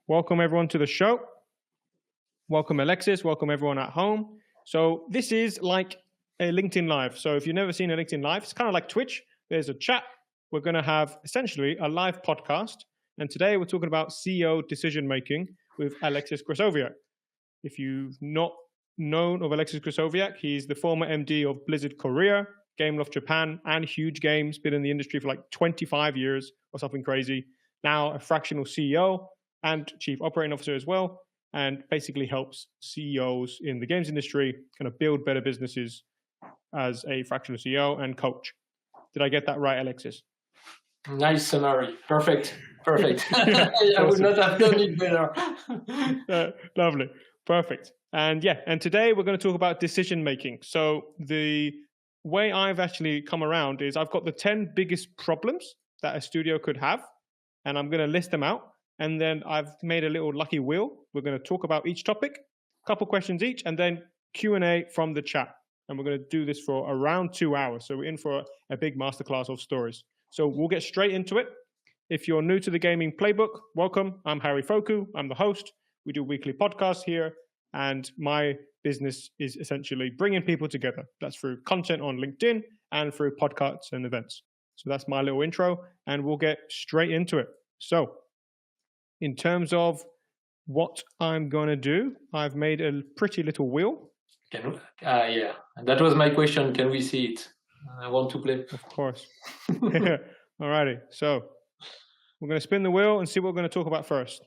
Welcome everyone to the show. Welcome Alexis, welcome everyone at home. So this is like a LinkedIn Live. So if you've never seen a LinkedIn Live, it's kind of like Twitch. There's a chat. We're going to have essentially a live podcast. And today we're talking about CEO decision-making with Alexis Gresoviac. If you've not known of Alexis Gresoviac, he's the former MD of Blizzard Korea, Gameloft Japan, and Huuuge Games, been in the industry for like 25 years or something crazy. Now a fractional CEO and chief operating officer as well, and basically helps CEOs in the games industry kind of build better businesses as a fractional CEO and coach. Did I get that right, Alexis? Nice summary. Perfect. I would not have done it better. Lovely. Perfect. And today we're going to talk about decision making. So the way I've actually come around is I've got the 10 biggest problems that a studio could have, and I'm going to list them out. And then I've made a little lucky wheel. We're going to talk about each topic, a couple questions each, and then Q&A from the chat. And we're going to do this for around 2 hours. So we're in for a big masterclass of stories. So we'll get straight into it. If you're new to the gaming playbook, welcome. I'm Harry Foku. I'm the host. We do weekly podcasts here. And my business is essentially bringing people together. That's through content on LinkedIn and through podcasts and events. So that's my little intro. And we'll get straight into it. So in terms of what I'm going to do, I've made a pretty little wheel. Yeah, that was my question. Can we see it? I want to play. Of course. Alrighty. So we're going to spin the wheel and see what we're going to talk about first.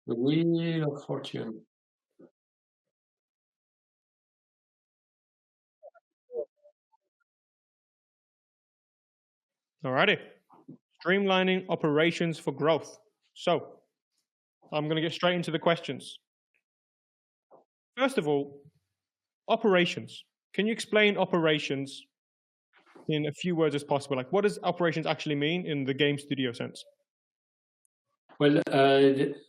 The Wheel of Fortune. Alrighty. Streamlining operations for growth. So I'm going to get straight into the questions. First of all, operations. Can you explain operations in a few words as possible? Like, what does operations actually mean in the game studio sense? Well,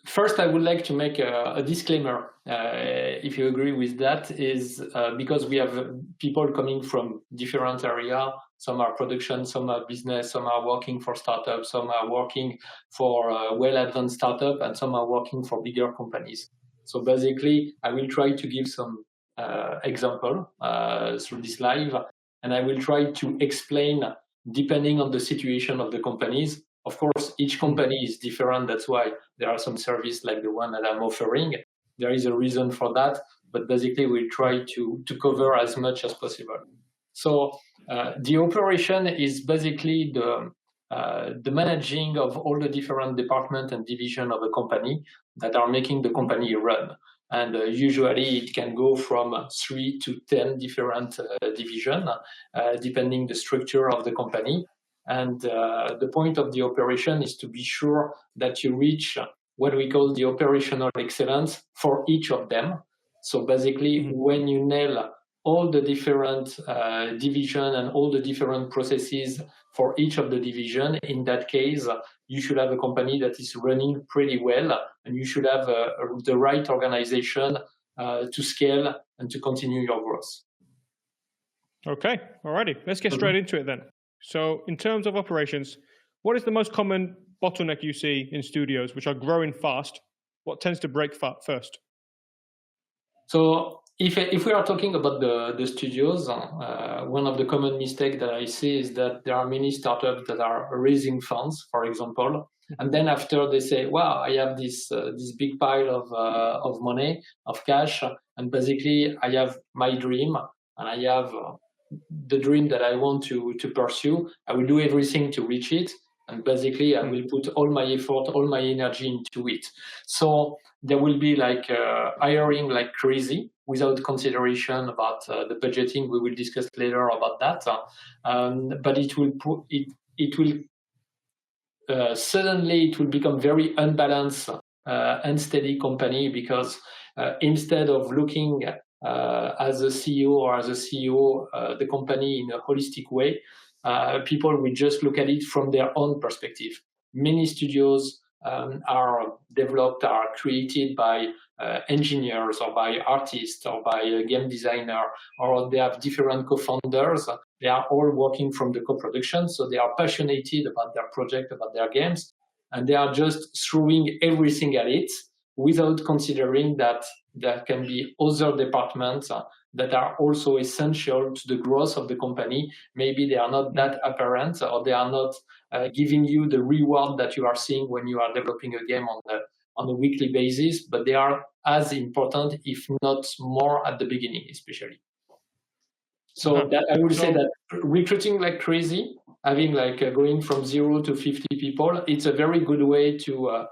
first I would like to make a disclaimer, if you agree with that, is because we have people coming from different areas. Some are production, some are business, some are working for startups, some are working for well-advanced startup, and some are working for bigger companies. So basically, I will try to give some example through this live, and I will try to explain, depending on the situation of the companies. Of course, each company is different. That's why there are some services like the one that I'm offering. There is a reason for that, but basically we'll try to cover as much as possible. So the operation is basically the managing of all the different departments and divisions of a company that are making the company run. And usually it can go from 3 to 10 different divisions, depending the structure of the company. And the point of the operation is to be sure that you reach what we call the operational excellence for each of them. So basically, when you nail all the different division and all the different processes for each of the division, in that case, you should have a company that is running pretty well, and you should have the right organization to scale and to continue your growth. Okay, alrighty. Let's get straight into it then. So in terms of operations, what is the most common bottleneck you see in studios which are growing fast? What tends to break first? So if we are talking about the studios, one of the common mistakes that I see is that there are many startups that are raising funds, for example, and then after they say, wow, I have this big pile of money, of cash, and basically I have my dream, and I have the dream that I want to pursue. I will do everything to reach it, and basically I will put all my effort, all my energy into it. So there will be like hiring like crazy without consideration about the budgeting. We will discuss later about that. But it will suddenly it will become very unbalanced, unsteady company, because instead of looking as a CEO or as a CEO, the company in a holistic way, people will just look at it from their own perspective. Many studios are developed, are created by engineers or by artists or by a game designer, or they have different co-founders. They are all working from the co-production, so they are passionate about their project, about their games. and they are just throwing everything at it without considering that there can be other departments that are also essential to the growth of the company. Maybe they are not that apparent, or they are not giving you the reward that you are seeing when you are developing a game on a weekly basis, but they are as important, if not more, at the beginning, especially. So that I would say that recruiting like crazy, having going from 0 to 50 people, it's a very good way to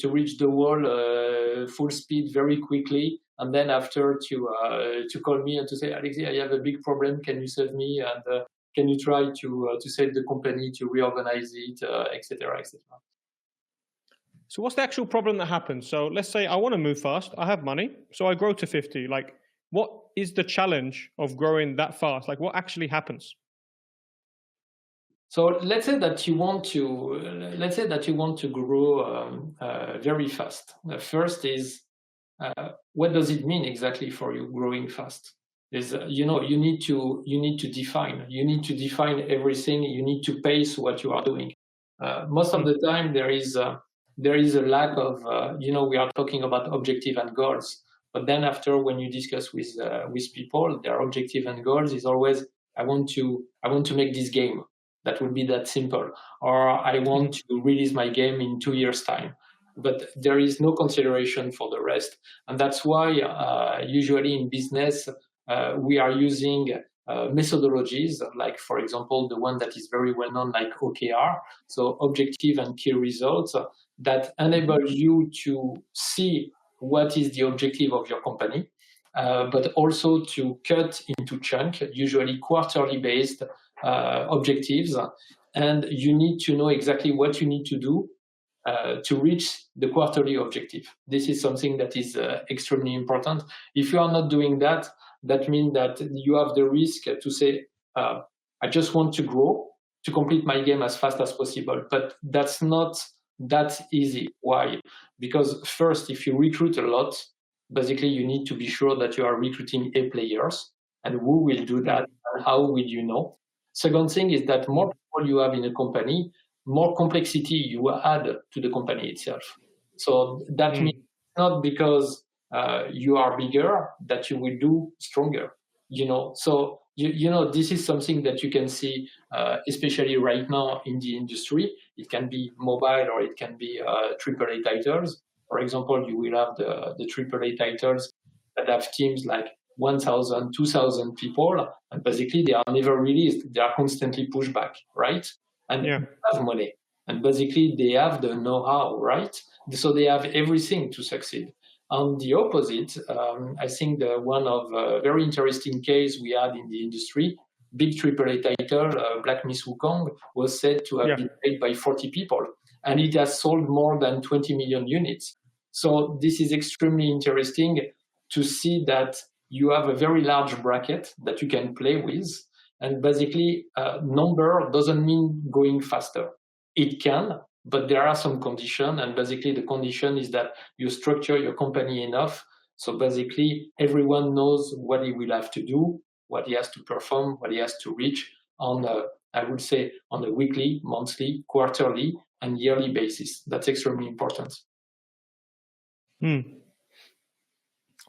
reach the wall full speed very quickly, and then after to call me and to say, Alexis, I have a big problem. Can you save me? And can you try to save the company, to reorganize it, etc., etc. So what's the actual problem that happens? So let's say I want to move fast. I have money, so I grow to 50. Like, what is the challenge of growing that fast? Like, what actually happens? So let's say that you want to grow very fast. The first is, what does it mean exactly for you growing fast? Is you need to define everything. You need to pace what you are doing. Most of the time there is a lack of we are talking about objective and goals, but then after, when you discuss with people, their objective and goals is always, I want to make this game. That would be that simple. Or I want to release my game in 2 years' time. But there is no consideration for the rest. And that's why usually in business, we are using methodologies, like, for example, the one that is very well known, like OKR, so objective and key results, that enable you to see what is the objective of your company, but also to cut into chunk, usually quarterly based objectives, and you need to know exactly what you need to do to reach the quarterly objective. This is something that is extremely important. If you are not doing that, that means that you have the risk to say, I just want to grow, to complete my game as fast as possible. But that's not that easy. Why? Because first, if you recruit a lot, basically you need to be sure that you are recruiting A players, and who will do that, and how will you know? Second thing is that more people you have in a company, more complexity you add to the company itself. So that means not because you are bigger that you will do stronger. So this is something that you can see, especially right now in the industry. It can be mobile or it can be AAA titles. For example, you will have the AAA titles that have teams like 1,000, 2,000 people, and basically they are never released. They are constantly pushed back, right? And they have money, and basically they have the know-how, right? So they have everything to succeed. On the opposite, I think the one of a very interesting case we had in the industry, big AAA title, Black Myth Wukong, was said to have been played by 40 people, and it has sold more than 20 million units. So this is extremely interesting to see that you have a very large bracket that you can play with. And basically, number doesn't mean going faster. It can, but there are some conditions. And basically, the condition is that you structure your company enough. So basically, everyone knows what he will have to do, what he has to perform, what he has to reach on, I would say, on a weekly, monthly, quarterly, and yearly basis. That's extremely important.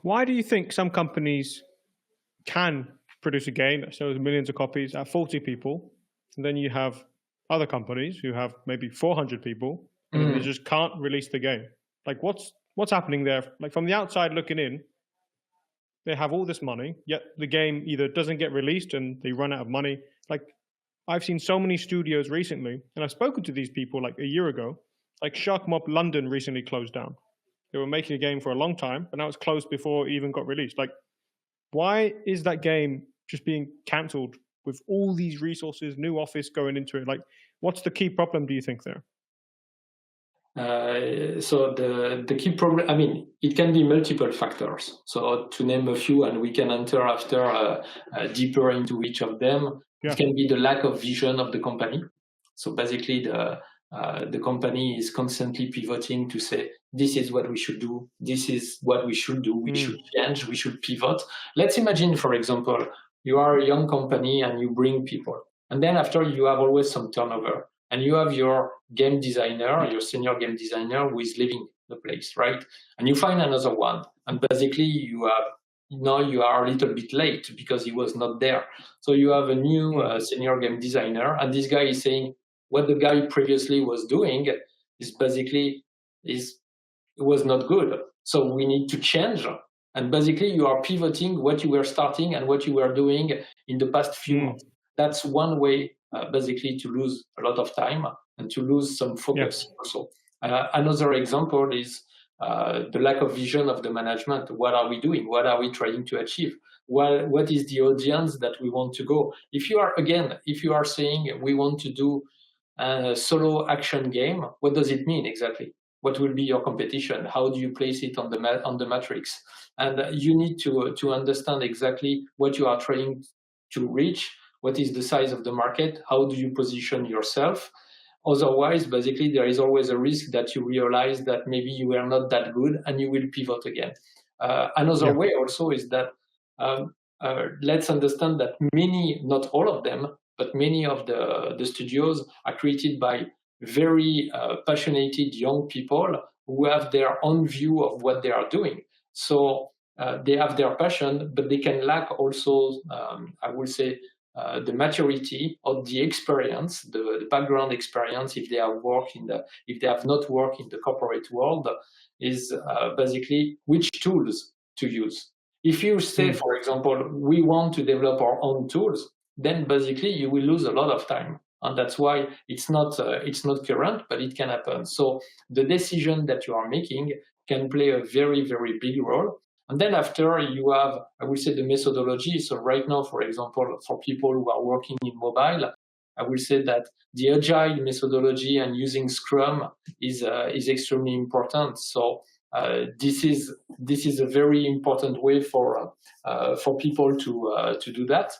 Why do you think some companies can produce a game that sells millions of copies at 40 people, and then you have other companies who have maybe 400 people, and they just can't release the game? Like, what's happening there? Like, from the outside looking in, they have all this money, yet the game either doesn't get released and they run out of money. Like, I've seen so many studios recently, and I've spoken to these people like a year ago. Like Shark Mob London recently closed down. They were making a game for a long time, but now it's closed before it even got released. Like, why is that game just being cancelled with all these resources, new office going into it? Like, what's the key problem, do you think, there? So the key problem, I mean, it can be multiple factors. So to name a few, and we can enter after deeper into each of them. It can be the lack of vision of the company. So basically, the company is constantly pivoting to say, this is what we should do, this is what we should do, we should change, we should pivot. Let's imagine, for example, you are a young company and you bring people. And then after, you have always some turnover. and you have your game designer, your senior game designer who is leaving the place, right? And you find another one, and basically you are a little bit late because he was not there. So you have a new senior game designer, and this guy is saying what the guy previously was doing is basically it was not good. So we need to change. And basically you are pivoting what you were starting and what you were doing in the past few months. That's one way basically to lose a lot of time and to lose some focus also. Another example is the lack of vision of the management. What are we doing? What are we trying to achieve? What is the audience that we want to go? If you are saying we want to do a solo action game, what does it mean exactly? What will be your competition? How do you place it on the matrix? And you need to understand exactly what you are trying to reach. What is the size of the market? How do you position yourself? Otherwise, basically, there is always a risk that you realize that maybe you were not that good and you will pivot again. Another way also is that let's understand that many, not all of them, but many of the studios are created by very passionate young people who have their own view of what they are doing. So they have their passion, but they can lack also, I would say, the maturity or the experience, the background experience, if they have not worked in the corporate world, is basically which tools to use. If you say, for example, we want to develop our own tools, then basically you will lose a lot of time. And that's why it's not current, but it can happen. So the decision that you are making can play a very, very big role. And then after you have, I will say, the methodology. So right now, for example, for people who are working in mobile, I will say that the agile methodology and using Scrum is extremely important. So this is a very important way for people to do that.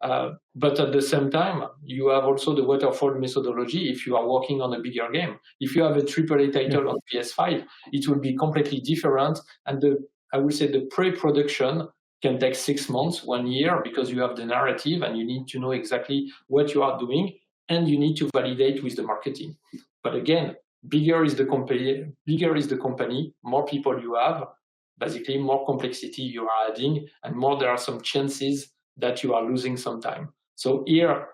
But at the same time, you have also the waterfall methodology if you are working on a bigger game. If you have a AAA title on PS5, it will be completely different. And I would say the pre-production can take 6 months, 1 year, because you have the narrative and you need to know exactly what you are doing and you need to validate with the marketing. But again, bigger is the company, more people you have, basically more complexity you are adding, and more there are some chances that you are losing some time. So here,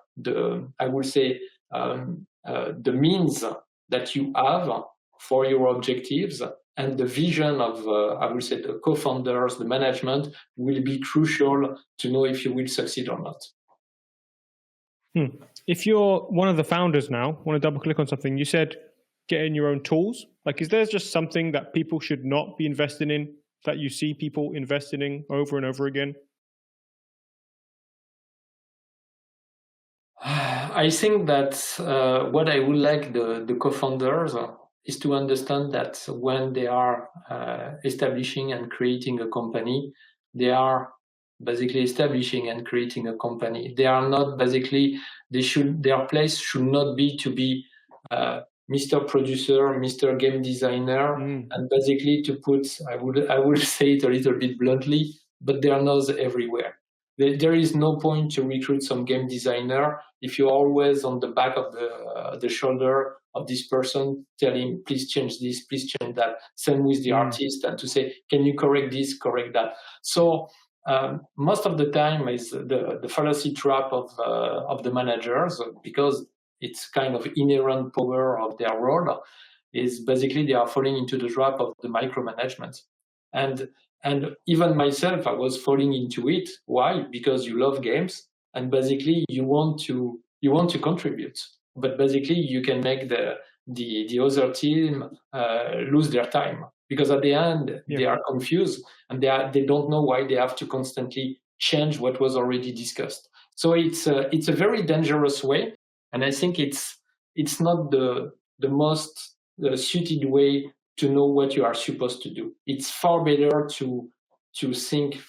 I would say the means that you have for your objectives and the vision of, I would say, the co-founders, the management, will be crucial to know if you will succeed or not. If you're one of the founders now, want to double click on something, you said getting your own tools. Like, is there just something that people should not be investing in that you see people investing in over and over again? I think that what I would like the co-founders is to understand that when they are establishing and creating a company, they are basically establishing and creating a company. They are not basically, their place should not be to be Mr. Producer, Mr. Game Designer, and basically to put, I would say it a little bit bluntly, but their nose everywhere. There is no point to recruit some game designer if you're always on the back of the shoulder of this person, telling, please change this, please change that. Same with the artist, and to say, can you correct this, correct that? So most of the time is the fallacy trap of the managers, because it's kind of inherent power of their role, is basically they are falling into the trap of the micromanagement. And even myself, I was falling into it. Why? Because you love games, and basically you want to contribute. But basically you can make the other team lose their time, because at the end they are confused and they don't know why they have to constantly change what was already discussed. So it's a very dangerous way, and I think it's not the most suited way to know what you are supposed to do. It's far better to think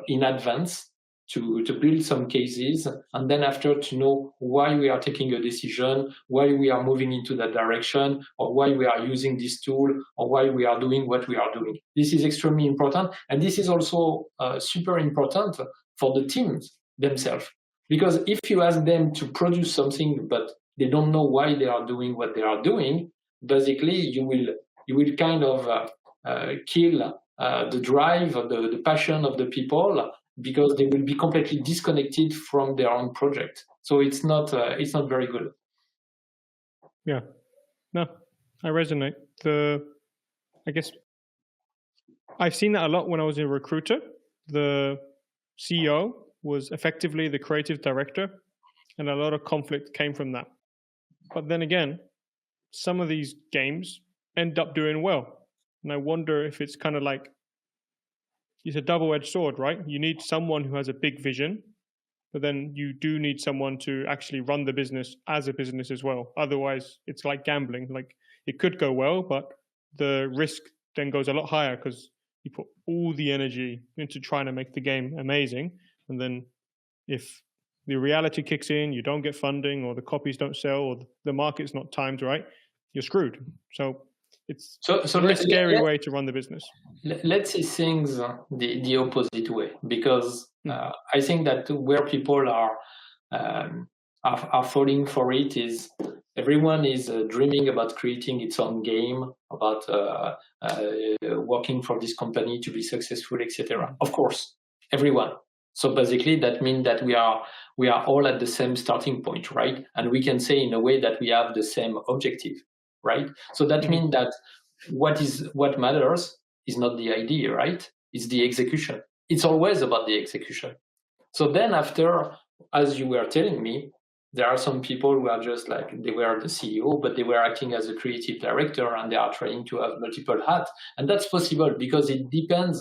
in advance, to build some cases, and then after to know why we are taking a decision, why we are moving into that direction, or why we are using this tool, or why we are doing what we are doing. This is extremely important, and this is also super important for the teams themselves. Because if you ask them to produce something, but they don't know why they are doing what they are doing, basically you will kind of kill the drive, the passion of the people, because they will be completely disconnected from their own project. So it's not very good. Yeah, no, I resonate. I guess I've seen that a lot when I was a recruiter. The CEO was effectively the creative director, and a lot of conflict came from that. But then again, some of these games end up doing well. And I wonder if it's kind of like, it's a double-edged sword, right? You need someone who has a big vision, but then you do need someone to actually run the business as a business as well. Otherwise, it's like gambling. Like, it could go well, but the risk then goes a lot higher because you put all the energy into trying to make the game amazing. And then if the reality kicks in, you don't get funding, or the copies don't sell, or the market's not timed right, you're screwed. So it's a very scary way to run the business. Let's see things the opposite way, because I think that where people are falling for it is everyone is dreaming about creating its own game, about working for this company to be successful, etc. Of course, everyone. So basically, that means that we are all at the same starting point, right? And we can say in a way that we have the same objective, right? So that means that what matters is not the idea, right? It's the execution. It's always about the execution. So then after, as you were telling me, there are some people who are just like, they were the CEO, but they were acting as a creative director, and they are trying to have multiple hats. And that's possible because it depends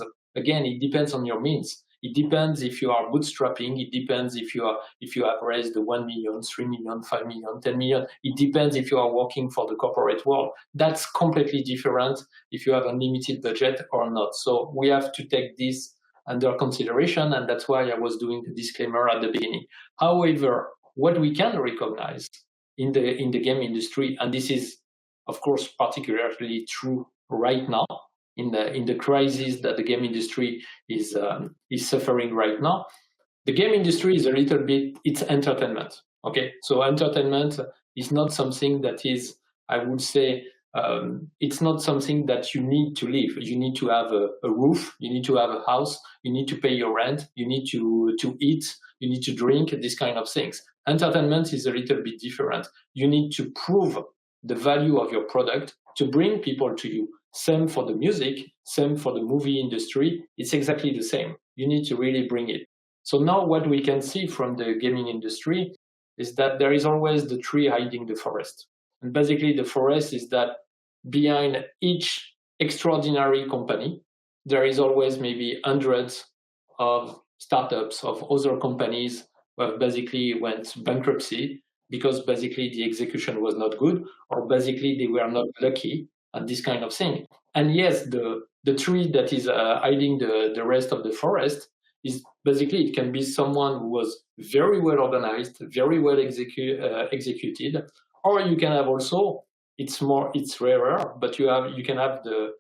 on your means. It depends if you are bootstrapping. It depends if you have raised 1 million, 3 million, 5 million, 10 million. It depends if you are working for the corporate world. That's completely different if you have a limited budget or not. So we have to take this under consideration, and that's why I was doing the disclaimer at the beginning. However, what we can recognize in the game industry, and this is of course particularly true right now, in the crisis that the game industry is suffering right now. The game industry is a little bit, it's entertainment. Okay, so entertainment is not something that is, I would say, it's not something that you need to live. You need to have a roof, you need to have a house, you need to pay your rent, you need to eat, you need to drink, these kind of things. Entertainment is a little bit different. You need to prove the value of your product to bring people to you. Same for the music, same for the movie industry. It's exactly the same. You need to really bring it. So now what we can see from the gaming industry is that there is always the tree hiding the forest. And basically the forest is that behind each extraordinary company, there is always maybe hundreds of startups, of other companies who have basically went bankruptcy because basically the execution was not good, or basically they were not lucky, and this kind of thing. And yes, the tree that is hiding the rest of the forest is basically, it can be someone who was very well organized, very well executed, or you can have also, it's rarer, but you can have the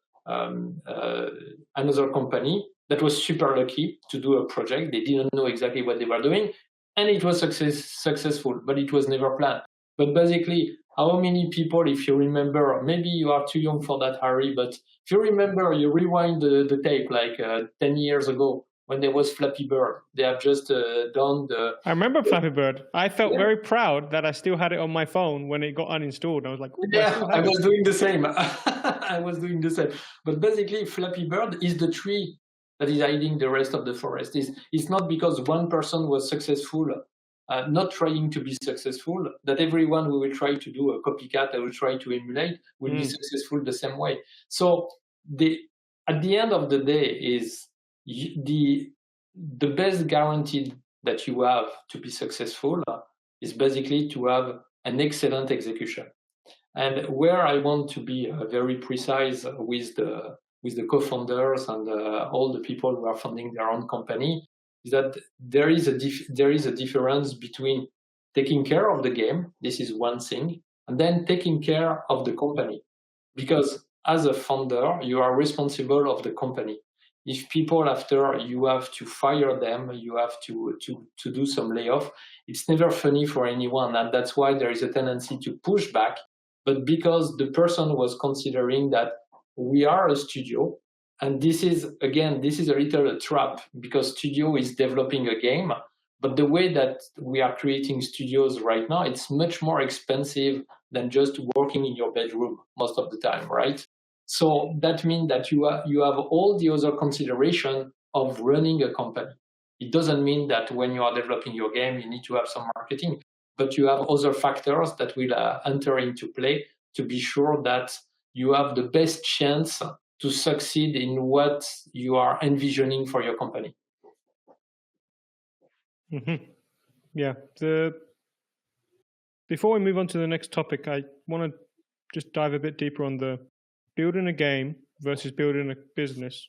another company that was super lucky to do a project. They didn't know exactly what they were doing, and it was successful, but it was never planned. But basically, how many people, if you remember, maybe you are too young for that, Harry, but if you remember, you rewind the tape like 10 years ago when there was Flappy Bird. They have just done the... I remember Flappy Bird. I felt very proud that I still had it on my phone when it got uninstalled. I was like, yeah, I was doing the same. I was doing the same. But basically, Flappy Bird is the tree that is hiding the rest of the forest. It's not because one person was successful, not trying to be successful, that everyone who will try to do a copycat, will try to emulate, will be successful the same way. So at the end of the day is the best guarantee that you have to be successful is basically to have an excellent execution. And where I want to be very precise with the co-founders and all the people who are funding their own company, is that there is a difference between taking care of the game, this is one thing, and then taking care of the company. Because as a founder, you are responsible of the company. if people after you have to fire them, you have to do some layoff, it's never funny for anyone. And that's why there is a tendency to push back. But because the person was considering that we are a studio, and this is a little trap, because studio is developing a game, but the way that we are creating studios right now, it's much more expensive than just working in your bedroom most of the time, right? So that means that you have all the other consideration of running a company. It doesn't mean that when you are developing your game, you need to have some marketing, but you have other factors that will enter into play to be sure that you have the best chance to succeed in what you are envisioning for your company. Mm-hmm. Yeah. Before we move on to the next topic, I want to just dive a bit deeper on the building a game versus building a business.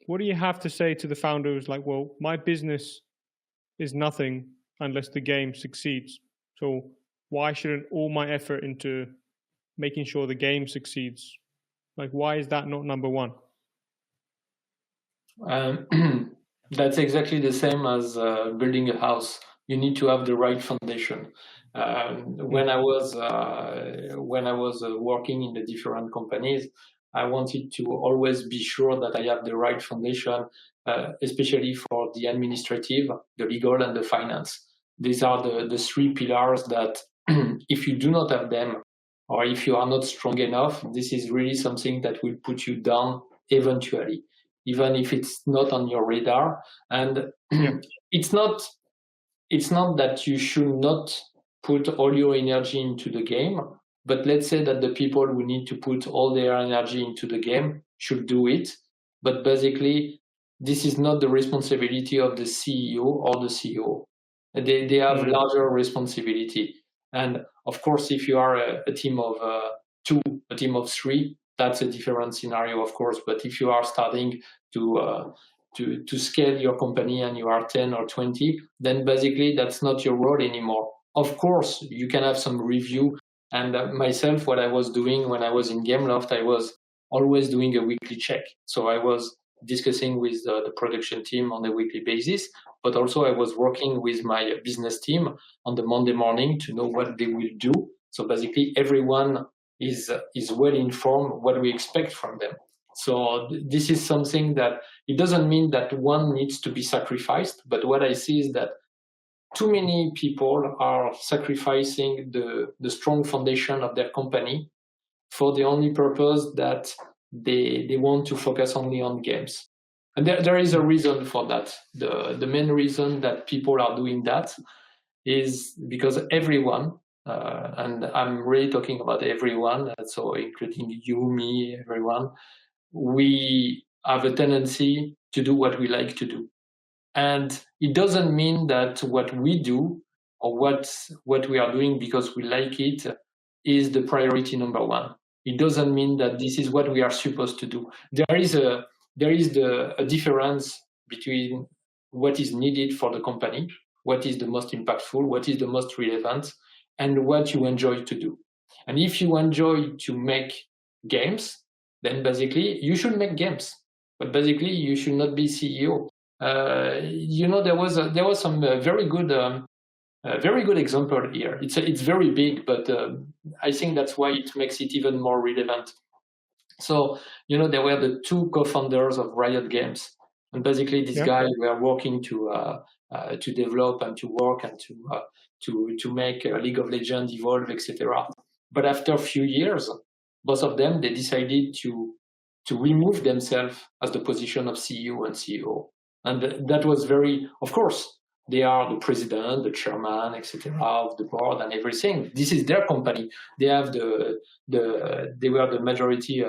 What do you have to say to the founder who's like, well, my business is nothing unless the game succeeds. So why shouldn't all my effort into making sure the game succeeds? Like, why is that not number one? That's exactly the same as building a house. You need to have the right foundation. When I was working in the different companies, I wanted to always be sure that I have the right foundation, especially for the administrative, the legal, and the finance. These are the three pillars that if you do not have them, or if you are not strong enough, this is really something that will put you down eventually, even if it's not on your radar. And it's not that you should not put all your energy into the game, but let's say that the people who need to put all their energy into the game should do it. But basically, this is not the responsibility of the CEO or the CEO. They have larger responsibility. And of course, if you are a team of two, a team of three, that's a different scenario, of course. But if you are starting to scale your company and you are 10 or 20, then basically that's not your role anymore. Of course, you can have some review. And myself, what I was doing when I was in Gameloft, I was always doing a weekly check. So I was discussing with the production team on a weekly basis, but also I was working with my business team on the Monday morning to know what they will do. So basically everyone is well informed what we expect from them. So this is something that it doesn't mean that one needs to be sacrificed, but what I see is that too many people are sacrificing the strong foundation of their company for the only purpose that they want to focus only on games. And there is a reason for that. The main reason that people are doing that is because everyone, and I'm really talking about everyone, so including you, me, everyone, we have a tendency to do what we like to do. And it doesn't mean that what we do or what we are doing because we like it is the priority number one. It doesn't mean that this is what we are supposed to do. There is a difference between what is needed for the company, what is the most impactful, what is the most relevant, and what you enjoy to do. And if you enjoy to make games, then basically you should make games. But basically you should not be CEO. There was some very good example here. It's very big, but I think that's why it makes it even more relevant. So there were the two co-founders of Riot Games, and basically these guys were working to develop and to work and to make League of Legends evolve, etc. But after a few years, both of them they decided to remove themselves as the position of CEO and CEO. And that was very, of course, they are the president, the chairman, etc., of the board and everything. This is their company. They have they were the majority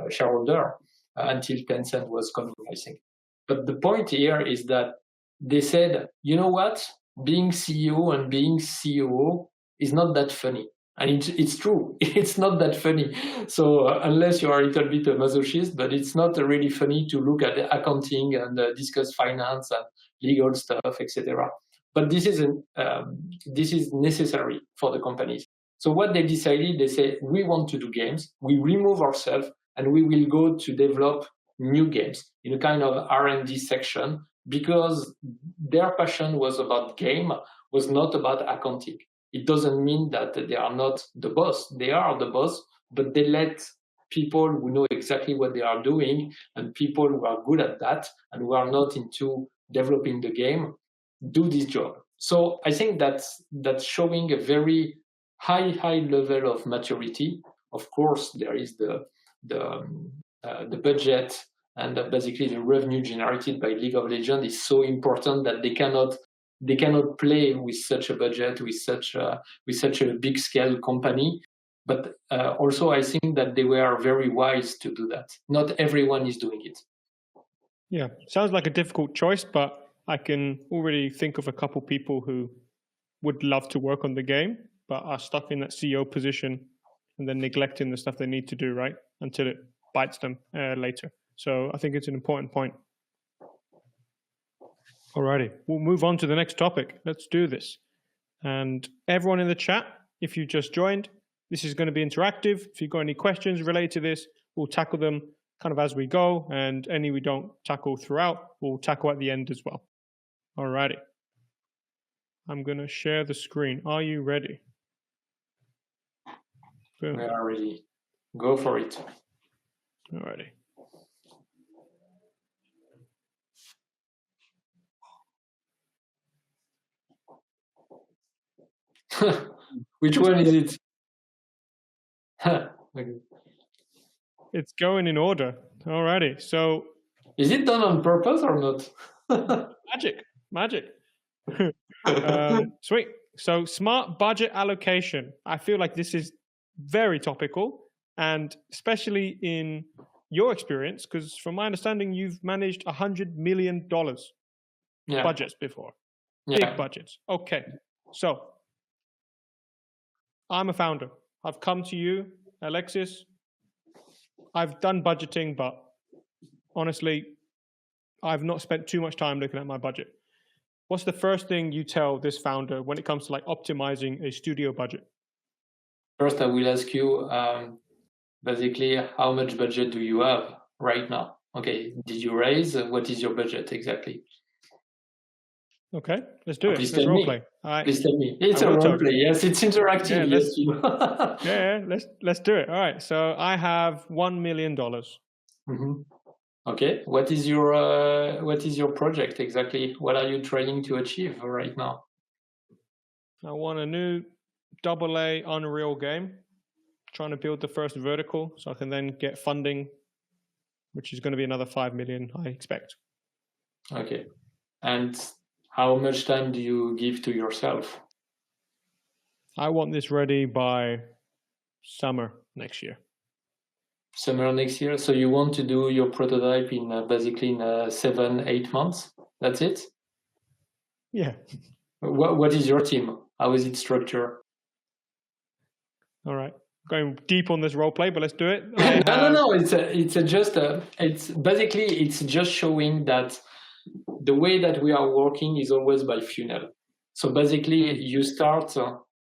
shareholder until Tencent was coming, I think. But the point here is that they said, you know what, being CEO and being COO is not that funny. And it's true, it's not that funny. So unless you are a little bit a masochist, but it's not really funny to look at the accounting and discuss finance and legal stuff, etc. But this is necessary for the companies. So what they decided, they say, we want to do games, we remove ourselves, and we will go to develop new games in a kind of R&D section, because their passion was about game, was not about accounting. It doesn't mean that they are not the boss. They are the boss, but they let people who know exactly what they are doing and people who are good at that and who are not into developing the game do this job. So I think that's showing a very high level of maturity. Of course, there is the budget, and basically the revenue generated by League of Legends is so important that they cannot play with such a budget, with such a big scale company. But also, I think that they were very wise to do that. Not everyone is doing it. Yeah, sounds like a difficult choice, but I can already think of a couple people who would love to work on the game, but are stuck in that CEO position and then neglecting the stuff they need to do, right? Until it bites them later. So I think it's an important point. Alrighty, we'll move on to the next topic. Let's do this. And everyone in the chat, if you just joined, this is going to be interactive. If you've got any questions related to this, we'll tackle them kind of as we go, and any we don't tackle throughout, we'll tackle at the end as well. Alrighty. I'm going to share the screen. Are you ready? Boom. We are ready. Go for it. Alrighty. Which one is it? It's going in order. Alrighty. So, is it done on purpose or not? Magic. Sweet. So, smart budget allocation. I feel like this is very topical, and especially in your experience, because from my understanding, you've managed $100 million budgets before. Big budgets. Okay. So, I'm a founder. I've come to you, Alexis. I've done budgeting, but honestly, I've not spent too much time looking at my budget. What's the first thing you tell this founder when it comes to like optimizing a studio budget? First, I will ask you, basically, how much budget do you have right now? Okay, did you raise? What is your budget exactly? Okay, let's do it. Please Let's tell role me. play. Please tell me. It's a role play. Yes, it's interactive. Yeah, let's do it. All right. So I have $1 million. Mm-hmm. Okay. What is your project exactly? What are you trying to achieve right now? I want a new AA Unreal game. Trying to build the first vertical so I can then get funding, which is going to be another 5 million, I expect. Okay. And how much time do you give to yourself? I want this ready by summer next year. Summer next year? So you want to do your prototype in basically in 7-8 months? That's it? Yeah. What is your team? How is it structured? All right. Going deep on this role play, but let's do it. No. It's basically just showing that the way that we are working is always by funnel. So basically, you start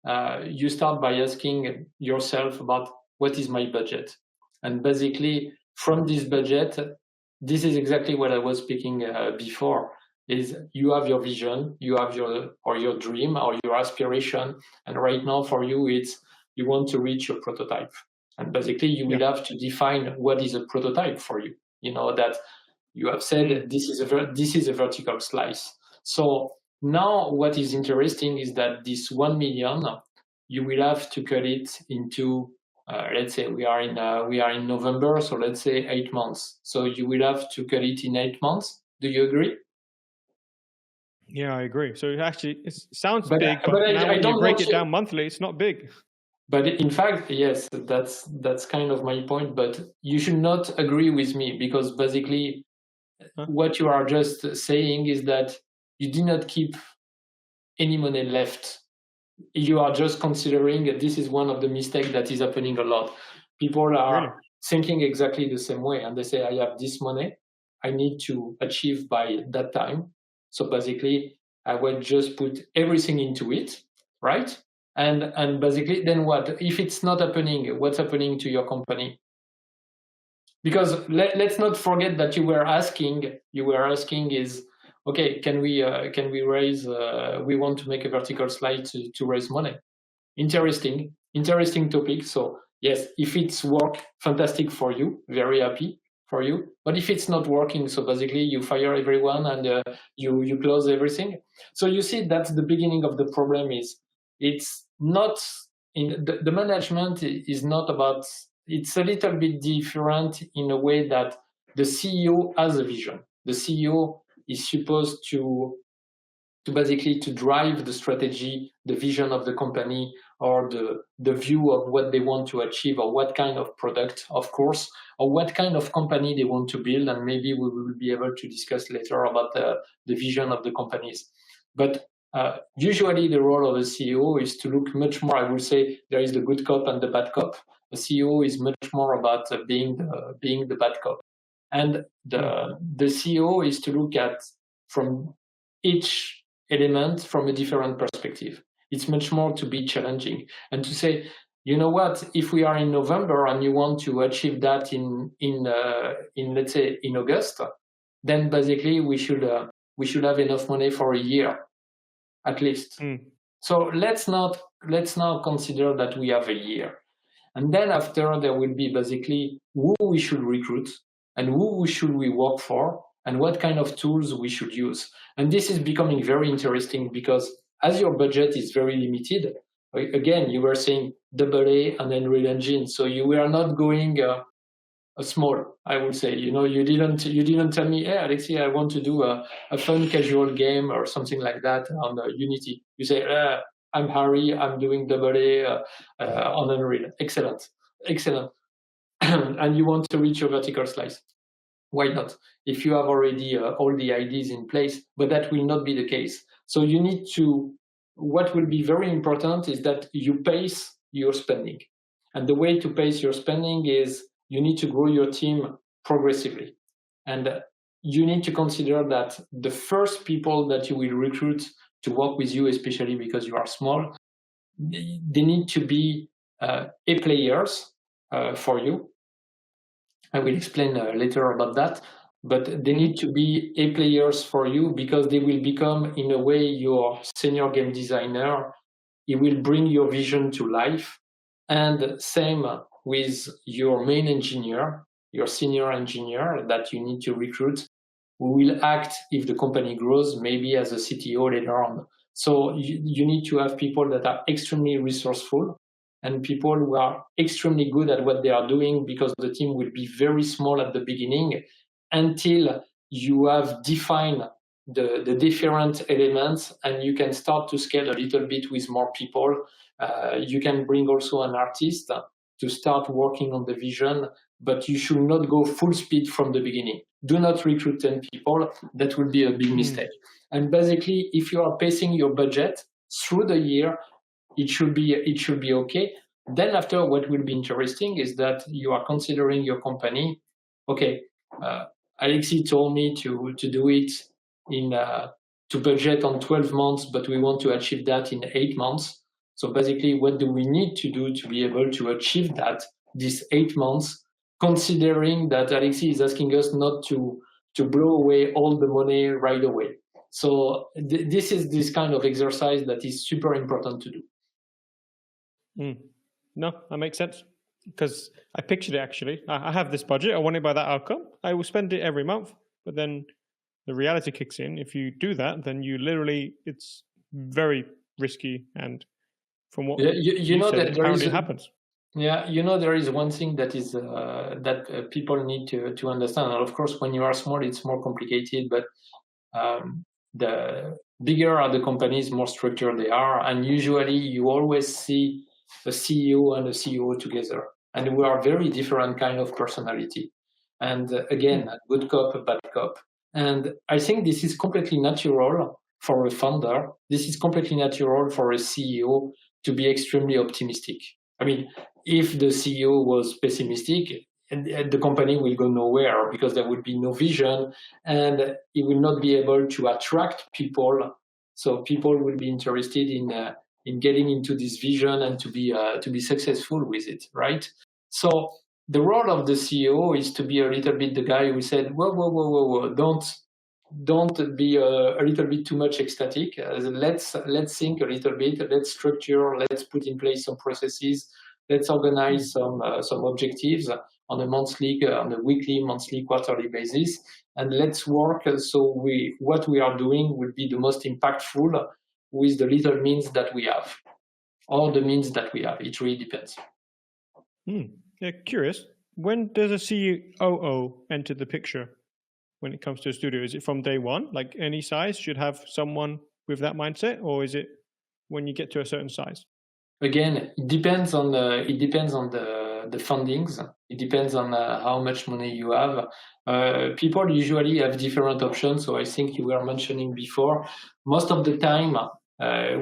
by asking yourself about what is my budget, and basically from this budget, this is exactly what I was speaking before. Is you have your vision, you have your dream or your aspiration, and right now for you it's you want to reach your prototype, and basically you will have to define what is a prototype for you. You know that. You have said this is a vertical slice. So now what is interesting is that this 1 million, you will have to cut it into, let's say we are in November, so let's say 8 months. So you will have to cut it in 8 months. Do you agree? Yeah, I agree. So it sounds but big, but now when you break it down monthly, it's not big. But in fact, yes, that's kind of my point. But you should not agree with me, because basically, what you are just saying is that you did not keep any money left. You are just considering that this is one of the mistakes that is happening a lot. People are thinking exactly the same way, and they say, I have this money, I need to achieve by that time. So basically, I will just put everything into it, right? And basically, then what? If it's not happening, what's happening to your company? Because let's not forget that you were asking is, okay, can we raise, we want to make a vertical slide to raise money. Interesting topic. So yes, if it's work, fantastic for you, very happy for you. But if it's not working, so basically you fire everyone and you close everything. So you see, that's the beginning of the problem. Is it's not in the management is not about, it's a little bit different in a way that the CEO has a vision. The CEO is supposed to basically to drive the strategy, the vision of the company, or the view of what they want to achieve, or what kind of product, of course, or what kind of company they want to build. And maybe we will be able to discuss later about the vision of the companies. But usually the role of a CEO is to look much more, I would say, there is the good cop and the bad cop. A CEO is much more about being the bad cop. And the CEO is to look at from each element from a different perspective. It's much more to be challenging and to say, you know what, if we are in November and you want to achieve that in let's say in August, then basically we should have enough money for a year at least. So let's now consider that we have a year, and then after there will be basically who we should recruit and who should we work for and what kind of tools we should use. And this is becoming very interesting because as your budget is very limited, again, you were saying AA and Unreal Engine, so you were not going a small, I would say. You didn't tell me, hey, Alexis, I want to do a fun casual game or something like that on Unity. You say, I'm Harry, I'm doing AA on Unreal. Excellent. And you want to reach your vertical slice. Why not? If you have already all the ideas in place, but that will not be the case. So you need to, what will be very important is that you pace your spending. And the way to pace your spending is you need to grow your team progressively. And you need to consider that the first people that you will recruit to work with you, especially because you are small, they need to be A players for you. I will explain later about that, but they need to be A players for you because they will become, in a way, your senior game designer. It will bring your vision to life. And same with your main engineer, your senior engineer that you need to recruit, who will act, if the company grows, maybe as a CTO later on. So you need to have people that are extremely resourceful and people who are extremely good at what they are doing, because the team will be very small at the beginning until you have defined the different elements and you can start to scale a little bit with more people. You can bring also an artist to start working on the vision, but you should not go full speed from the beginning. Do not recruit 10 people. That would be a big mistake. And basically, if you are pacing your budget through the year, it should be okay. Then after, what will be interesting is that you are considering your company. Okay, Alexis told me to do it to budget on 12 months, but we want to achieve that in 8 months. So basically, what do we need to do to be able to achieve that, this 8 months, considering that Alexis is asking us not to blow away all the money right away. So this is this kind of exercise that is super important to do. No, that makes sense. Because I pictured it actually. I have this budget. I want it by that outcome. I will spend it every month. But then the reality kicks in. If you do that, then you literally, it's very risky. And from what you know, that apparently happens. Yeah, there is one thing that is that people need to understand. And of course, when you are small, it's more complicated. But the bigger are the companies, more structured they are. And usually you always see a CEO and a CEO together. And we are very different kind of personality. And again, a good cop, a bad cop. And I think this is completely natural for a founder. This is completely natural for a CEO to be extremely optimistic. I mean, if the CEO was pessimistic, the company will go nowhere because there will be no vision and it will not be able to attract people. So people will be interested in getting into this vision and to be successful with it, right? So the role of the CEO is to be a little bit the guy who said, whoa, don't be a little bit too much ecstatic. Let's think a little bit. Let's structure. Let's put in place some processes. Let's organize some objectives on a weekly, monthly, quarterly basis, and let's work so what we are doing will be the most impactful with the little means that we have, or the means that we have. It really depends. Yeah, curious. When does a COO enter the picture? When it comes to a studio, is it from day one? Like any size should have someone with that mindset, or is it when you get to a certain size? Again, it depends on the fundings. It depends on how much money you have. People usually have different options. So I think you were mentioning before, most of the time,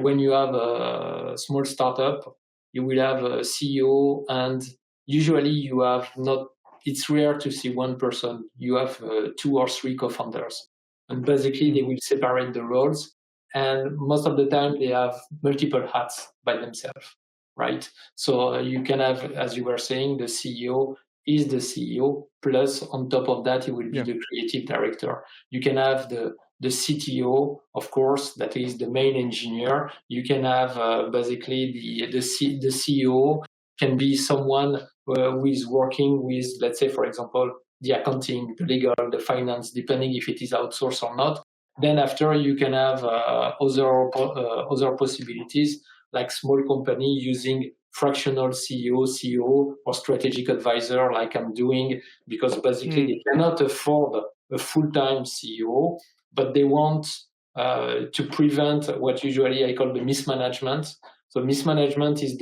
when you have a small startup, you will have a CEO, and usually you have not. It's rare to see one person. You have 2 or 3 co-founders, and basically they will separate the roles. And most of the time they have multiple hats by themselves, right? So you can have, as you were saying, the CEO is the CEO, plus on top of that, he will be the creative director. You can have the CTO, of course, that is the main engineer. You can have basically the CEO can be someone who is working with, let's say, for example, the accounting, the legal, the finance, depending if it is outsourced or not. Then after, you can have other possibilities, like small company using fractional CEO, COO, or strategic advisor, like I'm doing, because basically they cannot afford a full-time CEO, but they want to prevent what usually I call the mismanagement. So mismanagement is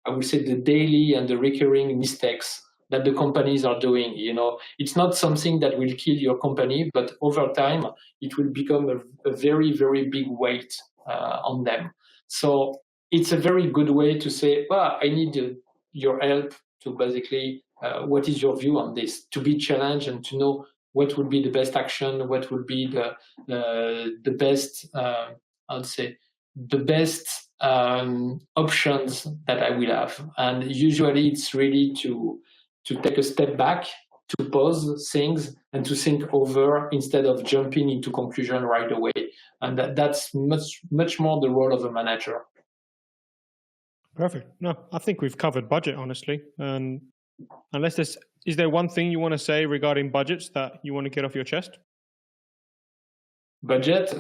I would say, the daily and the recurring mistakes that the companies are doing. It's not something that will kill your company, but over time, it will become a very, very big weight on them. So it's a very good way to say, I need your help to basically, what is your view on this? To be challenged and to know what would be the best action, what would be the best, I'd say, the best options that I will have. And usually it's really to take a step back, to pause things and to think over instead of jumping into conclusion right away. And that's much more the role of a manager. Perfect. No, I think we've covered budget, honestly. And is there one thing you want to say regarding budgets that you want to get off your chest? Budget,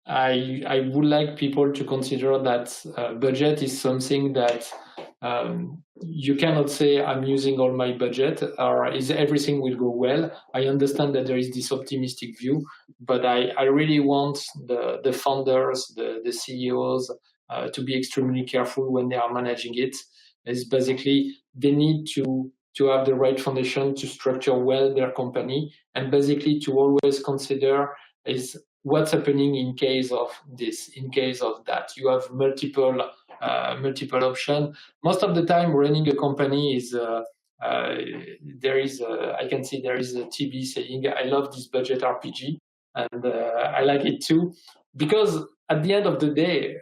I would like people to consider that budget is something that you cannot say I'm using all my budget or is everything will go well. I understand that there is this optimistic view, but I really want the founders, the CEOs to be extremely careful when they are managing it. It's basically they need to have the right foundation to structure well their company, and basically to always consider is what's happening in case of this, in case of that. You have multiple options. Most of the time, running a company is I can see there is a TB saying, "I love this budget RPG," and I like it too, because at the end of the day,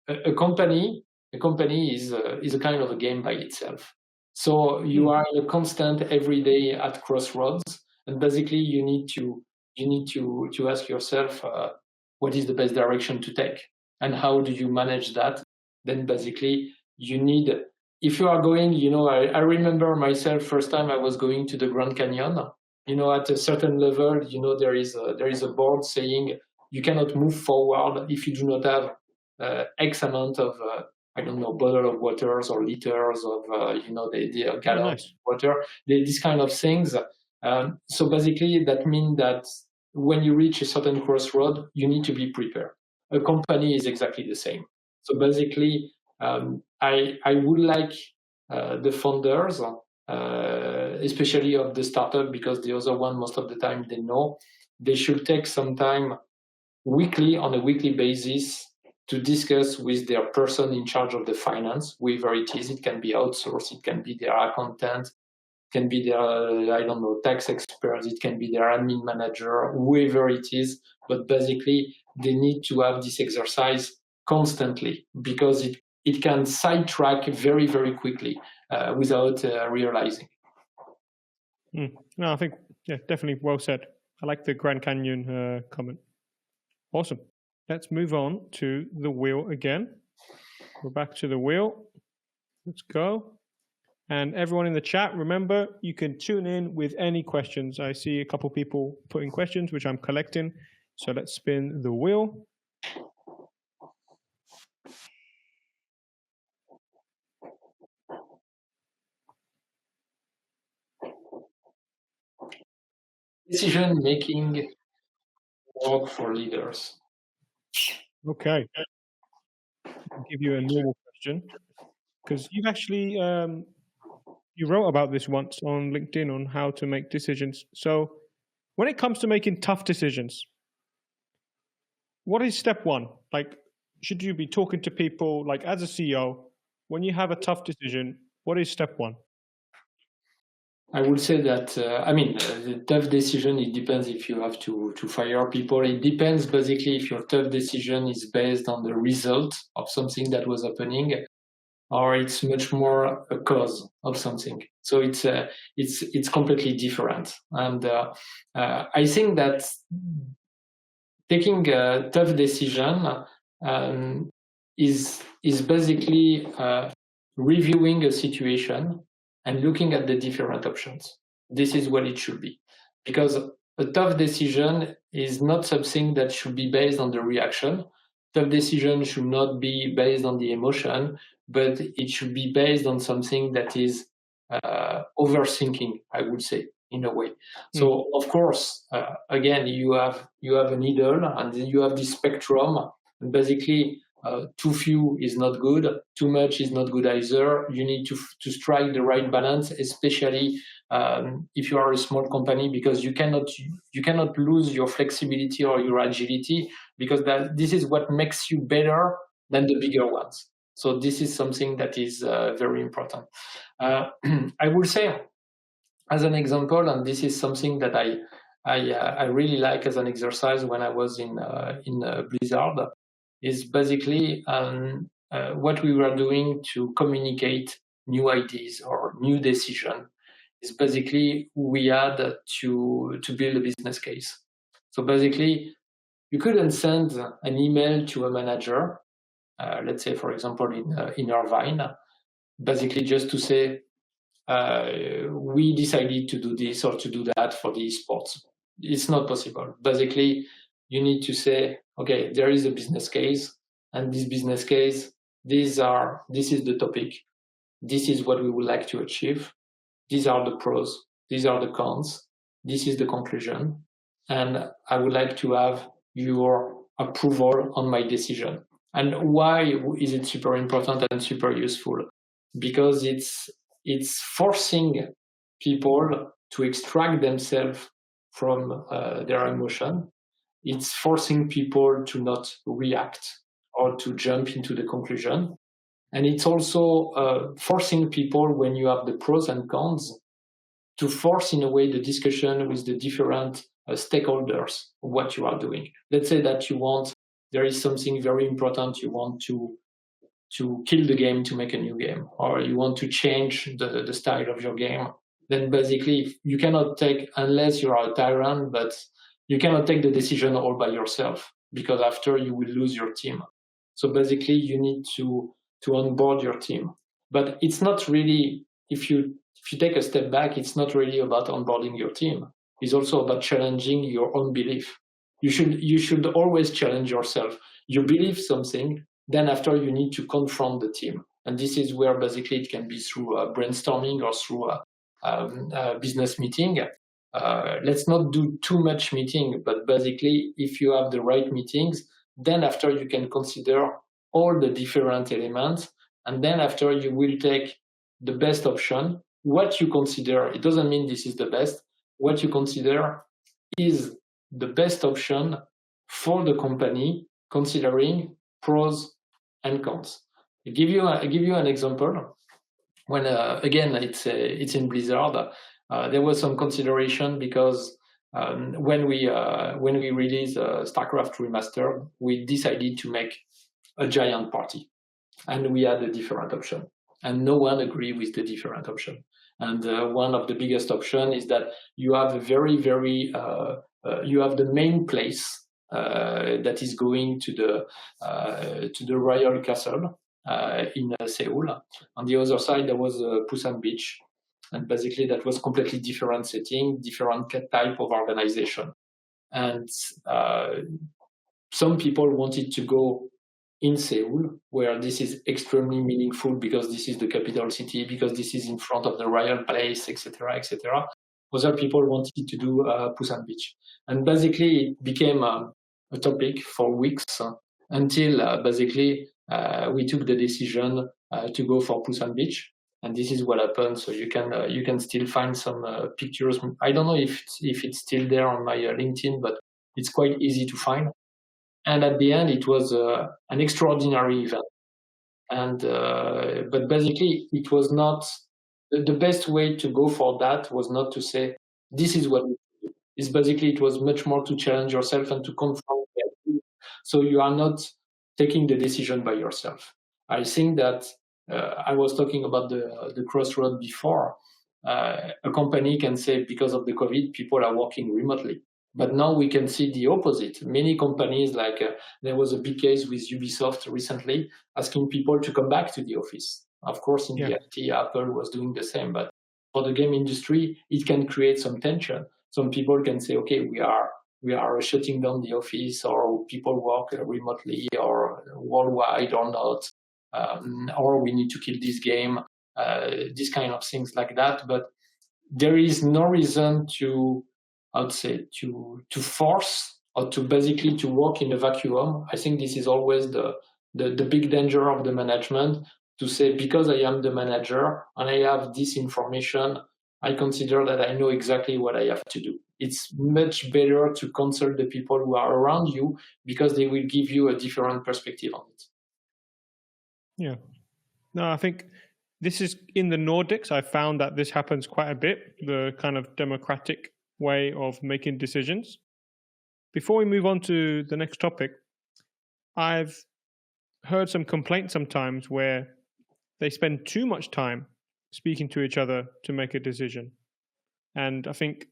a company is a kind of a game by itself. So you are in a constant every day at crossroads, and basically you need to ask yourself what is the best direction to take and how do you manage that. Then basically you need, if you are going, I remember myself first time I was going to the Grand Canyon, at a certain level, there is a board saying you cannot move forward if you do not have X amount of bottle of waters or liters of the gallons of water, these kind of things. So basically that means that when you reach a certain crossroad, you need to be prepared. A company is exactly the same. So basically, I would like the founders, especially of the startup, because the other one, most of the time they should take some time on a weekly basis to discuss with their person in charge of the finance, whoever it is. It can be outsourced, it can be their accountant, it can be their, tax experts, it can be their admin manager, whoever it is. But basically, they need to have this exercise constantly because it can sidetrack very, very quickly. without realizing. No, I think, yeah, definitely well said. I like the Grand Canyon comment. Awesome. Let's move on to the wheel again. We're back to the wheel. Let's go. And everyone in the chat, remember, you can tune in with any questions. I see a couple people putting questions, which I'm collecting. So let's spin the wheel. Decision-making work for leaders. Okay. I'll give you a normal question, because you've actually, you wrote about this once on LinkedIn on how to make decisions. So when it comes to making tough decisions, what is step one? Like, should you be talking to people, like as a CEO, when you have a tough decision, what is step one? I would say that, the tough decision, it depends if you have to fire people. It depends basically if your tough decision is based on the result of something that was happening, or it's much more a cause of something. So it's completely different. And I think that taking a tough decision is basically reviewing a situation and looking at the different options. This is what it should be. Because a tough decision is not something that should be based on the reaction. Tough decision should not be based on the emotion, but it should be based on something that is overthinking, I would say, in a way. So of course, again, you have a needle, and then you have this spectrum, and basically too few is not good, too much is not good either. You need to strike the right balance, especially if you are a small company, because you cannot lose your flexibility or your agility, because this is what makes you better than the bigger ones. So this is something that is very important. I would say, as an example, and this is something that I really like as an exercise when I was in Blizzard, is basically what we were doing to communicate new ideas or new decision. Is basically we had to build a business case. So basically, you couldn't send an email to a manager, let's say, for example, in Irvine, basically just to say, we decided to do this or to do that for the esports. It's not possible. Basically, you need to say, okay, there is a business case, and this business case, this is the topic, this is what we would like to achieve, these are the pros, these are the cons, this is the conclusion, and I would like to have your approval on my decision. And why is it super important and super useful? Because it's forcing people to extract themselves from their emotion. It's forcing people to not react or to jump into the conclusion. And it's also forcing people, when you have the pros and cons, to force in a way the discussion with the different stakeholders of what you are doing. Let's say that there is something very important, you want to kill the game to make a new game, or you want to change the style of your game. Then basically you cannot take, unless you are a tyrant, but you cannot take the decision all by yourself, because after you will lose your team. So basically you need to onboard your team. But it's not really, if you take a step back, it's not really about onboarding your team. It's also about challenging your own belief. You should always challenge yourself. You believe something, then after you need to confront the team. And this is where basically it can be through brainstorming or through a business meeting. Let's not do too much meeting, but basically if you have the right meetings, then after you can consider all the different elements, and then after you will take the best option. What you consider, it doesn't mean this is the best, what you consider is the best option for the company, considering pros and cons. I give you an example. When again, it's in Blizzard, there was some consideration because when we released StarCraft Remastered, we decided to make a giant party, and we had a different option. and no one agree with the different option. And one of the biggest option is that you have a very, very, you have the main place that is going to the royal castle in Seoul. On the other side, there was Busan Beach. And basically that was completely different setting, different type of organization. And some people wanted to go in Seoul, where this is extremely meaningful because this is the capital city, because this is in front of the royal palace, etc., etc. Other people wanted to do Busan Beach. And basically it became a topic for weeks until basically we took the decision to go for Busan Beach. And this is what happened. So you can still find some pictures. I don't know if it's still there on my LinkedIn, but it's quite easy to find. And at the end, it was an extraordinary event. And but basically, it was not the best way to go for that. Was not to say this is what we do. It's basically it was much more to challenge yourself and to confront it. So you are not taking the decision by yourself. I think that I was talking about the crossroad before. A company can say because of the COVID, people are working remotely. But now we can see the opposite. Many companies, like there was a big case with Ubisoft recently, asking people to come back to the office. Of course, in the IT, Apple was doing the same. But for the game industry, it can create some tension. Some people can say, okay, we are shutting down the office, or people work remotely or worldwide or not, or we need to kill this game, these kind of things like that. But there is no reason to, I would say, to force or to basically to work in a vacuum. I think this is always the big danger of the management, to say, because I am the manager and I have this information, I consider that I know exactly what I have to do. It's much better to consult the people who are around you, because they will give you a different perspective on it. Yeah. No, I think this is in the Nordics. I found that this happens quite a bit, the kind of democratic way of making decisions. Before we move on to the next topic, I've heard some complaints sometimes where they spend too much time speaking to each other to make a decision. And I think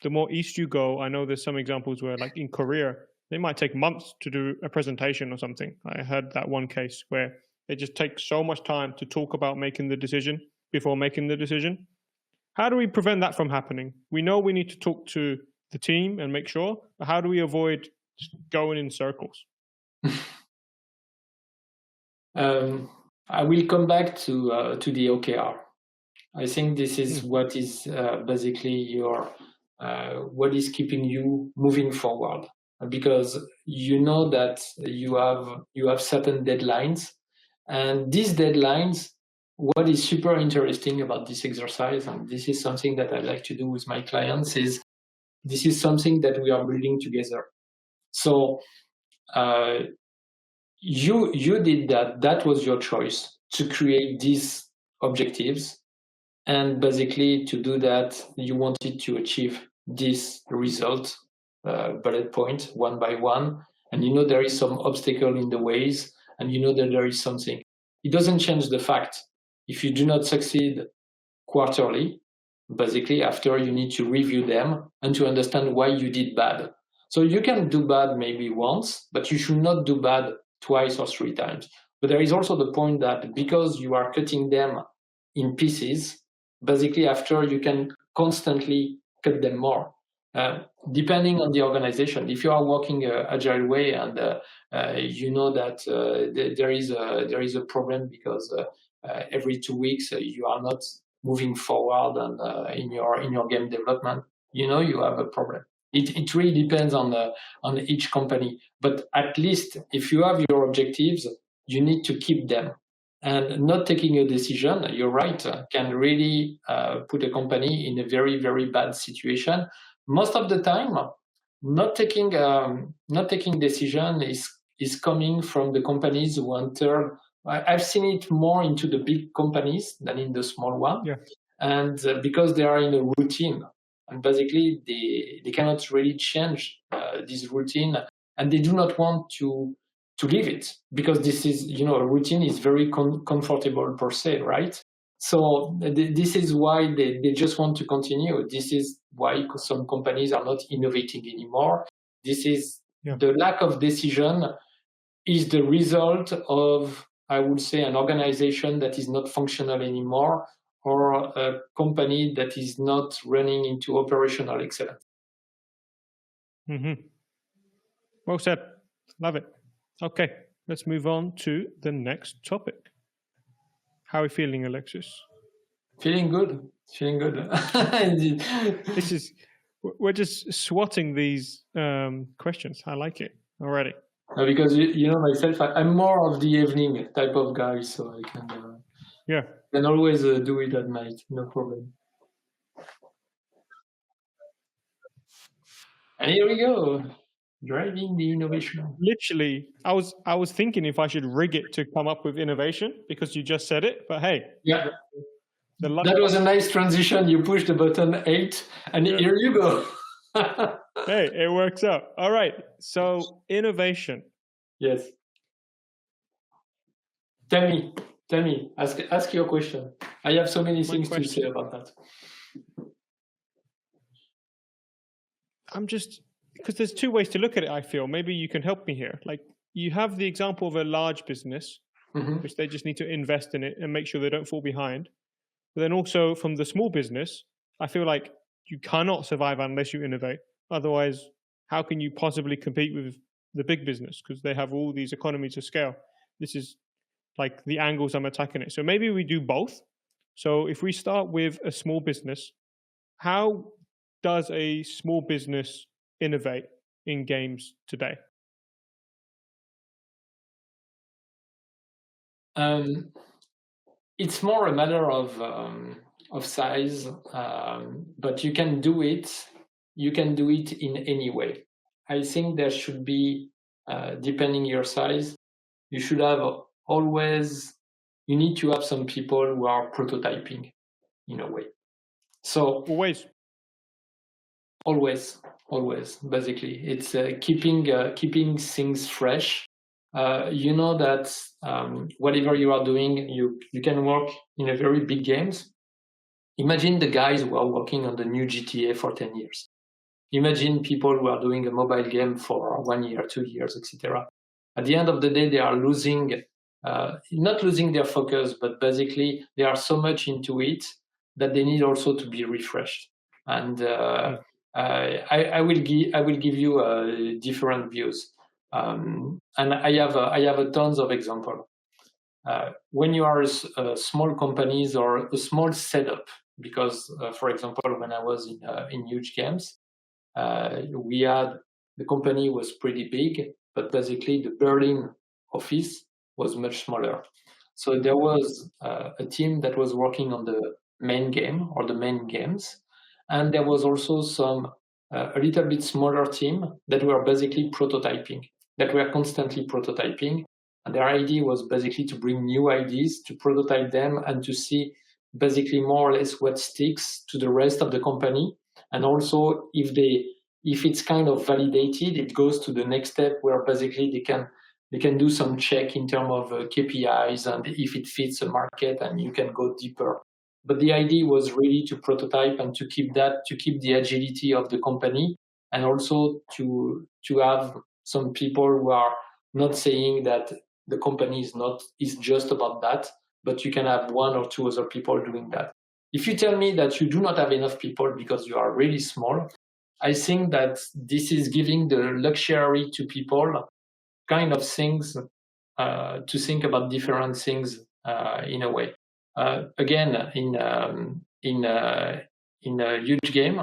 the more east you go, I know there's some examples where, like in Korea, they might take months to do a presentation or something. I heard that one case where it just takes so much time to talk about making the decision before making the decision. How do we prevent that from happening? We know we need to talk to the team and make sure, but how do we avoid just going in circles? I will come back to the OKR. I think this is what is basically your what is keeping you moving forward, because you know that you have certain deadlines, and these deadlines. What is super interesting about this exercise, and this is something that I like to do with my clients, is this is something that we are building together. So you did that. That was your choice to create these objectives, and basically to do that, you wanted to achieve this result, bullet point, one by one, and you know there is some obstacle in the ways, and you know that there is something. It doesn't change the fact. If you do not succeed quarterly, basically after you need to review them and to understand why you did bad. So you can do bad maybe once, but you should not do bad twice or three times. But there is also the point that because you are cutting them in pieces, basically after you can constantly cut them more. Depending on the organization, if you are working agile way and you know that there is a problem because every 2 weeks you are not moving forward and in your game development, you know you have a problem. It really depends on each company, but at least if you have your objectives, you need to keep them. And not taking a decision, you're right, can really put a company in a very, very bad situation. Most of the time, not taking decision is coming from the companies who enter. I've seen it more into the big companies than in the small one, and because they are in a routine, and basically they cannot really change this routine, and they do not want to to leave it, because this is, a routine is very comfortable per se, right? So this is why they just want to continue. This is why some companies are not innovating anymore. This is the lack of decision is the result of, I would say, an organization that is not functional anymore, or a company that is not running into operational excellence. Mm-hmm. Well said. Love it. Okay, let's move on to the next topic. How are you feeling, Alexis? Feeling good. Feeling good. We're just swatting these questions. I like it already. Because myself, I'm more of the evening type of guy, so I can always do it at night, no problem. And here we go, driving the innovation. Literally, I was thinking if I should rig it to come up with innovation, because you just said it. But hey, that was a nice transition. You push the button 8, and here you go. Hey, it works out. All right. So innovation. Yes. Tell me. Ask your question. I have so many things to say about that. Because there's two ways to look at it, I feel. Maybe you can help me here. Like, you have the example of a large business, which they just need to invest in it and make sure they don't fall behind. But then also from the small business, I feel like you cannot survive unless you innovate. Otherwise, how can you possibly compete with the big business? Because they have all these economies of scale. This is like the angles I'm attacking it. So maybe we do both. So if we start with a small business, how does a small business innovate in games today? It's more a matter of size, but you can do it. You can do it in any way. I think there should be, depending your size, you should have you need to have some people who are prototyping in a way. So always, basically, it's keeping things fresh. That whatever you are doing, you can work in a very big games. Imagine the guys who are working on the new GTA for 10 years. Imagine people who are doing a mobile game for 1 year, 2 years, etc. At the end of the day, they are not losing their focus, but basically they are so much into it that they need also to be refreshed. And I will give you different views. And I have tons of examples. When you are a small companies or a small setup, because for example, when I was in Huuuge Games, the company was pretty big, but basically the Berlin office was much smaller. So there was a team that was working on the main game or the main games, and there was also a little bit smaller team that were basically prototyping, that were constantly prototyping. And their idea was basically to bring new ideas, to prototype them, and to see basically more or less what sticks to the rest of the company. And also, if it's kind of validated, it goes to the next step where basically they can do some check in terms of KPIs and if it fits the market, and you can go deeper. But the idea was really to prototype and to keep the agility of the company, and also to have some people who are not saying that the company is just about that, but you can have 1 or 2 other people doing that. If you tell me that you do not have enough people because you are really small, I think that this is giving the luxury to people kind of things to think about different things in a way. Again, in a Huuuge game,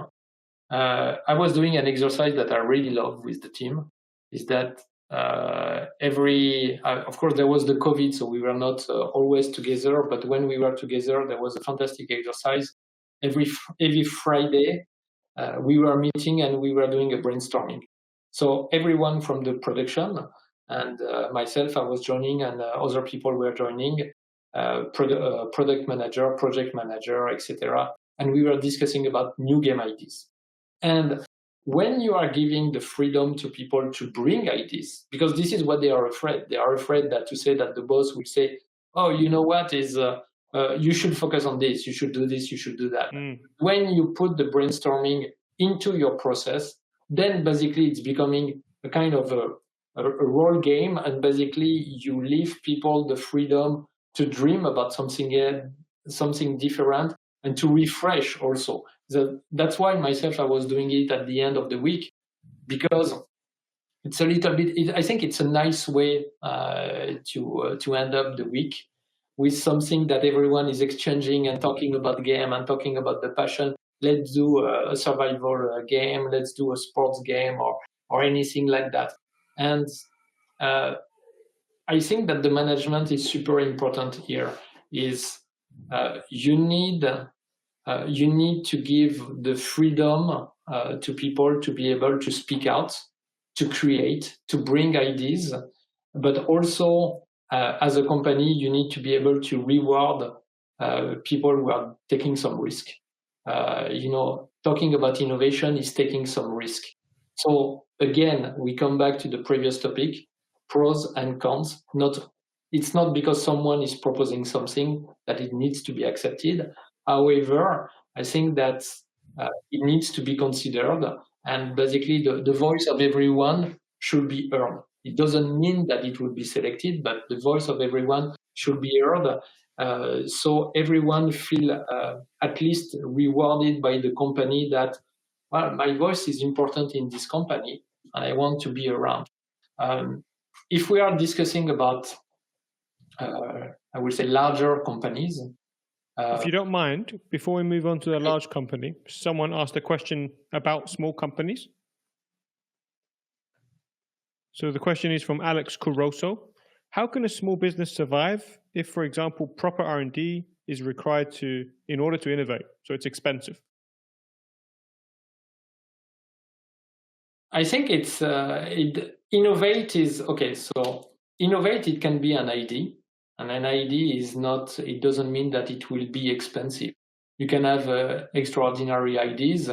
I was doing an exercise that I really love with the team. Is that of course there was the COVID, so we were not always together. But when we were together, there was a fantastic exercise. Every Friday, we were meeting and we were doing a brainstorming. So everyone from the production and myself, I was joining, and other people were joining, product manager, project manager, etc. And we were discussing about new game ideas. And when you are giving the freedom to people to bring ideas, because this is what they are afraid. They are afraid that to say that the boss will say, oh, you know what, you should focus on this, you should do this, you should do that. When you put the brainstorming into your process, then basically it's becoming a kind of a role game, and basically you leave people the freedom to dream about something different and to refresh also. That's why myself, I was doing it at the end of the week, because it's a little bit, I think it's a nice way to end up the week with something that everyone is exchanging and talking about game and talking about the passion. Let's do a survival game, let's do a sports game or anything like that. And I think that the management is super important here. You need to give the freedom to people to be able to speak out, to create, to bring ideas, but also as a company, you need to be able to reward people who are taking some risk. Talking about innovation is taking some risk. So again, we come back to the previous topic, pros and cons. It's not because someone is proposing something that it needs to be accepted. However, I think that it needs to be considered, and basically the voice of everyone should be heard. It doesn't mean that it will be selected, but the voice of everyone should be heard, so everyone feel at least rewarded by the company that, well, my voice is important in this company and I want to be around. If we are discussing about, I would say, larger companies. If you don't mind, before we move on to a large company, someone asked a question about small companies. So the question is from Alex Caroso. How can a small business survive if, for example, proper R&D is required in order to innovate? So it's expensive. I think innovate is okay. So innovate, it can be an idea, and an idea it doesn't mean that it will be expensive. You can have extraordinary ideas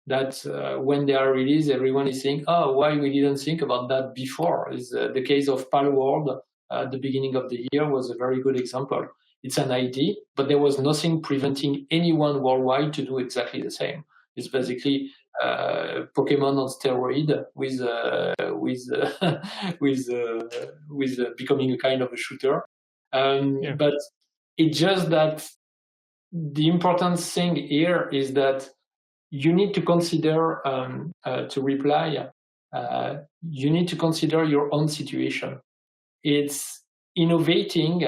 that when they are released, everyone is saying, oh, why we didn't think about that before? Is the case of Palworld at the beginning of the year was a very good example. It's an idea, but there was nothing preventing anyone worldwide to do exactly the same. It's basically Pokemon on steroid with becoming a kind of a shooter. But it's just that the important thing here is that you need to consider, you need to consider your own situation. It's innovating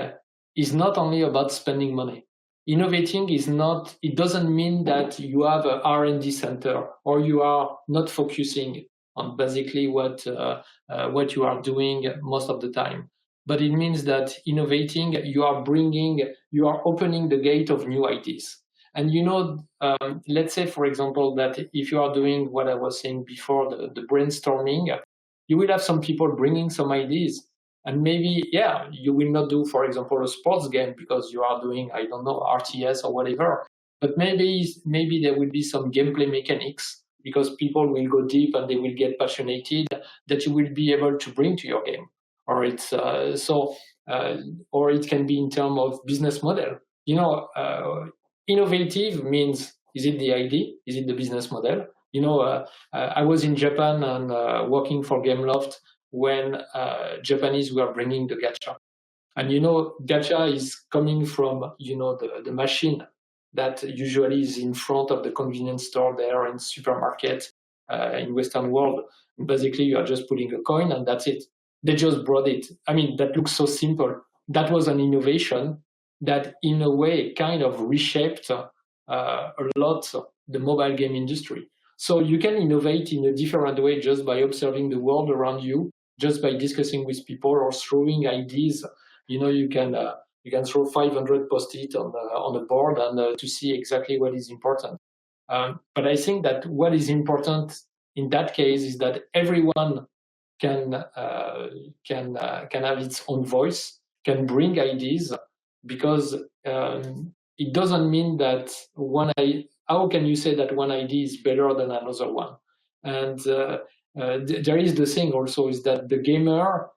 is not only about spending money. Innovating it doesn't mean that you have a R&D center or you are not focusing on basically what you are doing most of the time. But it means that innovating, you are opening the gate of new ideas. And let's say, for example, that if you are doing what I was saying before, the brainstorming, you will have some people bringing some ideas. And maybe, you will not do, for example, a sports game because you are doing, I don't know, RTS or whatever. But maybe there will be some gameplay mechanics because people will go deep and they will get passionate that you will be able to bring to your game. Or it's or it can be in terms of business model. Innovative means, is it the idea? Is it the business model? I was in Japan and working for Gameloft when Japanese were bringing the gacha. And gacha is coming from, the machine that usually is in front of the convenience store there in supermarket in Western world. Basically, you are just putting a coin and that's it. They just brought it. I mean, that looks so simple. That was an innovation that in a way kind of reshaped a lot the mobile game industry. So you can innovate in a different way just by observing the world around you, just by discussing with people or throwing ideas. You can throw 500 post-it on a board and to see exactly what is important. But I think that what is important in that case is that everyone can have its own voice, can bring ideas, because it doesn't mean that how can you say that one idea is better than another one? And there is the thing also is that the gamers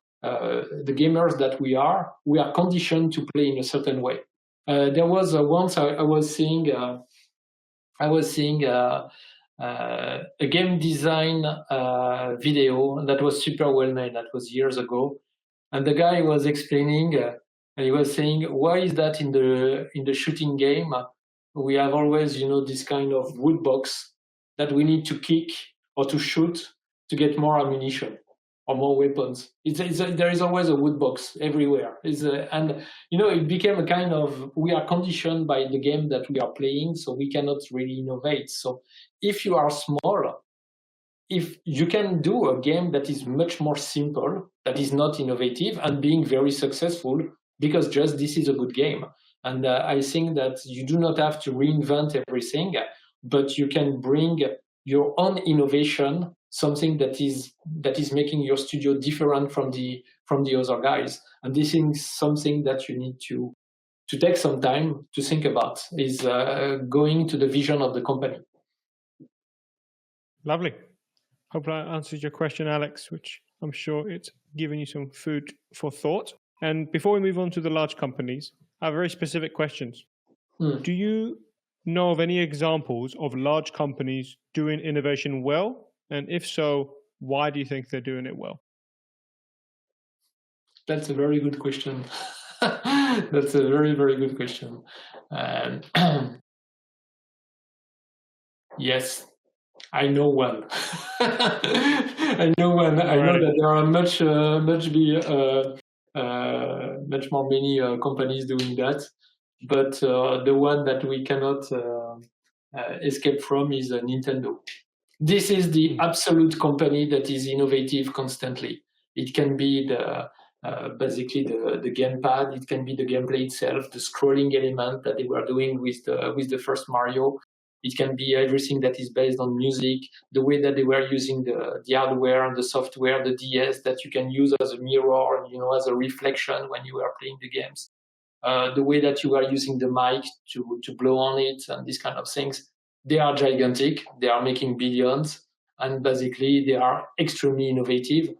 that we are conditioned to play in a certain way. There was once I was seeing a game design video that was super well made. That was years ago, and the guy was explaining, and he was saying, why is that in the shooting game we have always, this kind of wood box that we need to kick or to shoot to get more ammunition or more weapons. There is always a wood box everywhere. And it became a kind of, we are conditioned by the game that we are playing, so we cannot really innovate. So if you are small, if you can do a game that is much more simple, that is not innovative, and being very successful, because just this is a good game. And I think that you do not have to reinvent everything, but you can bring your own innovation, something that is making your studio different from the other guys. And this is something that you need to take some time to think about, is going to the vision of the company. Lovely. Hope that answers your question, Alex, which I'm sure it's given you some food for thought. And before we move on to the large companies, I have very specific questions. Do you know of any examples of large companies doing innovation well? And if so, why do you think they're doing it well? That's a very good question. That's a very, very good question. Yes, I know one. I know one. I know that there are much more many companies doing that, but the one that we cannot escape from is Nintendo. This is the absolute company that is innovative constantly. It can be basically the gamepad. It can be the gameplay itself, the scrolling element that they were doing with the first Mario. It can be everything that is based on music, the way that they were using the hardware and the software, the DS that you can use as a mirror, as a reflection when you are playing the games. The way that you are using the mic to blow on it and these kind of things. They are gigantic. They are making billions, and basically they are extremely innovative.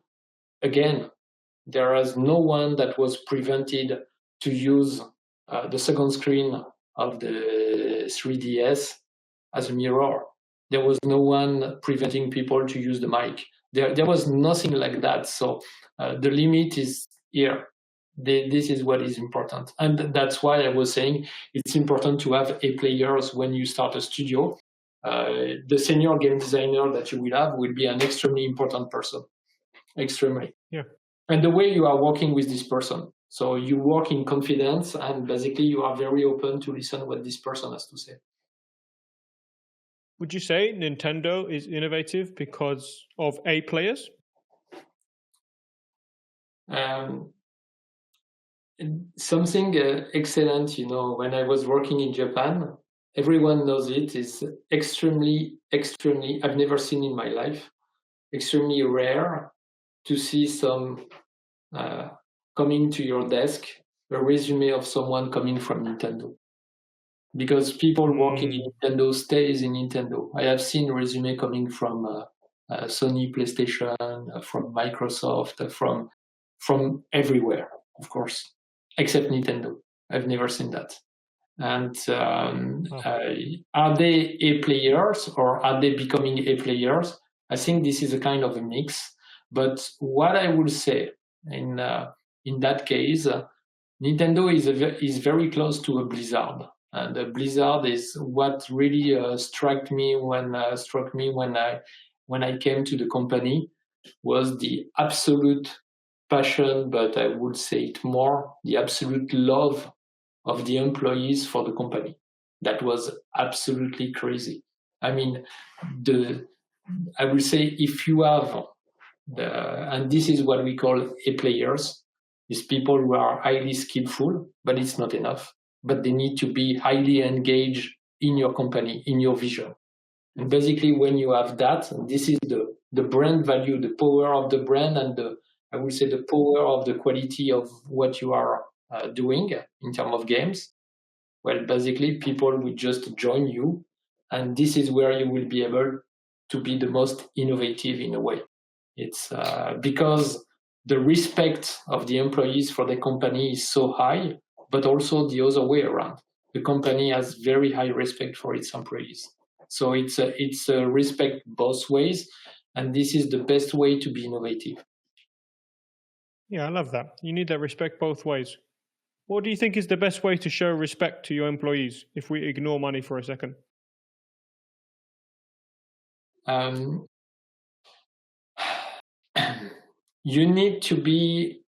Again, there is no one that was prevented to use the second screen of the 3DS as a mirror. There was no one preventing people to use the mic. There was nothing like that. So the limit is here. This is what is important. And that's why I was saying it's important to have A players when you start a studio. The senior game designer that you will have will be an extremely important person. Extremely. Yeah. And the way you are working with this person. So you work in confidence, and basically you are very open to listen what this person has to say. Would you say Nintendo is innovative because of A players? Something excellent, when I was working in Japan, everyone knows it, is extremely, I've never seen in my life, extremely rare to see some coming to your desk, a resume of someone coming from Nintendo. Because people working in Nintendo stays in Nintendo. I have seen resume coming from Sony, PlayStation, from Microsoft, from everywhere, of course, except Nintendo. I've never seen that. And are they A players or are they becoming A players? I think this is a kind of a mix. But what I would say in that case, Nintendo is very close to a Blizzard. And Blizzard is what really struck me when I came to the company, was the absolute passion, but I would say it more, the absolute love of the employees for the company. That was absolutely crazy. I mean, I will say if you have and this is what we call A players, is people who are highly skillful, but it's not enough. But they need to be highly engaged in your company, in your vision. And basically, when you have that, and this is the brand value, the power of the brand, and I would say the power of the quality of what you are doing in terms of games. Well, basically, people will just join you, and this is where you will be able to be the most innovative in a way. It's because the respect of the employees for the company is so high, but also the other way around. The company has very high respect for its employees. So it's a respect both ways, and this is the best way to be innovative. Yeah, I love that. You need that respect both ways. What do you think is the best way to show respect to your employees if we ignore money for a second? You need to be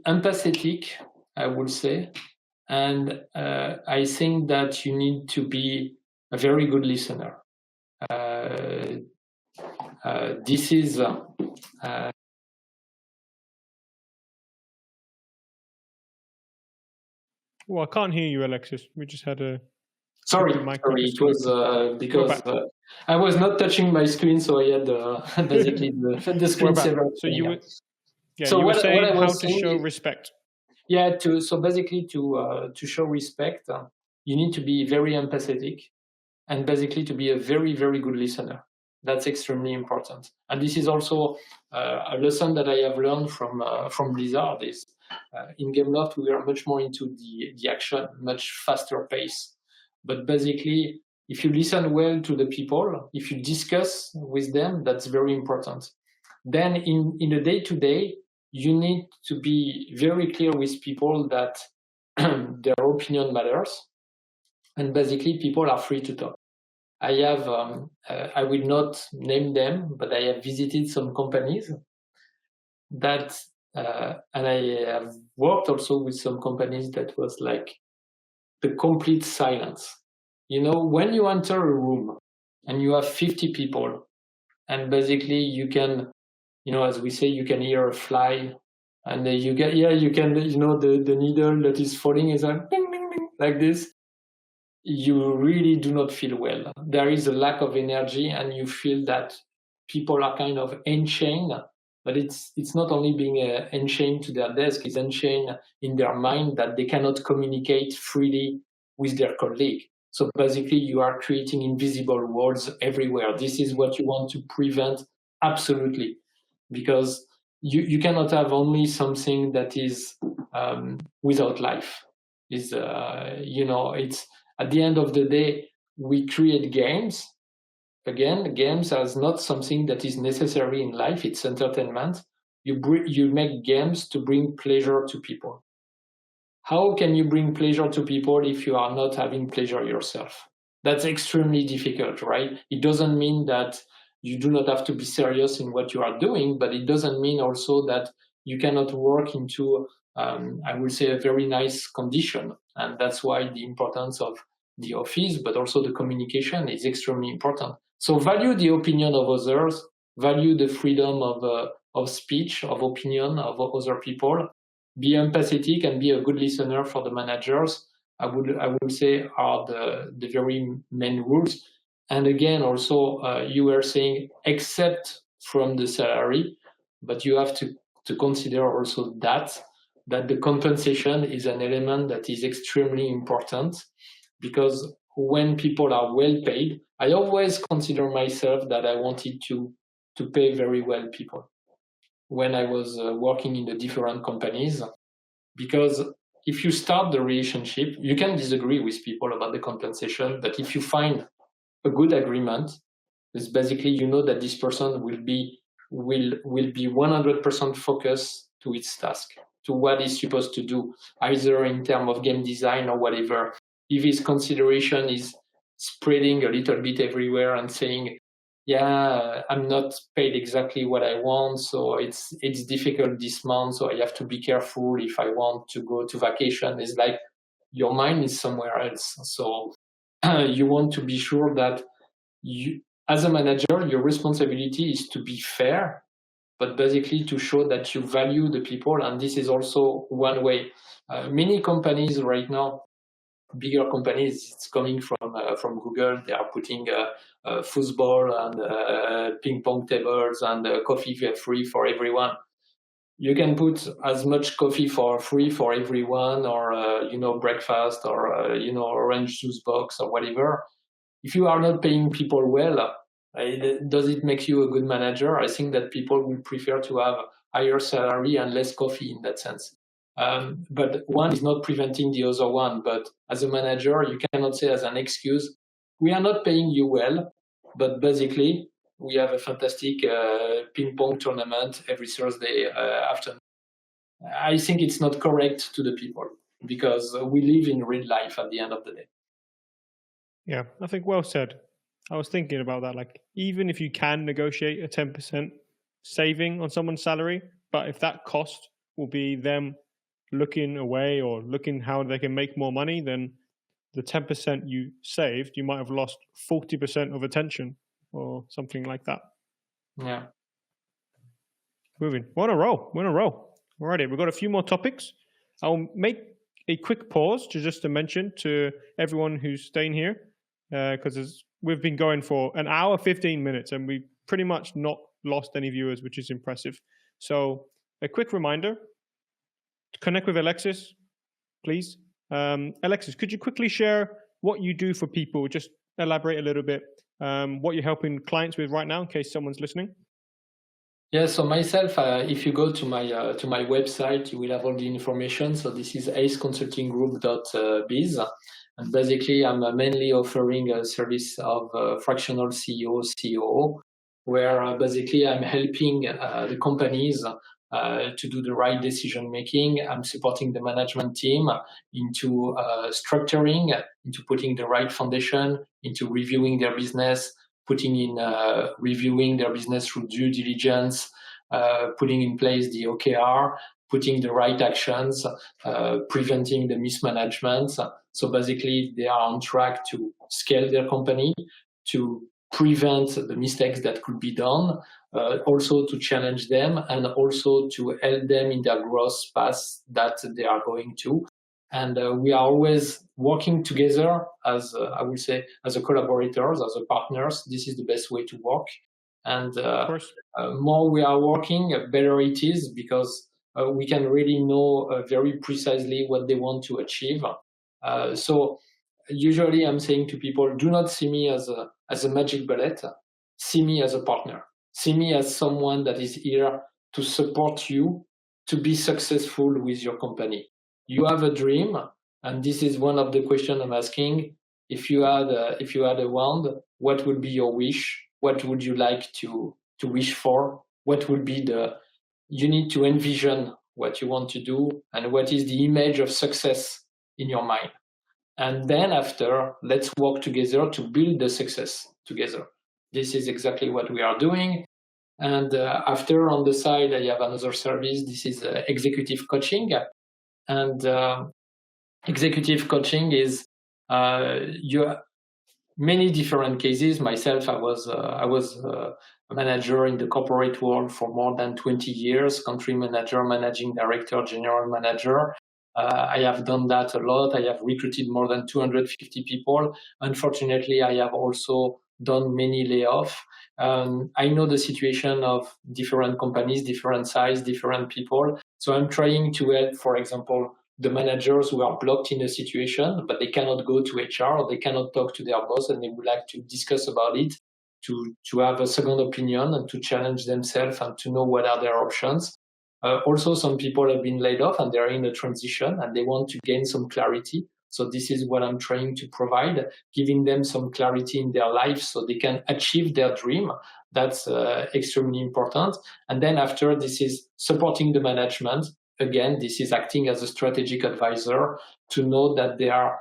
empathetic, I would say, and I think that you need to be a very good listener. This is Well, I can't hear you, Alexis. We just had a sorry. It was because I was not touching my screen, so I had basically the screen saver. So you were saying how to show respect. Yeah, so basically to show respect, you need to be very empathetic, and basically to be a very, very good listener. That's extremely important. And this is also a lesson that I have learned from Blizzard. Is in Gameloft we are much more into the action, much faster pace. But basically, if you listen well to the people, if you discuss with them, that's very important. Then in the day-to-day, you need to be very clear with people that their opinion matters. And basically, people are free to talk. I have, I will not name them, but I have visited some companies that, and I have worked also with some companies that was like the complete silence. You know, when you enter a room and you have 50 people, and basically you can, you know, as we say, you can hear a fly, and you can, you know, the needle that is falling is like ding, ding, ding, like this. You really do not feel well. There is a lack of energy, and you feel that people are kind of enchained. But it's not only being enchained to their desk; it's enchained in their mind that they cannot communicate freely with their colleague. So basically, you are creating invisible walls everywhere. This is what you want to prevent absolutely, because you cannot have only something that is without life. Is you know, it's at the end of the day, we create games. Again, games as not something that is necessary in life. It's entertainment. You make games to bring pleasure to people. How can you bring pleasure to people if you are not having pleasure yourself? That's extremely difficult, right? It doesn't mean that you do not have to be serious in what you are doing, but it doesn't mean also that you cannot work into, I would say, a very nice condition. And that's why the importance of the office, but also the communication is extremely important. So value the opinion of others, value the freedom of speech, of opinion of other people, be empathetic and be a good listener for the managers. I would say are the very main rules. And again, also you were saying except from the salary, but you have to consider also that the compensation is an element that is extremely important, because when people are well paid, I always consider myself that I wanted to pay very well people when I was working in the different companies, because if you start the relationship, you can disagree with people about the compensation, but if you find a good agreement, it's basically, you know, that this person will be 100% focused to its task, to what he's supposed to do, either in terms of game design or whatever. If his consideration is spreading a little bit everywhere and saying, yeah, I'm not paid exactly what I want, so it's difficult this month, so I have to be careful if I want to go to vacation. It's like your mind is somewhere else. So you want to be sure that you, as a manager, your responsibility is to be fair, but basically to show that you value the people. And this is also one way. Many companies right now, bigger companies, it's coming from Google. They are putting football and ping pong tables and coffee free for everyone. you can put as much coffee for free for everyone, or breakfast, or orange juice box or whatever. If you are not paying people well, does it make you a good manager? I think that people would prefer to have higher salary and less coffee in that sense. But one is not preventing the other one. But as a manager, you cannot say as an excuse, we are not paying you well, but basically we have a fantastic ping pong tournament every Thursday afternoon. I think it's not correct to the people, because we live in real life at the end of the day. Yeah, I think well said. I was thinking about that. Like, even if you can negotiate a 10% saving on someone's salary, but if that cost will be them looking away or looking how they can make more money, then the 10% you saved, you might have lost 40% of attention or something like that. Yeah. Moving. We're on a roll. Alrighty, we've got a few more topics. I'll make a quick pause just to mention to everyone who's staying here, because we've been going for an hour, 15 minutes, and we've pretty much not lost any viewers, which is impressive. So a quick reminder, to connect with Alexis, please. Alexis, could you quickly share what you do for people? Just elaborate a little bit what you're helping clients with right now, in case someone's listening. Yeah, so myself, if you go to my website, you will have all the information. So this is aceconsultinggroup.biz. And basically, I'm mainly offering a service of fractional CEO, COO, where basically I'm helping the companies to do the right decision making. I'm supporting the management team into structuring, into putting the right foundation, into reviewing their business, putting in reviewing their business through due diligence, putting in place the OKR, putting the right actions, preventing the mismanagement. So basically, they are on track to scale their company, to prevent the mistakes that could be done, also to challenge them, and also to help them in their growth path that they are going to. And we are always working together as, I would say, as a collaborators, as a partners. This is the best way to work. And more we are working, better it is, because we can really know very precisely what they want to achieve. So usually I'm saying to people, do not see me as a magic bullet. See me as a partner. See me as someone that is here to support you to be successful with your company. You have a dream, and this is one of the questions I'm asking. If you had a wand, what would be your wish? What would you like to wish for? What would be you need to envision what you want to do, and what is the image of success in your mind? And then after, let's work together to build the success together. This is exactly what we are doing. And after, on the side, I have another service. This is executive coaching. And executive coaching is many different cases. Myself, I was a manager in the corporate world for more than 20 years, country manager, managing director, general manager. I have done that a lot. I have recruited more than 250 people. Unfortunately, I have also done many layoffs. I know the situation of different companies, different size, different people. So I'm trying to help, for example, the managers who are blocked in a situation, but they cannot go to HR, or they cannot talk to their boss, and they would like to discuss about it, to have a second opinion and to challenge themselves and to know what are their options. Also, some people have been laid off and they're in a transition and they want to gain some clarity. So this is what I'm trying to provide, giving them some clarity in their life so they can achieve their dream. That's extremely important. And then after, this is supporting the management. Again, this is acting as a strategic advisor to know that they are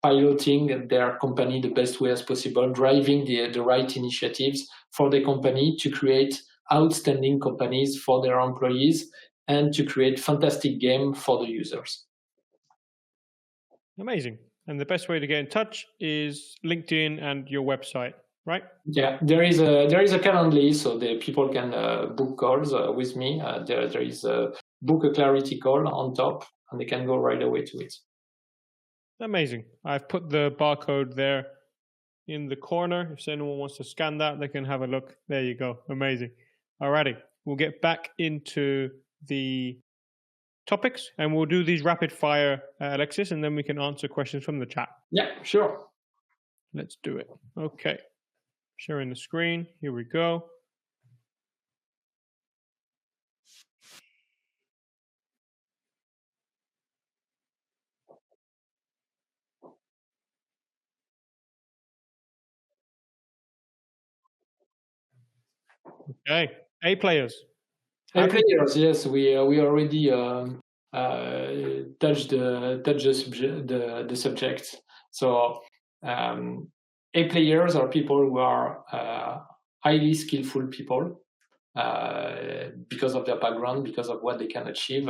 piloting their company the best way as possible, driving the right initiatives for the company to create outstanding companies for their employees and to create fantastic game for the users. Amazing. And the best way to get in touch is LinkedIn and your website, right? Yeah, there is a Calendly, so the people can book calls with me. There is a book a clarity call on top, and they can go right away to it. Amazing. I've put the barcode there in the corner. If anyone wants to scan that, they can have a look. There you go. Amazing. Alrighty. we'll get back into the topics and we'll do these rapid fire, Alexis, and then we can answer questions from the chat. Yeah, sure. Let's do it. Okay. Sharing the screen. Here we go. Okay. A players. A players, yes, we already touched the subject. So A players are people who are highly skillful people because of their background, because of what they can achieve.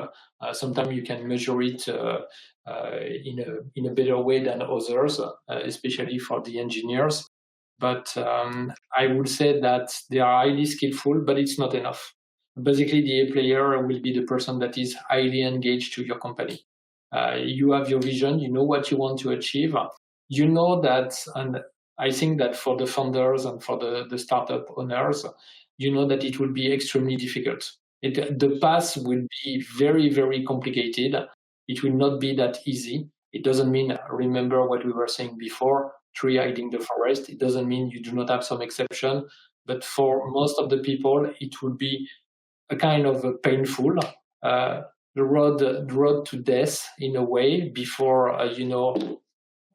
Sometimes you can measure it in a better way than others, especially for the engineers. But I would say that they are highly skillful, but it's not enough. Basically, the A player will be the person that is highly engaged to your company. You have your vision, you know what you want to achieve. You know that, and I think that for the founders and for the startup owners, you know that it will be extremely difficult. The path will be very, very complicated. It will not be that easy. It doesn't mean, remember what we were saying before, tree hiding the forest. It doesn't mean you do not have some exception, but for most of the people, it will be a kind of painful, the road to death in a way before,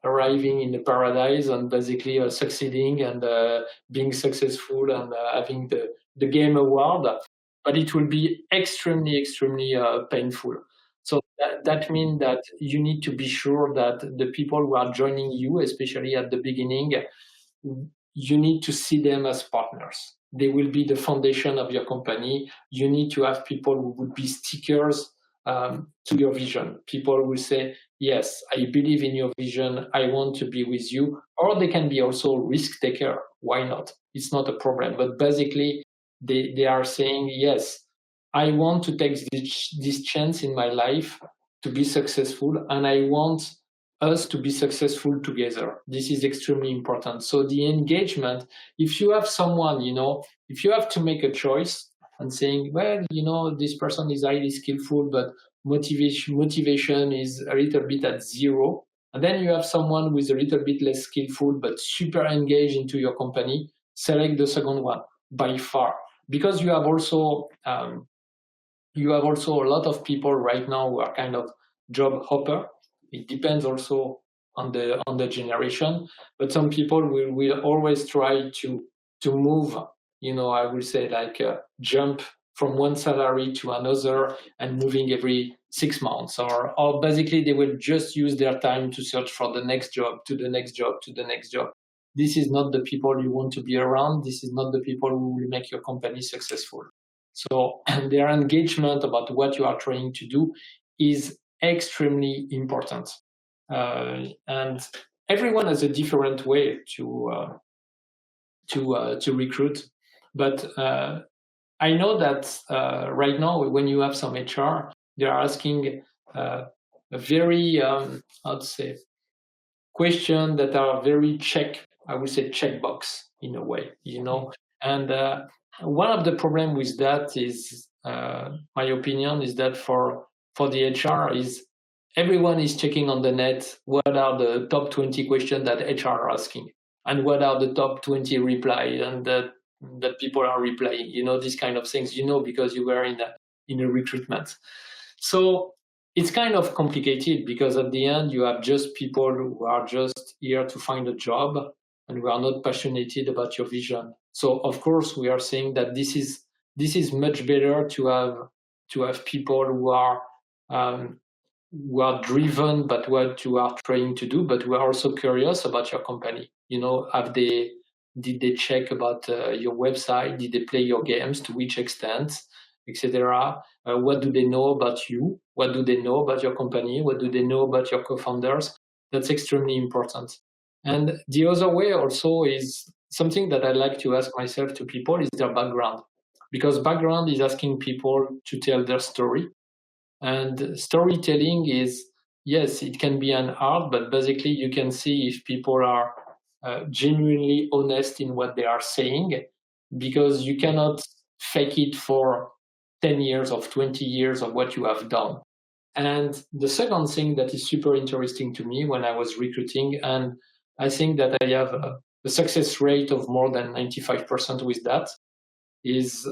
arriving in the paradise and basically succeeding and being successful and having the game award. But it will be extremely, extremely painful. So that means that you need to be sure that the people who are joining you, especially at the beginning, you need to see them as partners. They will be the foundation of your company. You need to have people who would be stickers to your vision. People will say, yes, I believe in your vision. I want to be with you. Or they can be also risk taker. Why not? It's not a problem. But basically, they are saying, yes, I want to take this chance in my life to be successful, and I want us to be successful together. This is extremely important. So the engagement, if you have someone, if you have to make a choice and saying, well, this person is highly skillful, but motivation is a little bit at zero. And then you have someone who is a little bit less skillful, but super engaged into your company, select the second one by far. Because you have also a lot of people right now who are kind of job hopper. It depends also on the generation, but some people will always try to move, I will say like jump from one salary to another and moving every 6 months, or basically they will just use their time to search for the next job, to the next job, to the next job. This is not the people you want to be around. This is not the people who will make your company successful. So their engagement about what you are trying to do is extremely important. And everyone has a different way to recruit. But I know that right now, when you have some HR, they are asking a very, question that are very checkbox in a way, And one of the problem with that is, my opinion is that for the HR is everyone is checking on the net what are the top 20 questions that HR are asking and what are the top 20 replies and that people are replying, these kind of things, because you were in a recruitment. So it's kind of complicated because at the end you have just people who are just here to find a job and who are not passionate about your vision. So of course we are saying that this is much better to have people who are driven by what you are trying to do, but who are also curious about your company. Did they check about your website? Did they play your games? To which extent, etc. What do they know about you? What do they know about your company? What do they know about your co-founders? That's extremely important. And the other way also is something that I like to ask myself to people is their background, because background is asking people to tell their story. And storytelling is, yes, it can be an art, but basically you can see if people are genuinely honest in what they are saying, because you cannot fake it for 10 years of 20 years of what you have done. And the second thing that is super interesting to me when I was recruiting, and I think that I have a success rate of more than 95% with that, is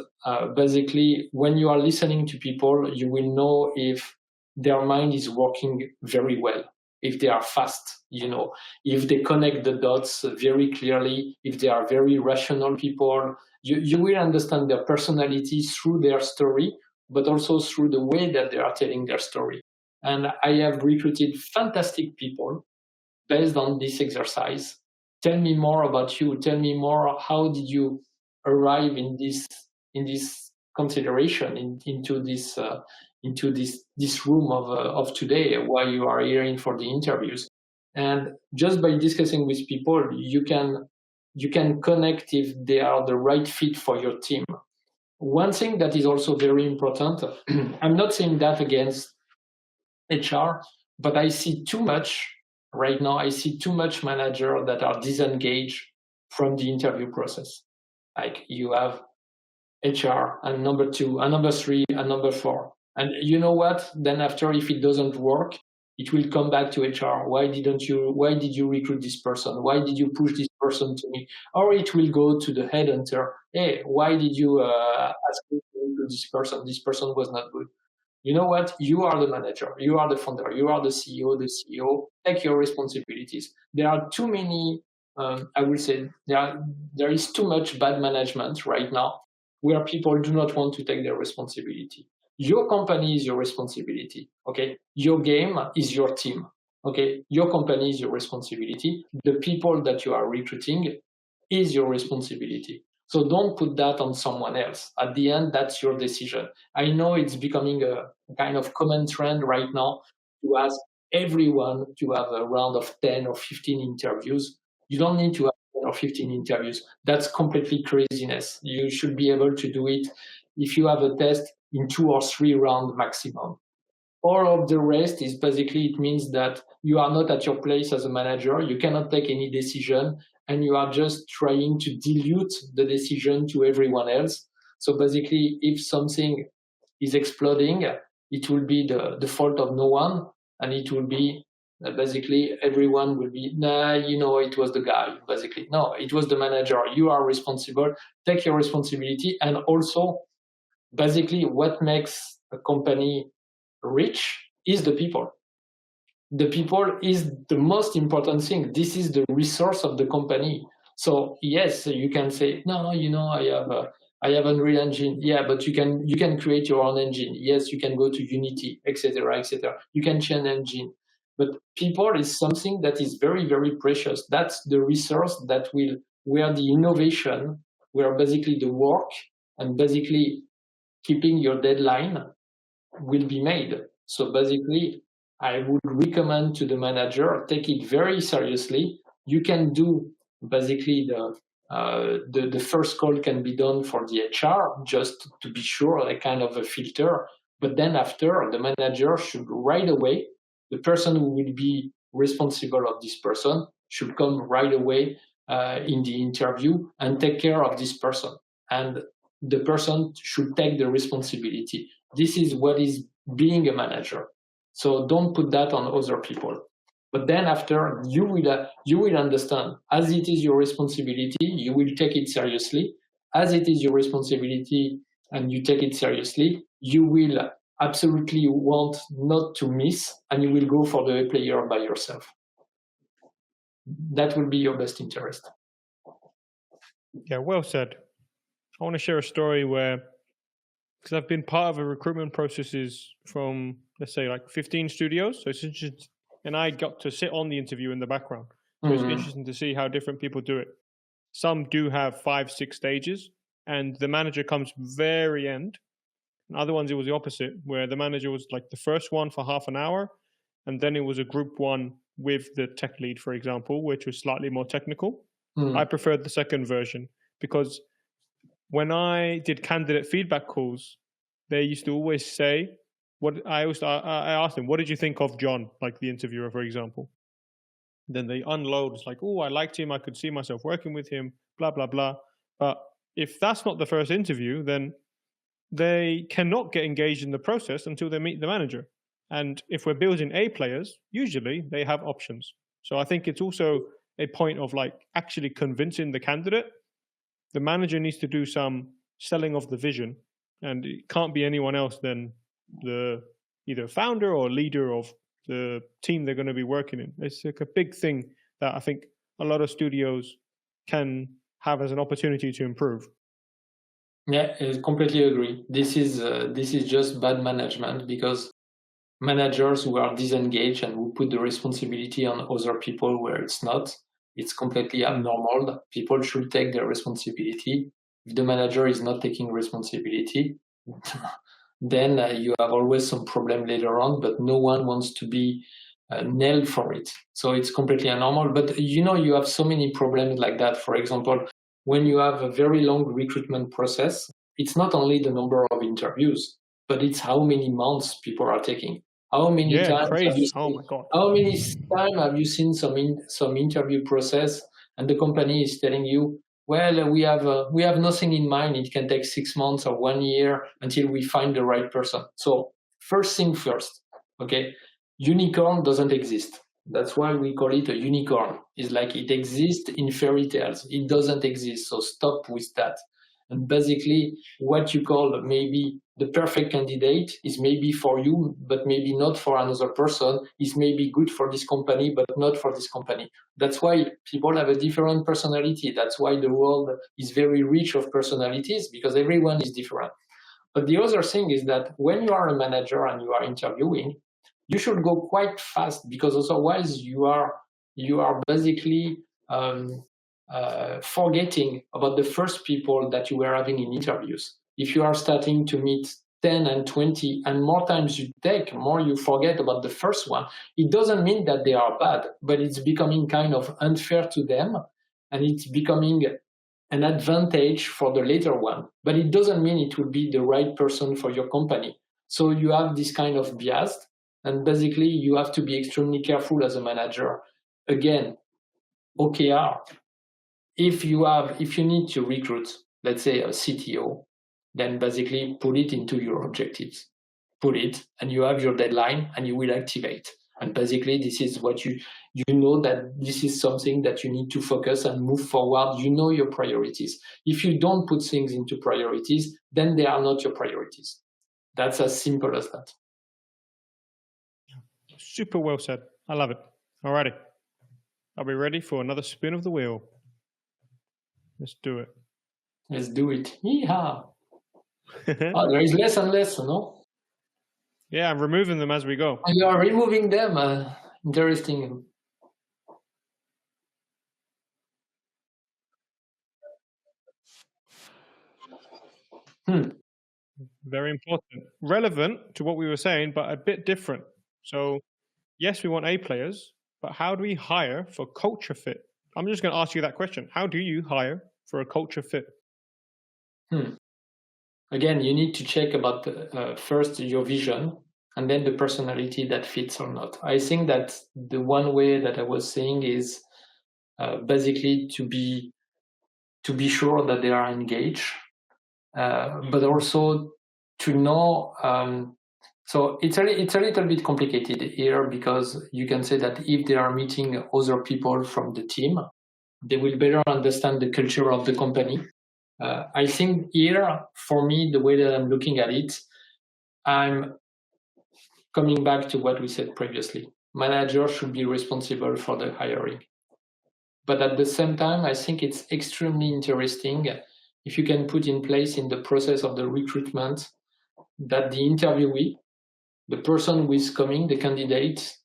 basically when you are listening to people, you will know if their mind is working very well, if they are fast, if they connect the dots very clearly, if they are very rational people. You will understand their personality through their story, but also through the way that they are telling their story. And I have recruited fantastic people based on this exercise. Tell me more about you. Tell me more. How did you arrive in this consideration into this room of today? Why you are here for the interviews? And just by discussing with people, you can connect if they are the right fit for your team. One thing that is also very important, I'm not saying that against HR, but I see too much right now. I see too much managers that are disengaged from the interview process. Like you have HR and number 2 and number 3 and number 4. And you know what? Then after, if it doesn't work, it will come back to HR. Why did you recruit this person? Why did you push this person to me? Or it will go to the headhunter. Hey, why did you ask me to recruit this person? This person was not good. You know what? You are the manager. You are the founder. You are the CEO. The CEO. Take your responsibilities. There are too many, I will say, there is too much bad management right now where people do not want to take their responsibility. Your company is your responsibility, okay? Your game is your team, okay? Your company is your responsibility. The people that you are recruiting is your responsibility. So don't put that on someone else. At the end, that's your decision. I know it's becoming a kind of common trend right now to ask everyone to have a round of 10 or 15 interviews. You don't need to have 10 or 15 interviews. That's completely craziness. You should be able to do it if you have a test in 2 or 3 rounds maximum. All of the rest is basically, it means that you are not at your place as a manager. You cannot take any decision, and you are just trying to dilute the decision to everyone else. So basically, if something is exploding, it will be the fault of no one, and it will be basically everyone will be, it was the guy, basically. No, it was the manager. You are responsible. Take your responsibility. And also, basically, what makes a company rich is the people. The people is the most important thing. This is the resource of the company. So yes, you can say, no, I have Unreal Engine. Yeah, but you can create your own engine. Yes, you can go to Unity, etc., etc. You can change engine. But people is something that is very, very precious. That's the resource that where the innovation, where basically the work and basically keeping your deadline will be made. So basically, I would recommend to the manager, take it very seriously. You can do basically the first call can be done for the HR just to be sure, a kind of a filter. But then after, the manager should right away, the person who will be responsible of this person should come right away in the interview and take care of this person. And the person should take the responsibility. This is what is being a manager. So don't put that on other people. But then after, you will understand, as it is your responsibility, you will take it seriously. As it is your responsibility and you take it seriously, you will absolutely want not to miss, and you will go for the player by yourself. That will be your best interest. Yeah, well said. I want to share a story where, because I've been part of a recruitment processes from, let's say, like 15 studios. So it's interesting, and I got to sit on the interview in the background. So it's interesting to see how different people do it. Some do have 5-6 stages, and the manager comes very end. And other ones, it was the opposite, where the manager was like the first one for half an hour, and then it was a group one with the tech lead, for example, which was slightly more technical. I preferred the second version because when I did candidate feedback calls, they used to always say, I asked them, what did you think of John, like the interviewer, for example? Then they unload, it's like, oh, I liked him, I could see myself working with him, blah, blah, blah. But if that's not the first interview, then they cannot get engaged in the process until they meet the manager. And if we're building A players, usually they have options. So I think it's also a point of like actually convincing the candidate. The manager needs to do some selling of the vision, and it can't be anyone else than the either founder or leader of the team they're going to be working in. It's like a big thing that I think a lot of studios can have as an opportunity to improve. Yeah, I completely agree. This is just bad management, because managers who are disengaged and who put the responsibility on other people where it's not, it's completely abnormal. People should take their responsibility. If the manager is not taking responsibility, then you have always some problem later on, but no one wants to be nailed for it. So it's completely abnormal. But you have so many problems like that. For example, when you have a very long recruitment process, it's not only the number of interviews, but it's how many months people are taking. How many times have you seen, oh my God. How many times have you seen some interview process and the company is telling you, well, we have nothing in mind. It can take 6 months or 1 year until we find the right person. So first thing first, okay, unicorn doesn't exist. That's why we call it a unicorn. It's like it exists in fairy tales. It doesn't exist. So stop with that. And basically, what you call maybe the perfect candidate is maybe for you, but maybe not for another person, is maybe good for this company, but not for this company. That's why people have a different personality. That's why the world is very rich of personalities, because everyone is different. But the other thing is that when you are a manager and you are interviewing, you should go quite fast, because otherwise you are basically forgetting about the first people that you were having in interviews. If you are starting to meet 10 and 20, and more times you take, more you forget about the first one. It doesn't mean that they are bad, but it's becoming kind of unfair to them, and it's becoming an advantage for the later one. But it doesn't mean it will be the right person for your company. So you have this kind of bias, and basically you have to be extremely careful as a manager. Again, OKR. If you need to recruit, let's say a CTO, then basically put it into your objectives. Put it, and you have your deadline, and you will activate. And basically, this is what you know that this is something that you need to focus and move forward. You know your priorities. If you don't put things into priorities, then they are not your priorities. That's as simple as that. Super well said. I love it. Alrighty. Are we ready for another spin of the wheel? Let's do it. Let's do it. Yeehaw. There is less and less, no? Yeah, I'm removing them as we go. You are removing them. Interesting. Very important. Relevant to what we were saying, but a bit different. So, yes, we want A players, but how do we hire for culture fit? I'm just going to ask you that question. How do you hire for a culture fit? Again, you need to check about first your vision, and then the personality that fits or not. I think that the one way that I was saying is basically to be sure that they are engaged, but also to know. So it's a little bit complicated here, because you can say that if they are meeting other people from the team, they will better understand the culture of the company. I think here, for me, the way that I'm looking at it, I'm coming back to what we said previously. Managers should be responsible for the hiring. But at the same time, I think it's extremely interesting if you can put in place in the process of the recruitment that the interviewee, the person who is coming, the candidate,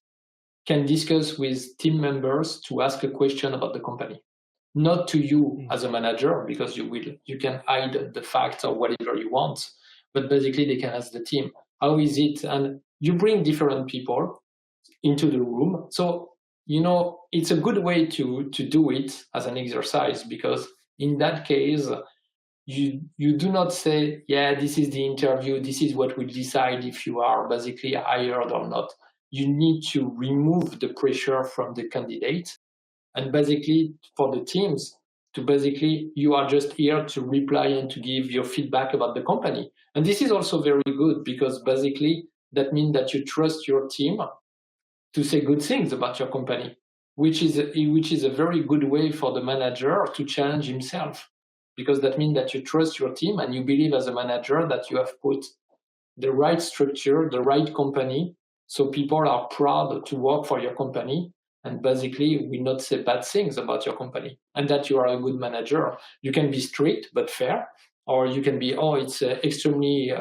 can discuss with team members to ask a question about the company. Not to you as a manager, because you can hide the facts or whatever you want, but basically they can ask the team, how is it? And you bring different people into the room. So, it's a good way to do it as an exercise, because in that case, you do not say, yeah, this is the interview, this is what will decide if you are basically hired or not. You need to remove the pressure from the candidate. And basically, for the teams, to basically, you are just here to reply and to give your feedback about the company. And this is also very good because basically that means that you trust your team to say good things about your company, which is a very good way for the manager to challenge himself, because that means that you trust your team and you believe as a manager that you have put the right structure, the right company, so people are proud to work for your company and basically will not say bad things about your company, and that you are a good manager. You can be strict but fair, or you can be, it's extremely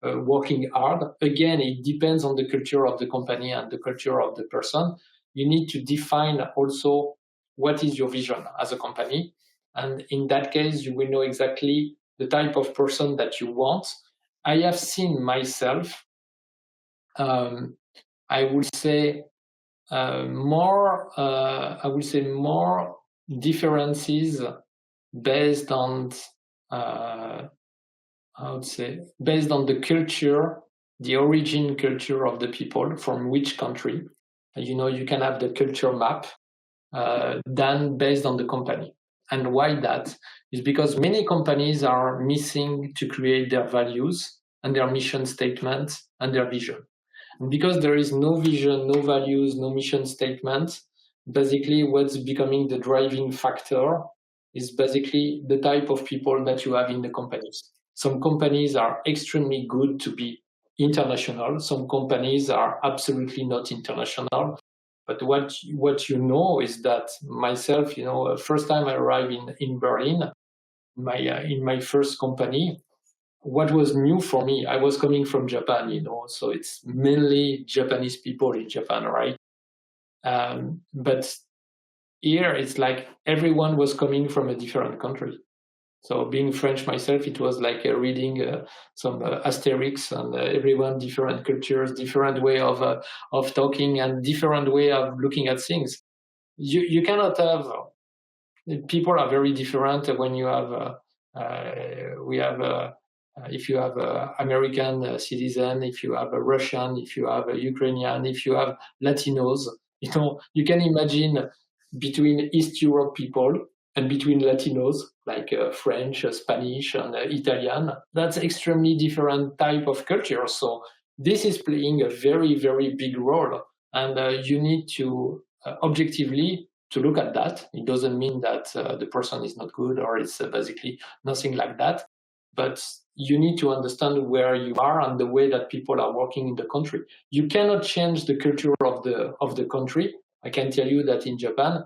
working hard. Again, it depends on the culture of the company and the culture of the person. You need to define also what is your vision as a company. And in that case, you will know exactly the type of person that you want. I have seen myself, I would say, more differences based on based on the culture, the origin culture of the people from which country. You can have the culture map than based on the company. And why that is because many companies are missing to create their values and their mission statement and their vision. And because there is no vision, no values, no mission statement, basically what's becoming the driving factor is basically the type of people that you have in the companies. Some companies are extremely good to be international. Some companies are absolutely not international. But what you know is that myself, first time I arrived in Berlin, in my first company, what was new for me, I was coming from Japan, so it's mainly Japanese people in Japan, right? But here it's like everyone was coming from a different country. So being French myself, it was like reading some Asterix, and everyone different cultures, different way of talking, and different way of looking at things. You cannot have people are very different when you have if you have an American citizen, if you have a Russian, if you have a Ukrainian, if you have Latinos, you can imagine between East Europe people and between Latinos, like French, Spanish, and Italian, that's extremely different type of culture. So this is playing a very, very big role. And you need to objectively to look at that. It doesn't mean that the person is not good or it's basically nothing like that. But you need to understand where you are and the way that people are working in the country. You cannot change the culture of the country. I can tell you that in Japan,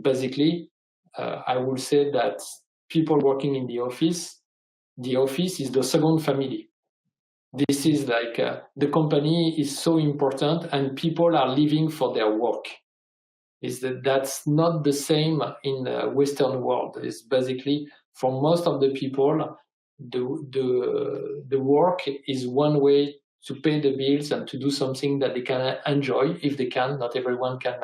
basically, I will say that people working in the office is the second family. This is like the company is so important and people are living for their work. That's not the same in the Western world. It's basically, for most of the people, the work is one way to pay the bills and to do something that they can enjoy if they can. Not everyone can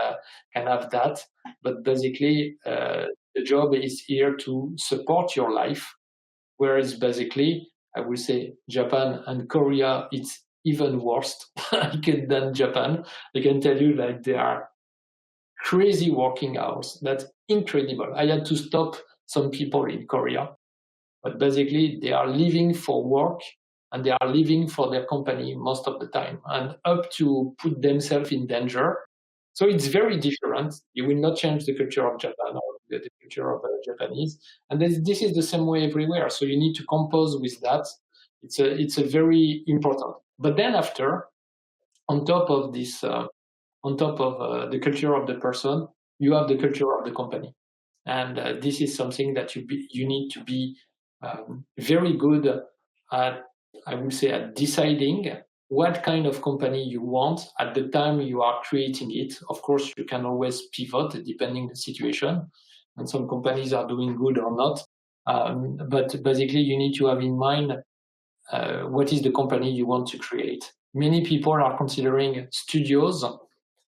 have that, but basically the job is here to support your life. Whereas basically, I will say Japan and Korea, it's even worse than Japan. I can tell you, like, they are crazy working hours. That's incredible. I had to stop some people in Korea, but basically they are living for work and they are living for their company most of the time, and up to put themselves in danger. So it's very different. You will not change the culture of Japan or the culture of Japanese. And this is the same way everywhere. So you need to compose with that. It's a very important. But then after, on top of this, the culture of the person, you have the culture of the company. And this is something that you need to be very good at, I would say, at deciding what kind of company you want at the time you are creating it. Of course, you can always pivot depending on the situation, and some companies are doing good or not. But basically, you need to have in mind what is the company you want to create. Many people are considering studios.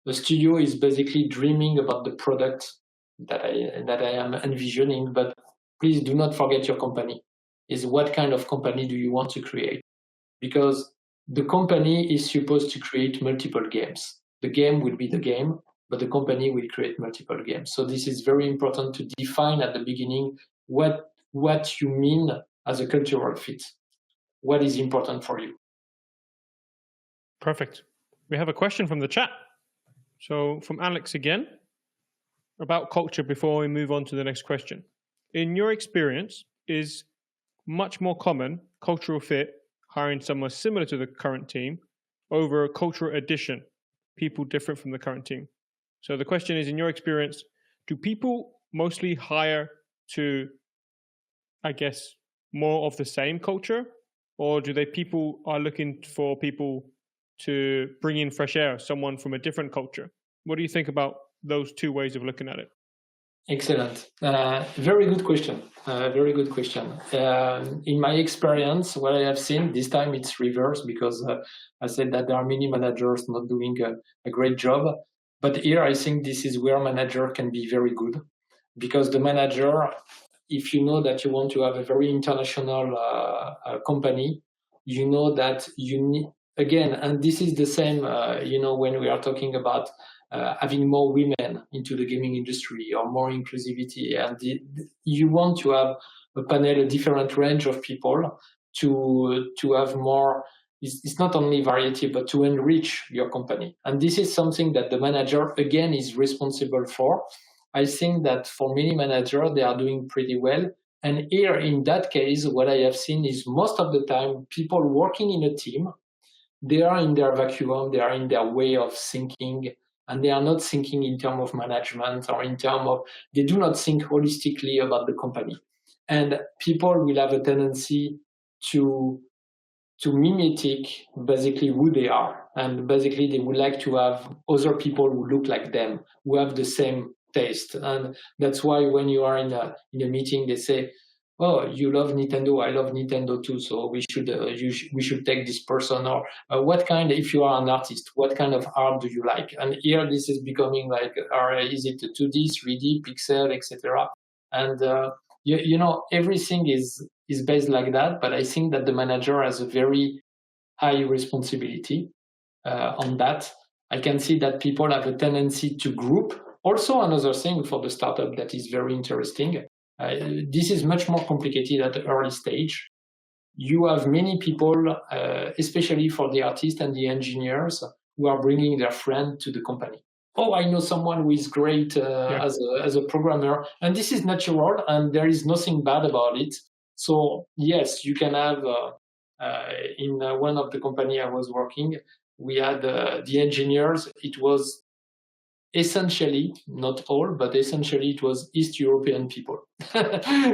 The studio is basically dreaming about the product that I am envisioning, but please do not forget your company. Is what kind of company do you want to create? Because the company is supposed to create multiple games. The game will be the game, but the company will create multiple games. So this is very important to define at the beginning what you mean as a cultural fit. What is important for you? Perfect. We have a question from the chat. So from Alex again, about culture before we move on to the next question. In your experience, is much more common cultural fit hiring someone similar to the current team over a cultural addition, people different from the current team? So the question is, in your experience, do people mostly hire to, I guess, more of the same culture, or do people are looking for people to bring in fresh air, someone from a different culture? What do you think about those two ways of looking at it? Excellent. Very good question. Very good question. In my experience, what I have seen, this time it's reverse because I said that there are many managers not doing a great job. But here I think this is where manager can be very good, because the manager, if you know that you want to have a very international company, you know that you need, again, and this is the same, when we are talking about having more women into the gaming industry or more inclusivity, and you want to have a panel, a different range of people to have more. It's not only variety, but to enrich your company. And this is something that the manager, again, is responsible for. I think that for many managers, they are doing pretty well. And here, in that case, what I have seen is most of the time, people working in a team, they are in their vacuum, they are in their way of thinking, and they are not thinking in terms of management or in terms of, they do not think holistically about the company. And people will have a tendency to mimetic basically who they are. And basically they would like to have other people who look like them, who have the same taste. And that's why when you are in a meeting, they say, oh, you love Nintendo, I love Nintendo too, so we should take this person. Or what kind, if you are an artist, what kind of art do you like? And here this is becoming like, is it 2D, 3D, pixel, etc. And everything is based like that, but I think that the manager has a very high responsibility on that. I can see that people have a tendency to group. Also, another thing for the startup that is very interesting, this is much more complicated at the early stage. You have many people, especially for the artists and the engineers, who are bringing their friend to the company. Oh, I know someone who is great as a programmer, and this is natural, and there is nothing bad about it. So yes, you can have, in one of the company I was working, we had the engineers, it was essentially, not all, but essentially it was East European people.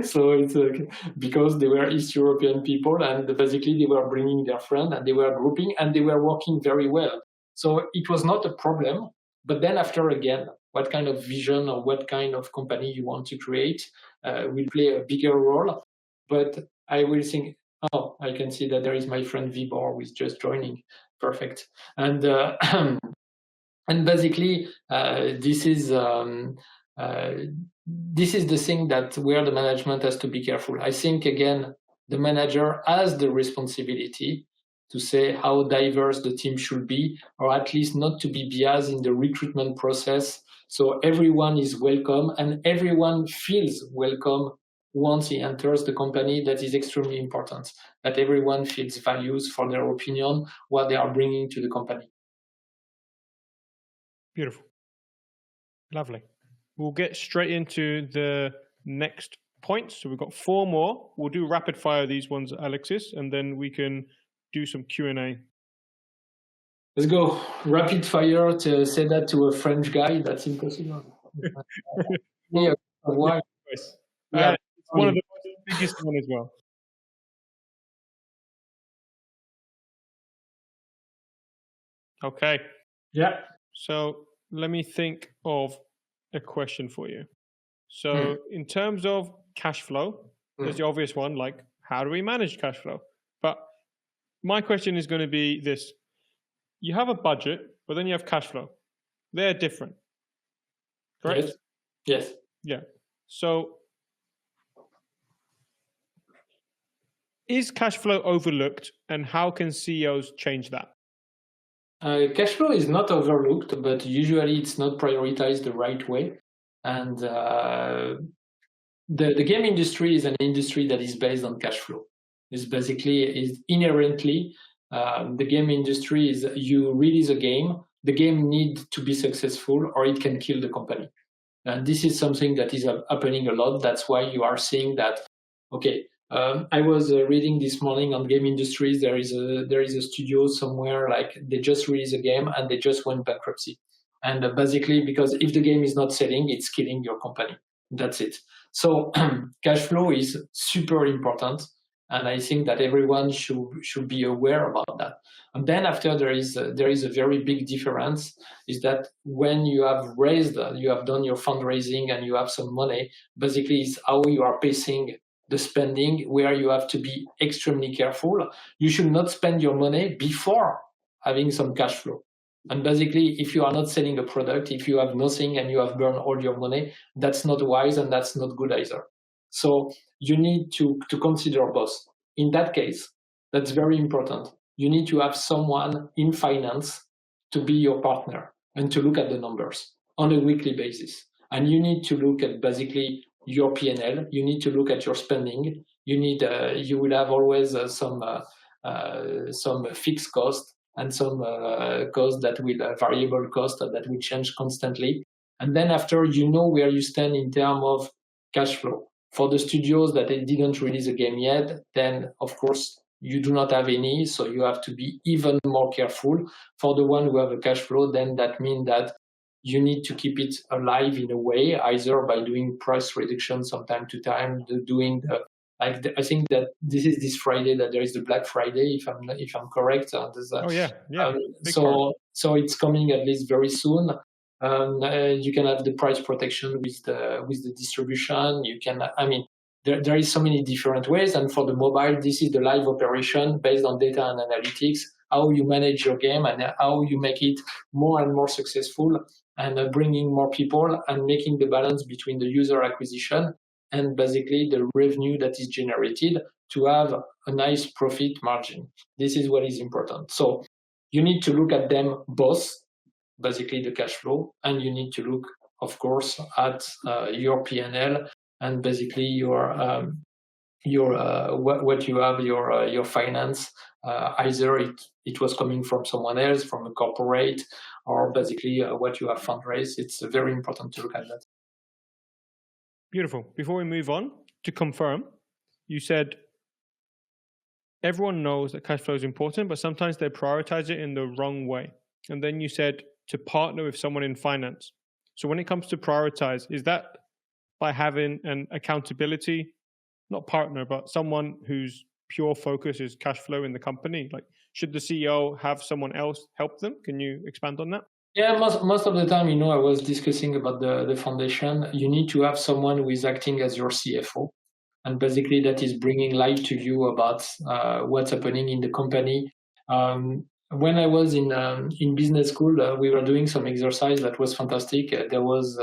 So it's because they were East European people, and basically they were bringing their friend and they were grouping and they were working very well. So it was not a problem. But then after, again, what kind of vision or what kind of company you want to create will play a bigger role. But I will think, oh, I can see that there is my friend Vibor who is just joining. Perfect. And and basically, this is the thing that where the management has to be careful. I think, again, the manager has the responsibility to say how diverse the team should be, or at least not to be biased in the recruitment process. So everyone is welcome and everyone feels welcome once he enters the company. That is extremely important, that everyone feels values for their opinion, what they are bringing to the company. Beautiful. Lovely. We'll get straight into the next points. So we've got 4 more. We'll do rapid fire these ones, Alexis, and then we can do some Q&A. Let's go. Rapid fire. To say that to a French guy, that's impossible. Yeah, why? Yeah, it's one of the biggest one as well. Okay. Yeah. So let me think of a question for you. So in terms of cash flow, there's the obvious one, like how do we manage cash flow? But my question is going to be this. You have a budget, but then you have cash flow. They're different. Correct? Yes. Yeah. So is cash flow overlooked, and how can CEOs change that? Cash flow is not overlooked, but usually it's not prioritized the right way. And the game industry is an industry that is based on cash flow. It's basically inherently the game industry is you release a game, the game needs to be successful or it can kill the company. And this is something that is happening a lot. That's why you are seeing that. Okay, I was reading this morning on game industries. There is a studio somewhere like they just released a game and they just went bankruptcy. And basically, because if the game is not selling, it's killing your company. That's it. So cash flow is super important, and I think that everyone should be aware about that. And then after there is a very big difference is that when you have you have done your fundraising and you have some money, basically it's how you are pacing the spending, where you have to be extremely careful. You should not spend your money before having some cash flow. And basically, if you are not selling a product, if you have nothing and you have burned all your money, that's not wise and that's not good either. So you need to consider both. In that case, that's very important. You need to have someone in finance to be your partner and to look at the numbers on a weekly basis. And you need to look at basically your P&L. You need to look at your spending. You will have always some fixed cost and some cost that will variable cost that will change constantly. And then after you know where you stand in terms of cash flow. For the studios that they didn't release a game yet, then of course you do not have any, so you have to be even more careful. For the one who have a cash flow, then that means that you need to keep it alive in a way, either by doing price reduction from time to time, I think that this Friday that there is the Black Friday, if I'm correct. So it's coming at least very soon. You can have the price protection with the distribution. You can, there is so many different ways. And for the mobile, this is the live operation based on data and analytics, how you manage your game and how you make it more and more successful and bringing more people and making the balance between the user acquisition and basically the revenue that is generated to have a nice profit margin. This is what is important. So you need to look at them both, basically the cash flow, and you need to look, of course, at your P&L and basically your what you have, your finance. Either it was coming from someone else, from a corporate, or basically what you have fundraised. It's very important to look at that. Beautiful. Before we move on, to confirm, you said everyone knows that cash flow is important, but sometimes they prioritize it in the wrong way. And then you said to partner with someone in finance. So when it comes to prioritize, is that by having an accountability, not partner, but someone whose pure focus is cash flow in the company? Like, should the CEO have someone else help them? Can you expand on that? Yeah, most of the time, I was discussing about the foundation. You need to have someone who is acting as your CFO. And basically that is bringing light to you about what's happening in the company. When I was in business school, we were doing some exercise that was fantastic. There was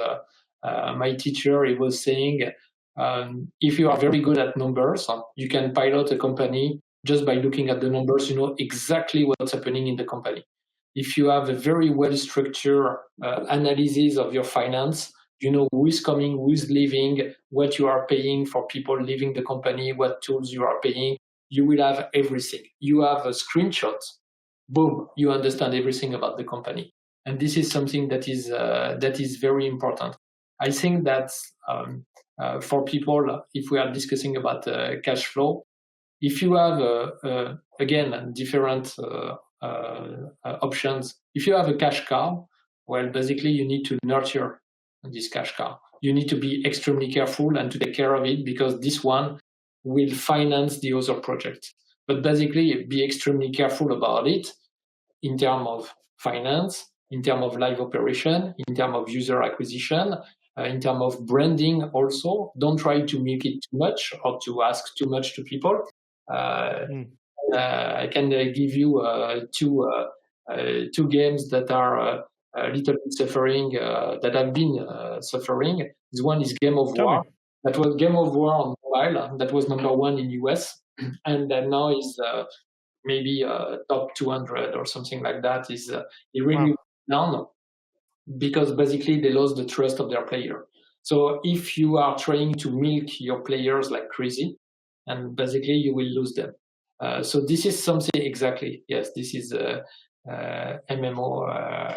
my teacher, he was saying, if you are very good at numbers, you can pilot a company just by looking at the numbers, you know exactly what's happening in the company. If you have a very well-structured analysis of your finance, you know who is coming, who is leaving, what you are paying for people leaving the company, what tools you are paying. You will have everything. You have a screenshot. Boom, you understand everything about the company. And this is something that is very important. I think that for people, if we are discussing about cash flow, if you have, again, different options, if you have a cash cow, well, basically you need to nurture this cash cow. You need to be extremely careful and to take care of it because this one will finance the other project. But basically, be extremely careful about it in terms of finance, in terms of live operation, in terms of user acquisition, in terms of branding also. Don't try to make it too much or to ask too much to people. I can give you two games that are a little bit suffering, that have been suffering. This one is Game of War. That was Game of War on mobile. That was number one in US, and now is maybe top 200 or something like that, is it really down because basically they lost the trust of their player. So if you are trying to milk your players like crazy, and basically you will lose them. So this is something exactly. Yes, this is MMO.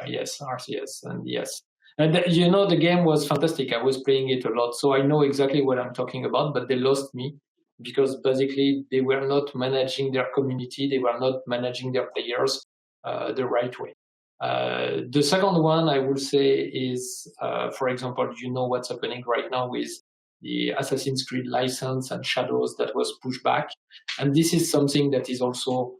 Yes, RTS, and yes. And the game was fantastic. I was playing it a lot, so I know exactly what I'm talking about. But they lost me because basically they were not managing their community. They were not managing their players the right way. The second one I would say is, for example, what's happening right now with the Assassin's Creed license and Shadows that was pushed back. And this is something that is also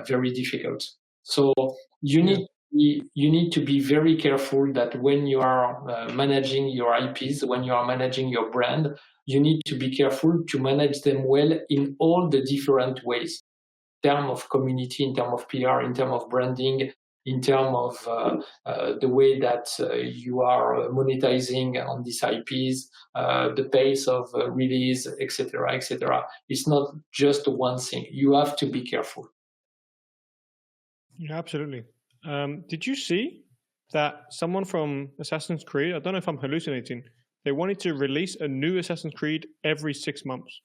very difficult. So you need to be very careful that when you are managing your IPs, when you are managing your brand, you need to be careful to manage them well in all the different ways. In terms of community, in terms of PR, in terms of branding, in terms of the way that you are monetizing on these IPs, the pace of release, etc., etc. It's not just one thing. You have to be careful. Yeah, absolutely. Did you see that someone from Assassin's Creed, I don't know if I'm hallucinating, they wanted to release a new Assassin's Creed every 6 months?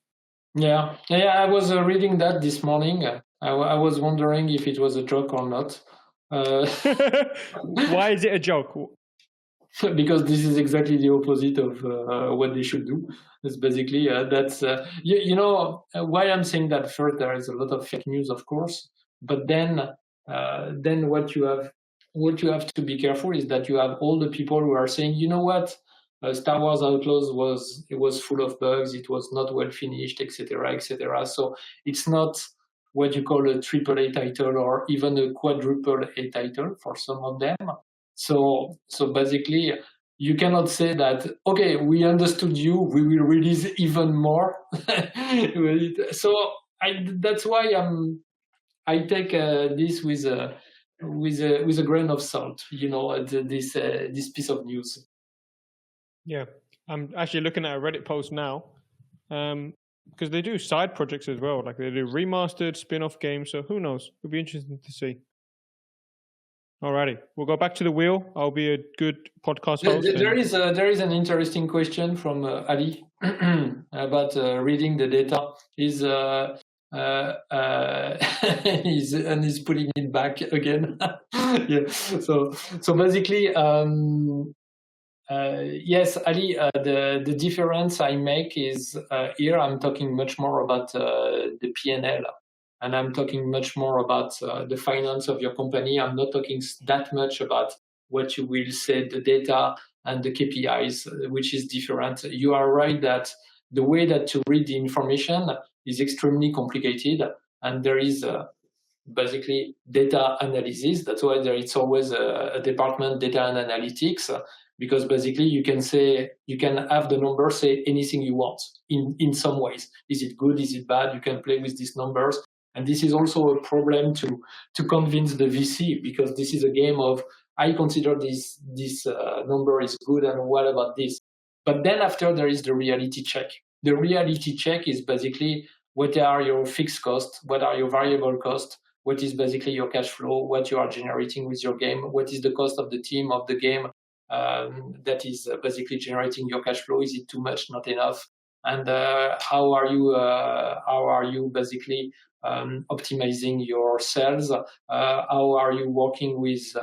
Yeah, I was reading that this morning. I was wondering if it was a joke or not. Why is it a joke? Because this is exactly the opposite of what they should do. It's basically that's why I'm saying that. First, there is a lot of fake news, of course, but then what you have to be careful is that you have all the people who are saying, you know what, Star Wars Outlaws was full of bugs, it was not well finished, etc., etc. So it's not what you call a AAA title or even a quadruple A title for some of them. So basically, you cannot say that, okay, we understood you, we will release even more. So that's why I take this with a grain of salt, this piece of news. Yeah, I'm actually looking at a Reddit post now, because they do side projects as well, like they do remastered spin-off games. So who knows? It'll be interesting to see. Alrighty, we'll go back to the wheel. I'll be a good podcast host. There is an interesting question from Ali about reading the data. He's putting it back again. Yeah. So basically, yes, Ali. The difference I make is here I'm talking much more about the P&L. And I'm talking much more about the finance of your company. I'm not talking that much about what you will say, the data and the KPIs, which is different. You are right that the way that to read the information is extremely complicated. And there is basically data analysis. That's why it's always a department, data and analytics, because basically you can have the numbers say anything you want in some ways. Is it good? Is it bad? You can play with these numbers. And this is also a problem to convince the VC, because this is a game of, I consider this number is good, and what about this? But then after there is the reality check. The reality check is basically what are your fixed costs, what are your variable costs, what is basically your cash flow, what you are generating with your game, what is the cost of the team of the game that is basically generating your cash flow. Is it too much, not enough? And how are you basically optimizing your sales? How are you working with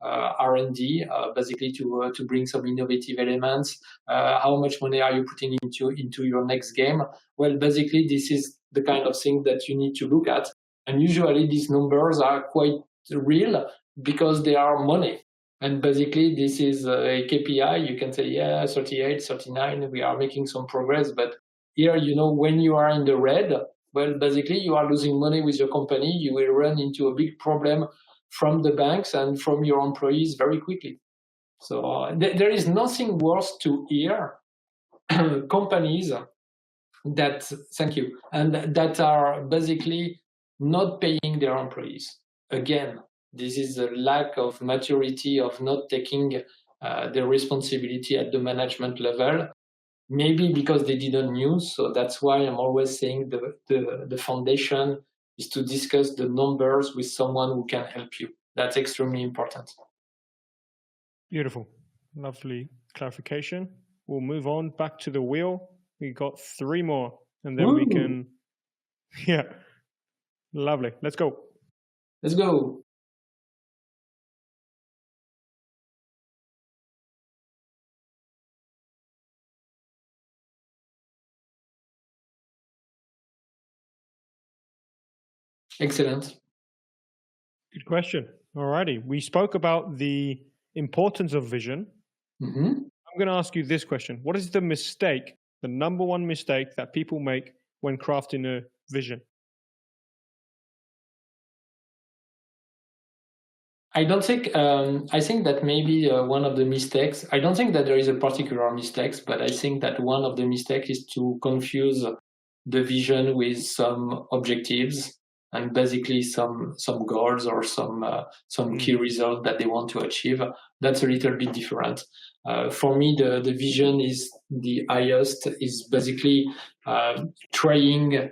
R&D basically to bring some innovative elements? How much money are you putting into your next game? Well, basically, this is the kind of thing that you need to look at. And usually these numbers are quite real because they are money. And basically, this is a KPI. You can say, yeah, 38, 39, we are making some progress. But here, when you are in the red, well, basically, you are losing money with your company. You will run into a big problem from the banks and from your employees very quickly. So there is nothing worse to hear companies that, thank you, and that are basically not paying their employees. Again, this is a lack of maturity of not taking the responsibility at the management level. Maybe because they didn't know, so that's why I'm always saying the foundation is to discuss the numbers with someone who can help you. That's extremely important. Beautiful. Lovely clarification. We'll move on back to the wheel. We got 3 more, and then we can, yeah. Lovely. Let's go. Let's go. Excellent. Good question. Alrighty. We spoke about the importance of vision. Mm-hmm. I'm going to ask you this question. What is the mistake, the number one mistake that people make when crafting a vision? I don't think, I think that maybe one of the mistakes, I don't think that there is a particular mistake, but I think that one of the mistakes is to confuse the vision with some objectives and basically some goals or some key result that they want to achieve. That's a little bit different. For me, the vision is the highest, is basically trying,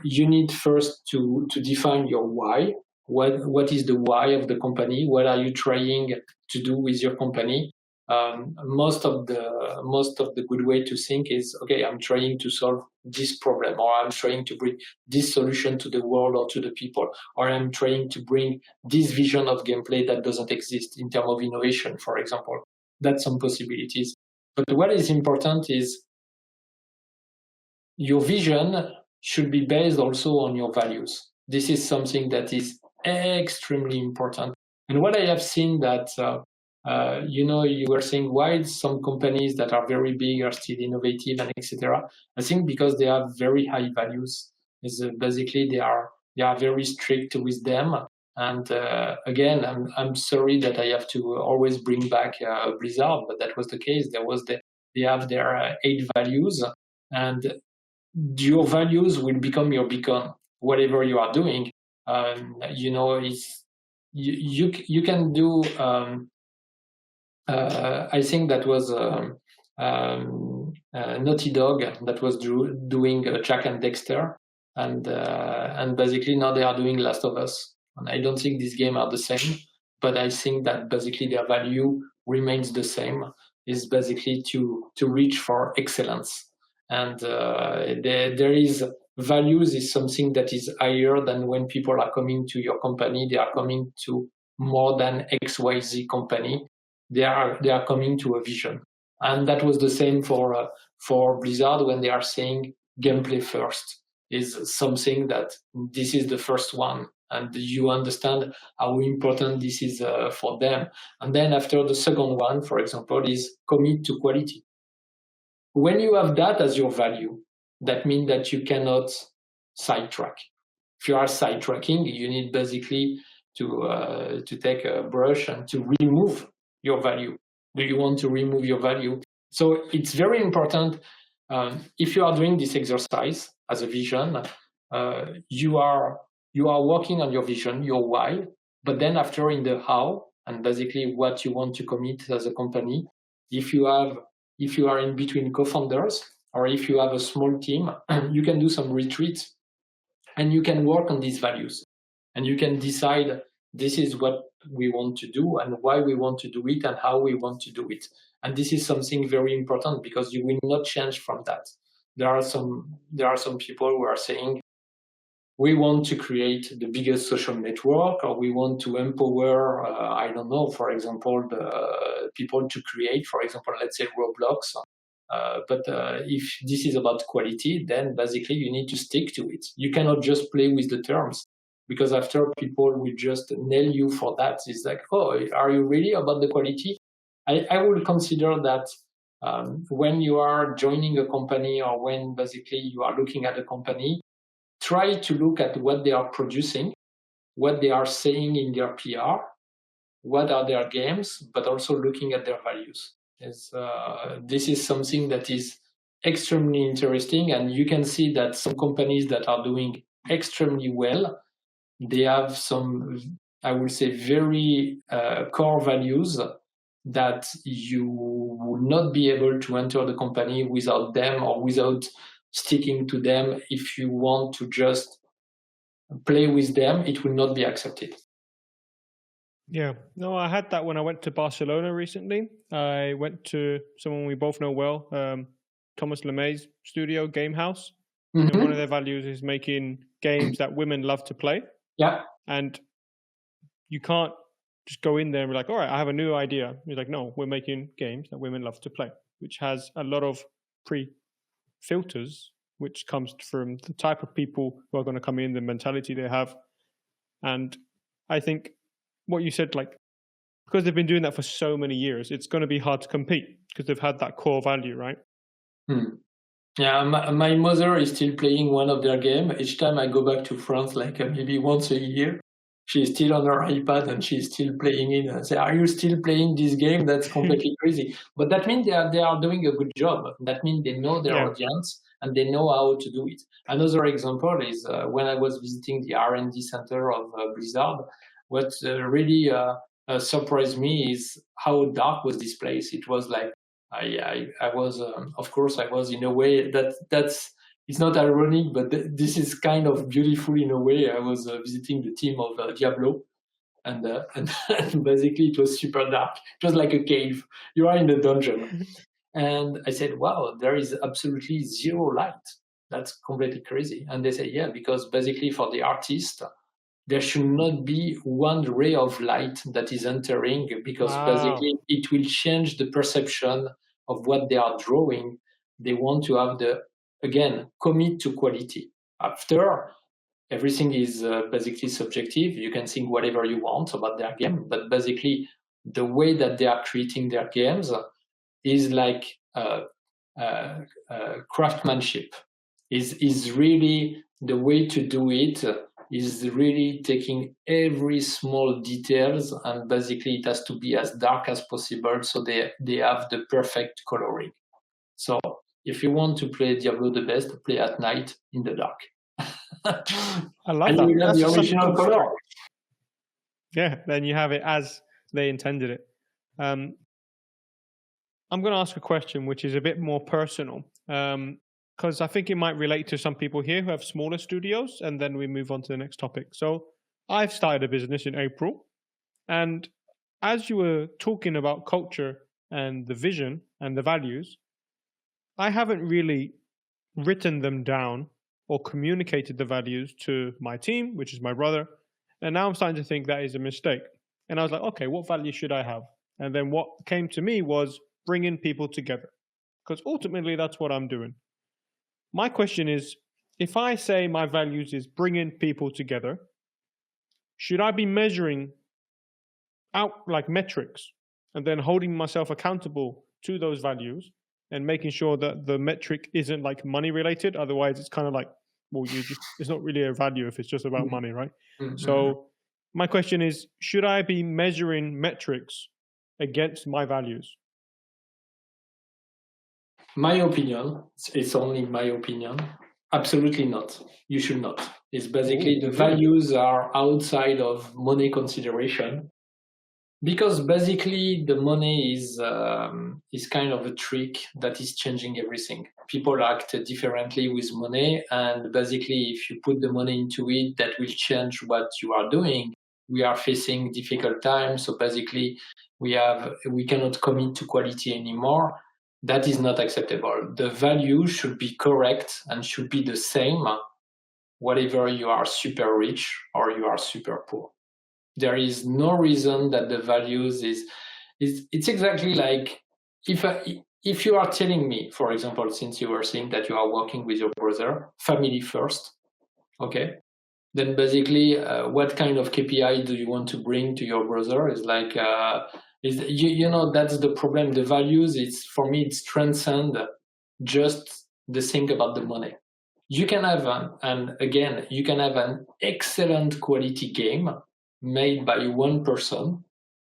you need first to define your why. What is the why of the company? What are you trying to do with your company? Most of the good way to think is, okay, I'm trying to solve this problem, or I'm trying to bring this solution to the world or to the people, or I'm trying to bring this vision of gameplay that doesn't exist in terms of innovation, for example. That's some possibilities. But what is important is your vision should be based also on your values. This is something that is extremely important. And what I have seen that, you were saying why some companies that are very big are still innovative and etc. I think because they have very high values. Is basically they are very strict with them. And again, I'm sorry that I have to always bring back Blizzard, but that was the case. They have their 8 values, and your values will become your beacon. Whatever you are doing, you can do. I think that was Naughty Dog that was doing Jack and Dexter, and basically now they are doing Last of Us. And I don't think these games are the same, but I think that basically their value remains the same. Is basically to reach for excellence, and there is values is something that is higher than when people are coming to your company. They are coming to more than XYZ company. They are coming to a vision, and that was the same for Blizzard when they are saying gameplay first is something that this is the first one, and you understand how important this is for them. And then after the second one, for example, is commit to quality. When you have that as your value, that means that you cannot sidetrack. If you are sidetracking, you need basically to take a brush and to remove your value. Do you want to remove your value? So it's very important. If you are doing this exercise as a vision, you are working on your vision, your why, but then after in the how, and basically what you want to commit as a company. If you are in between co-founders, or if you have a small team, you can do some retreats, and you can work on these values, and you can decide this is what we want to do and why we want to do it and how we want to do it. And this is something very important because you will not change from that. There are some people who are saying, we want to create the biggest social network, or we want to empower, for example, the people to create, for example, let's say Roblox. But if this is about quality, then basically you need to stick to it. You cannot just play with the terms, because after people will just nail you for that. It's like, oh, are you really about the quality? I would consider that when you are joining a company, or when basically you are looking at a company, try to look at what they are producing, what they are saying in their PR, what are their games, but also looking at their values. This is something that is extremely interesting, and you can see that some companies that are doing extremely well, they have some, I would say, very core values that you would not be able to enter the company without them, or without sticking to them, if you want to just play with them, it will not be accepted. Yeah, no, I had that when I went to Barcelona recently. I went to someone we both know well, Thomas LeMay's studio, Game House. And one of their values is making games that women love to play. Yeah. And you can't just go in there and be like, all right, I have a new idea. You're like, no, we're making games that women love to play, which has a lot of pre-filters, which comes from the type of people who are going to come in, the mentality they have. And I think what you said, like, because they've been doing that for so many years, it's going to be hard to compete because they've had that core value, right? Yeah, my mother is still playing one of their games. Each time I go back to France, like maybe once a year, she's still on her iPad and she's still playing it. And I say, are you still playing this game? That's completely crazy. But that means they are doing a good job. That means they know their audience and they know how to do it. Another example is when I was visiting the R&D center of Blizzard, what really surprised me is how dark was this place. It was like, I was, of course, I was in a way that's it's not ironic, but this is kind of beautiful in a way. I was visiting the team of Diablo, and basically it was super dark. It was like a cave. You are in the dungeon, and I said, "Wow, there is absolutely zero light. That's completely crazy." And they say, "Yeah, because basically for the artist, there should not be one ray of light that is entering because basically it will change the perception of what they are drawing. They want to have again, commit to quality. After, everything is basically subjective. You can think whatever you want about their game, but basically the way that they are creating their games is like craftsmanship. Is really the way to do it. Is really taking every small details and basically it has to be as dark as possible so they have the perfect coloring. So if you want to play Diablo the best, play at night in the dark. I love and that. you will have the original color. Yeah, then you have it as they intended it. I'm going to ask a question which is a bit more personal. Because I think it might relate to some people here who have smaller studios, and then we move on to the next topic. So I've started a business in April, and as you were talking about culture and the vision and the values, I haven't really written them down or communicated the values to my team, which is my brother, and now I'm starting to think that is a mistake. And I was like, okay, what value should I have? And then what came to me was bringing people together, because ultimately that's what I'm doing. My question is, if I say my values is bringing people together, should I be measuring out like metrics and then holding myself accountable to those values and making sure that the metric isn't like money related? Otherwise, it's kind of like, well, it's not really a value if it's just about money, right? So my question is, should I be measuring metrics against my values? My opinion, it's only my opinion, absolutely not. You should not. It's basically the values are outside of money consideration because basically the money is kind of a trick that is changing everything. People act differently with money, and basically if you put the money into it, that will change what you are doing. We are facing difficult times, so basically we cannot commit to quality anymore. That is not acceptable. The value should be correct and should be the same, whatever you are super rich or you are super poor. There is no reason that the values it's exactly like if you are telling me, for example, since you were saying that you are working with your brother, family first, okay? Then basically, what kind of KPI do you want to bring to your brother? Is like, you know, that's the problem. The values, for me, it's transcend just the thing about the money. You can have you can have an excellent quality game made by one person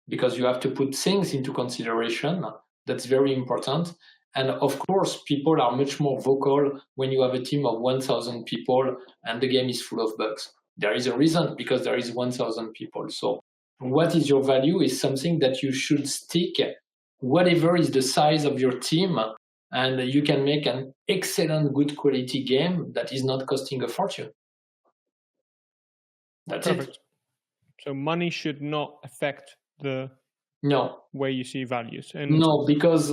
because you have to put things into consideration. That's very important. And of course, people are much more vocal when you have a team of 1,000 people and the game is full of bugs. There is a reason, because there is 1,000 people. So what is your value is something that you should stick, whatever is the size of your team, and you can make an excellent, good quality game that is not costing a fortune. That's Perfect. it. So money should not affect the No. way you see values. And No, because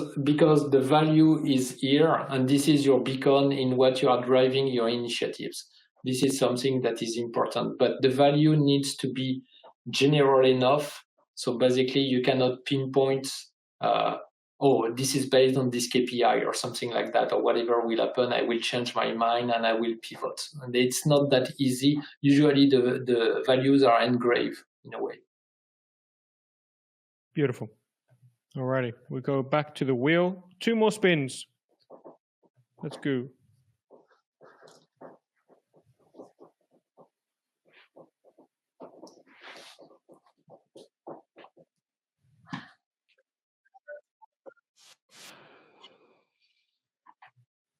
the value is here, and this is your beacon in what you are driving your initiatives. This is something that is important, but the value needs to be general enough. So basically, you cannot pinpoint, oh, this is based on this KPI or something like that, or whatever will happen. I will change my mind and I will pivot. And it's not that easy. Usually, the values are engraved in a way. beautiful. Alrighty, we go back to the wheel. 2 more spins. Let's go.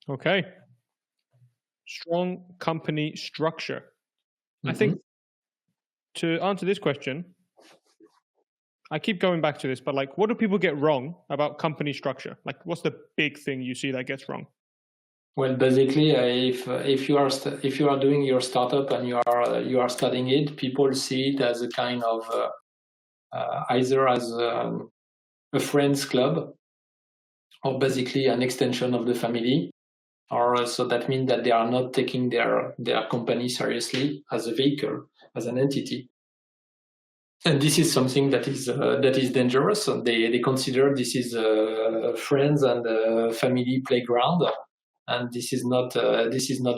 Okay. Strong company structure. I think to answer this question, I keep going back to this, but like, what do people get wrong about company structure? Like, what's the big thing you see that gets wrong? Well, basically, if you are doing your startup and you are studying it, people see it as a kind of either as a friends club, or basically an extension of the family, or so that means that they are not taking their company seriously as a vehicle, as an entity. And this is something that is dangerous. They consider this is friends and family playground, and this is not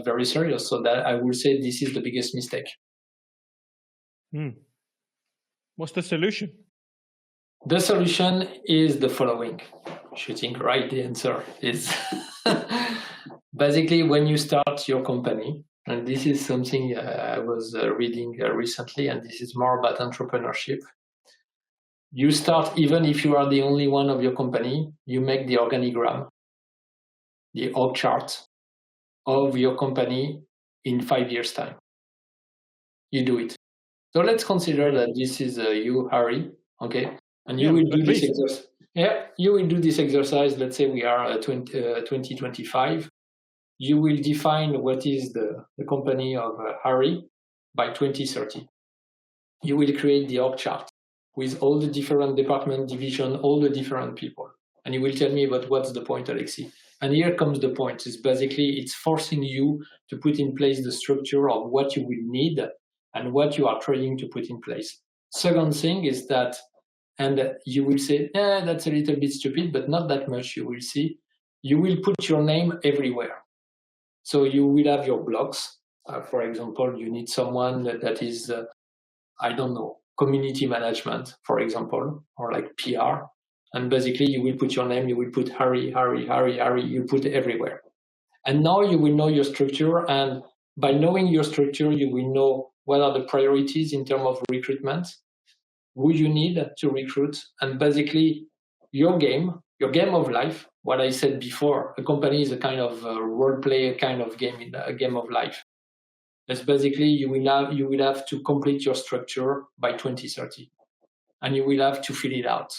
very serious. So that I will say this is the biggest mistake. What's the solution? The solution is the following. Shooting right, the answer is basically when you start your company, and this is something I was reading recently, and this is more about entrepreneurship. You start, even if you are the only one of your company, you make the organigram, the org chart of your company in 5 years' time. You do it. So let's consider that this is you, Harry, okay? And you will do this exercise. Yeah, you will do this exercise. Let's say we are 2025. You will define what is the company of Harry by 2030. You will create the org chart with all the different department, division, all the different people. And you will tell me about what's the point, Alexis. And here comes the point. It's basically, it's forcing you to put in place the structure of what you will need and what you are trying to put in place. Second thing is that, and you will say, that's a little bit stupid, but not that much, you will see. You will put your name everywhere. So you will have your blogs. For example, you need someone that is, I don't know, community management, for example, or like PR. And basically you will put your name, you will put Harry, you put everywhere. And now you will know your structure. And by knowing your structure, you will know what are the priorities in terms of recruitment, who you need to recruit, and basically your game of life. What I said before, a company is a kind of role play, a kind of game, a game of life. That's basically you will have to complete your structure by 2030, and you will have to fill it out.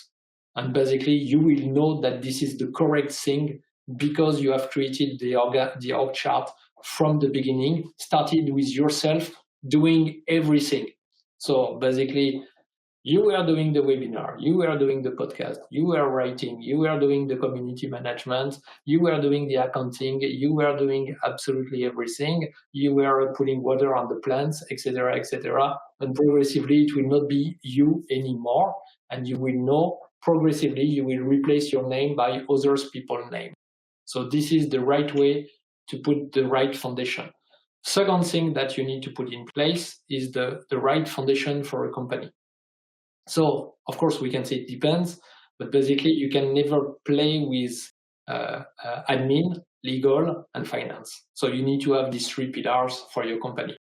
And basically you will know that this is the correct thing because you have created the org chart from the beginning, started with yourself doing everything. So basically, you were doing the webinar, you were doing the podcast, you were writing, you were doing the community management, you were doing the accounting, you were doing absolutely everything, you were putting water on the plants, etc., etc. And progressively, it will not be you anymore. And you will know progressively, you will replace your name by other people's name. So this is the right way to put the right foundation. Second thing that you need to put in place is the right foundation for a company. So, of course, we can say it depends, but basically you can never play with admin, legal, and finance. So you need to have these 3 pillars for your company.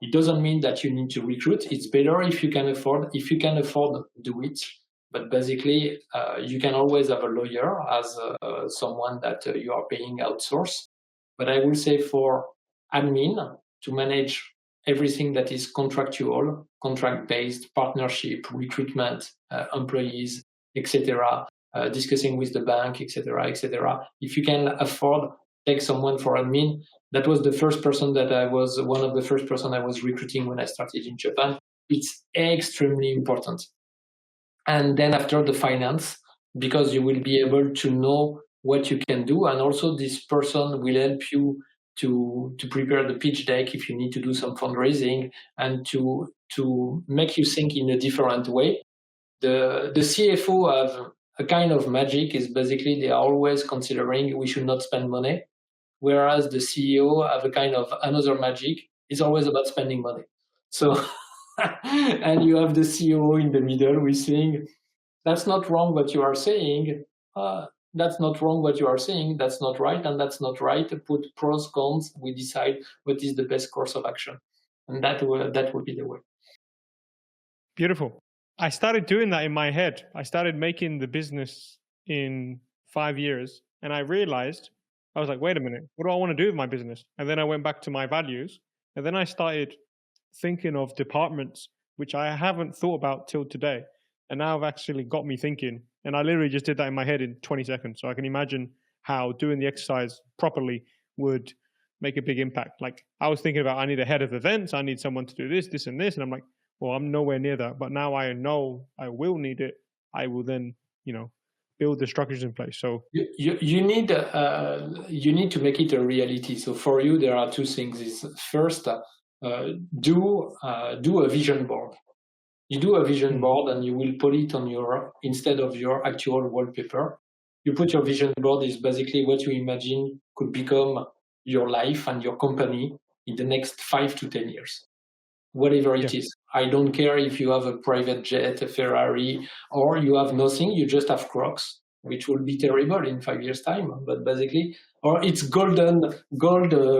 It doesn't mean that you need to recruit. It's better if you can afford. If you can afford, do it. But basically, you can always have a lawyer as someone that you are paying outsource. But I will say for admin, to manage everything that is contractual, contract-based, partnership, recruitment, employees, etc., discussing with the bank, etc., etc. If you can afford, take someone for admin. That was the first person one of the first person I was recruiting when I started in Japan. It's extremely important. And then after the finance, because you will be able to know what you can do, and also this person will help you to prepare the pitch deck if you need to do some fundraising, and to make you think in a different way. The CFO have a kind of magic, is basically they are always considering we should not spend money, whereas the CEO have a kind of another magic, is always about spending money. So and you have the CEO in the middle who is saying, that's not wrong what you are saying, that's not wrong what you are saying, that's not right, and that's not right. Put pros, cons, we decide what is the best course of action. And that will be the way. Beautiful. I started doing that in my head. I started making the business in 5 years, and I realized, I was like, wait a minute, what do I want to do with my business? And then I went back to my values, and then I started thinking of departments which I haven't thought about till today. And now I've actually got me thinking. And I literally just did that in my head in 20 seconds. So I can imagine how doing the exercise properly would make a big impact. Like I was thinking about, I need a head of events. I need someone to do this, this, and this. And I'm like, well, I'm nowhere near that. But now I know I will need it. I will then, build the structures in place. So you need to make it a reality. So for you, there are two things. Is first, do a vision board. You do a vision board and you will put it on instead of your actual wallpaper. You put your vision board is basically what you imagine could become your life and your company in the next 5 to 10 years. Whatever it is. I don't care if you have a private jet, a Ferrari, or you have nothing, you just have Crocs, which will be terrible in 5 years' time, but basically, or it's gold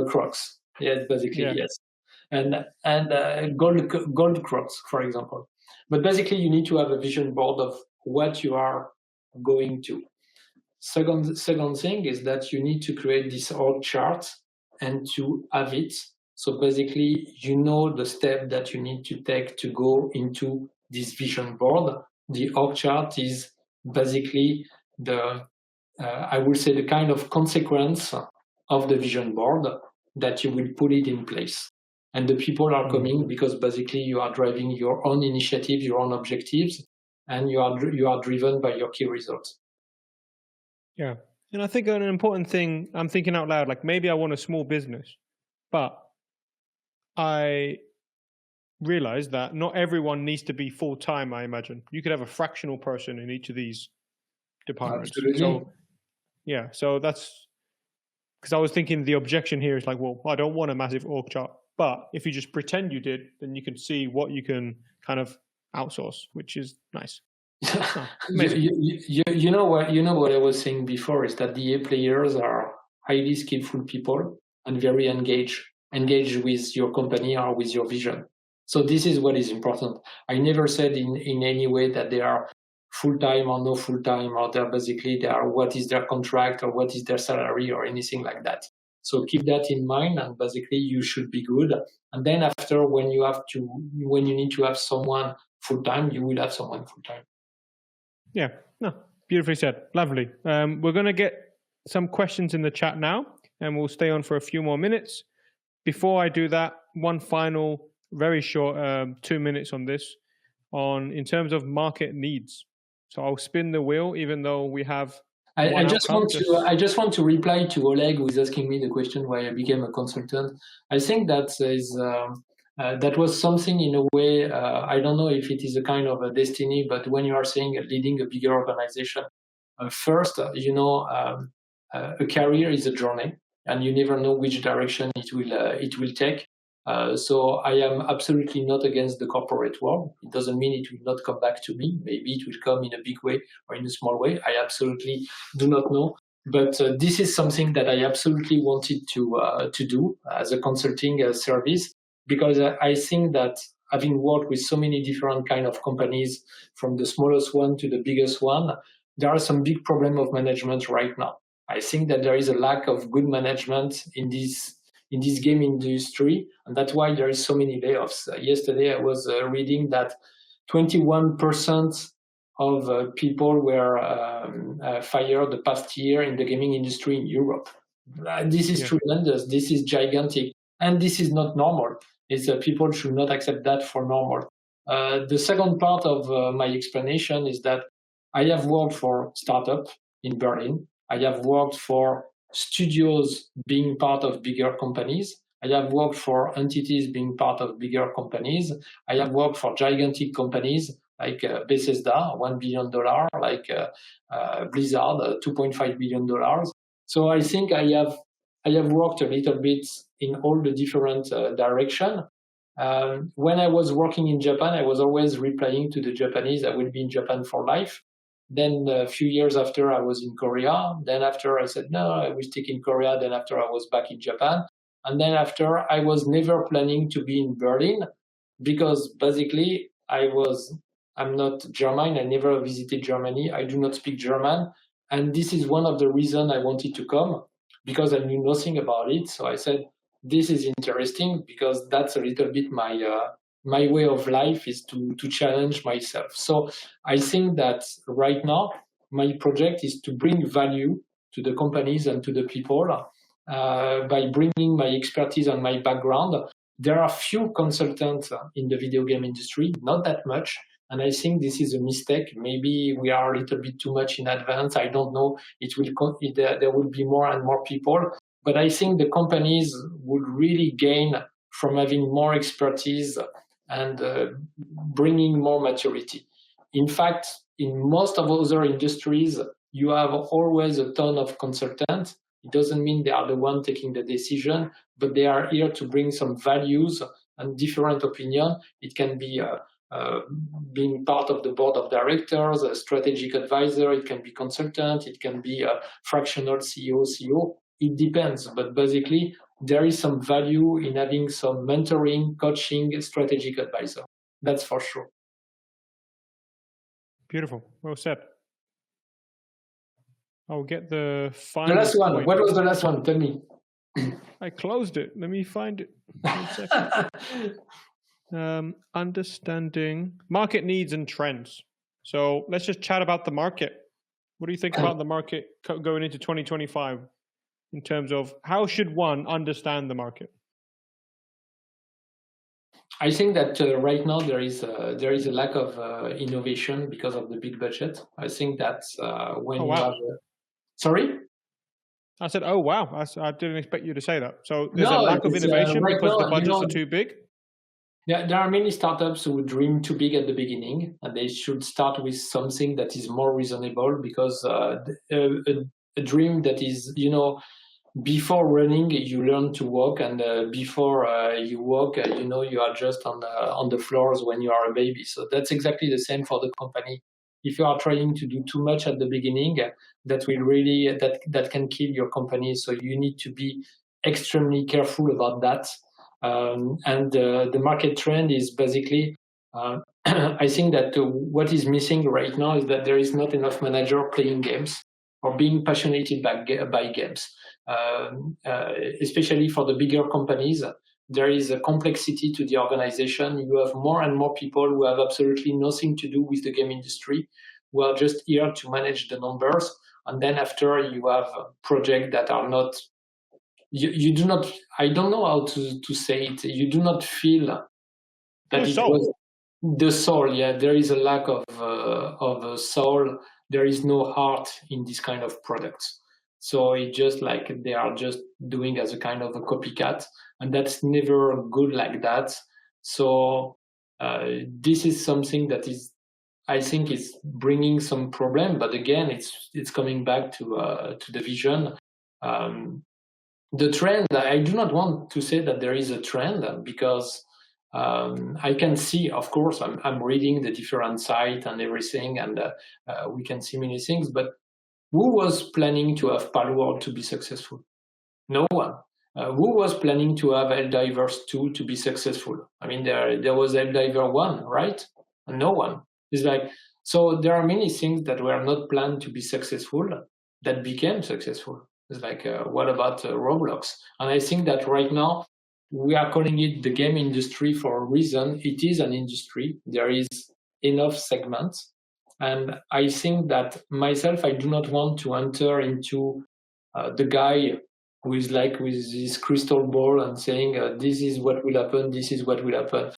Crocs. Yes, basically, yes. And gold Crocs, for example. But basically, you need to have a vision board of what you are going to. Second thing is that you need to create this org chart and to have it. So basically, the step that you need to take to go into this vision board. The org chart is basically I will say the kind of consequence of the vision board that you will put it in place. And the people are coming because basically you are driving your own initiative, your own objectives, and you are driven by your key results. Yeah. And I think an important thing, I'm thinking out loud, like maybe I want a small business, but I realize that not everyone needs to be full-time, I imagine. You could have a fractional person in each of these departments. Absolutely. So that's because I was thinking the objection here is like, well, I don't want a massive org chart. But if you just pretend you did, then you can see what you can kind of outsource, which is nice. You know what I was saying before is that DA players are highly skillful people and very engaged with your company or with your vision. So this is what is important. I never said in any way that they are full-time or no full-time, or what is their contract or what is their salary or anything like that. So keep that in mind, and basically you should be good. And then after, when you need to have someone full-time, you will have someone full-time. Yeah, no, beautifully said. Lovely. We're going to get some questions in the chat now, and we'll stay on for a few more minutes. Before I do that, one final, very short 2 minutes on this, in terms of market needs. So I'll spin the wheel, even though we have. I just want to reply to Oleg, who is asking me the question why I became a consultant. I think that that was something in a way. I don't know if it is a kind of a destiny, but when you are saying leading a bigger organization, first, a career is a journey, and you never know which direction it will take. So I am absolutely not against the corporate world. It doesn't mean it will not come back to me. Maybe it will come in a big way or in a small way. I absolutely do not know. But this is something that I absolutely wanted to do as a consulting service, because I think that having worked with so many different kind of companies, from the smallest one to the biggest one, there are some big problem of management right now. I think that there is a lack of good management in this game industry, and that's why there is so many layoffs. Yesterday, I was reading that 21% of people were fired the past year in the gaming industry in Europe. This is tremendous. This is gigantic. And this is not normal. People should not accept that for normal. The second part of my explanation is that I have worked for startup in Berlin. I have worked for studios being part of bigger companies. I have worked for entities being part of bigger companies. I have worked for gigantic companies like Bethesda, $1 billion, like Blizzard, $2.5 billion. So I think I have worked a little bit in all the different directions. When I was working in Japan, I was always replying to the Japanese, I will be in Japan for life. Then a few years after, I was in Korea. Then after, I said, no, I will stick in Korea. Then after, I was back in Japan. And then after, I was never planning to be in Berlin because basically I'm not German. I never visited Germany. I do not speak German. And this is one of the reasons I wanted to come because I knew nothing about it. So I said, this is interesting because that's a little bit my way of life is to challenge myself. So I think that right now, my project is to bring value to the companies and to the people by bringing my expertise and my background. There are few consultants in the video game industry, not that much. And I think this is a mistake. Maybe we are a little bit too much in advance. I don't know. There will be more and more people. But I think the companies would really gain from having more expertise and bringing more maturity. In fact, in most of other industries, you have always a ton of consultants. It doesn't mean they are the one taking the decision, but they are here to bring some values and different opinion. It can be being part of the board of directors, a strategic advisor, it can be consultant, it can be a fractional CEO, CEO. It depends, but basically there is some value in having some mentoring, coaching, strategic advisor. That's for sure. Beautiful. Well said. I'll get the final. The last one. Point. What was the last one? Tell me. I closed it. Let me find it. 1 second. Understanding market needs and trends. So let's just chat about the market. What do you think about the market going into 2025 in terms of how should one understand the market? I think that right now there is a lack of innovation because of the big budget. I think that when you have sorry? I said, oh, wow. I didn't expect you to say that. So there's a lack of innovation right because the budgets are too big? Yeah, there are many startups who dream too big at the beginning, and they should start with something that is more reasonable because a dream that is, before running, you learn to walk, and before you walk, you are just on the floors when you are a baby. So that's exactly the same for the company. If you are trying to do too much at the beginning, that will really that can kill your company. So you need to be extremely careful about that. And the market trend is basically, I think that what is missing right now is that there is not enough manager playing games or being passionate by games. Especially for the bigger companies, there is a complexity to the organization. You have more and more people who have absolutely nothing to do with the game industry, who are just here to manage the numbers. And then after you have projects that are not, you do not, I don't know how to say it, you do not feel that it was the soul. Yeah, there is a lack of a soul. There is no heart in this kind of products. So it's just like they are just doing as a kind of a copycat, and that's never good like that. So this is something that is, I think, is bringing some problem. But again, it's coming back to the vision. The trend, I do not want to say that there is a trend because I can see, of course, I'm reading the different sites and everything, and we can see many things. But who was planning to have Palworld to be successful? No one. Who was planning to have Helldivers 2 to be successful? I mean, there was Helldiver 1, right? And no one. It's like, so there are many things that were not planned to be successful that became successful. It's like, what about Roblox? And I think that right now, we are calling it the game industry for a reason. It is an industry. There is enough segments. And I think that myself, I do not want to enter into the guy with this crystal ball and saying this is what will happen, this is what will happen.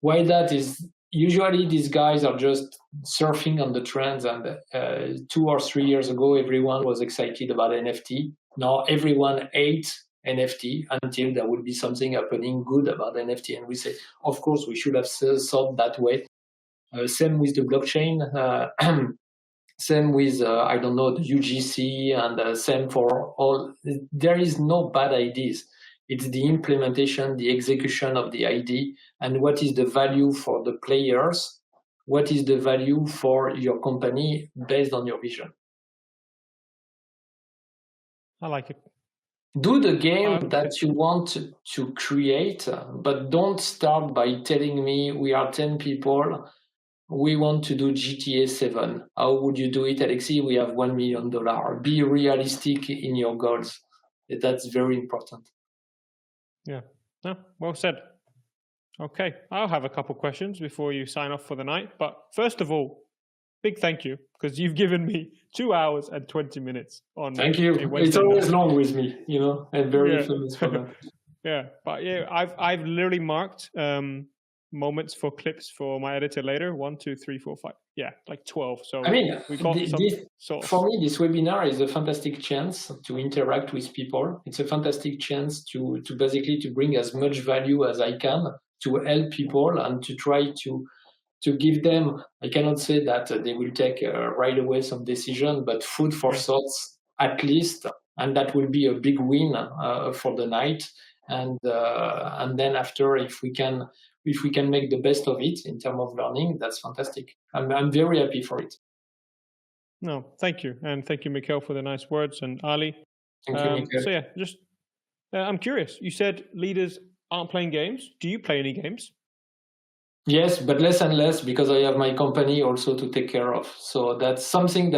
Why that is usually these guys are just surfing on the trends, and 2 or 3 years ago everyone was excited about NFT. Now everyone hates NFT until there will be something happening good about NFT, and we say, of course, we should have thought that way. Same with the blockchain. Same with, I don't know, the UGC, and same for all. There is no bad ideas. It's the implementation, the execution of the ID, and what is the value for the players, what is the value for your company based on your vision. I like it. Do the game that you want to create, but don't start by telling me we are 10 people. We want to do GTA 7. How would you do it, Alexis? We have $1 million. Be realistic in your goals. That's very important. Yeah, no, well said. Okay, I'll have a couple questions before you sign off for the night. But first of all, big thank you, because you've given me 2 hours and 20 minutes on. Thank you. It's always long with me, and very famous for that. Yeah, but yeah, I've literally marked moments for clips for my editor later. 1, 2, 3, 4, 5. Yeah, like 12. So I mean, we got for me, this webinar is a fantastic chance to interact with people. It's a fantastic chance to basically to bring as much value as I can to help people and to try to give them. I cannot say that they will take right away some decision, but food for thoughts at least, and that will be a big win for the night. And then after, if we can make the best of it in terms of learning, that's fantastic. I'm very happy for it. No, thank you. And thank you, Mikhail, for the nice words, and Ali. Thank you, Mikhail. So yeah, just I'm curious. You said leaders aren't playing games. Do you play any games? Yes, but less and less, because I have my company also to take care of. So that's something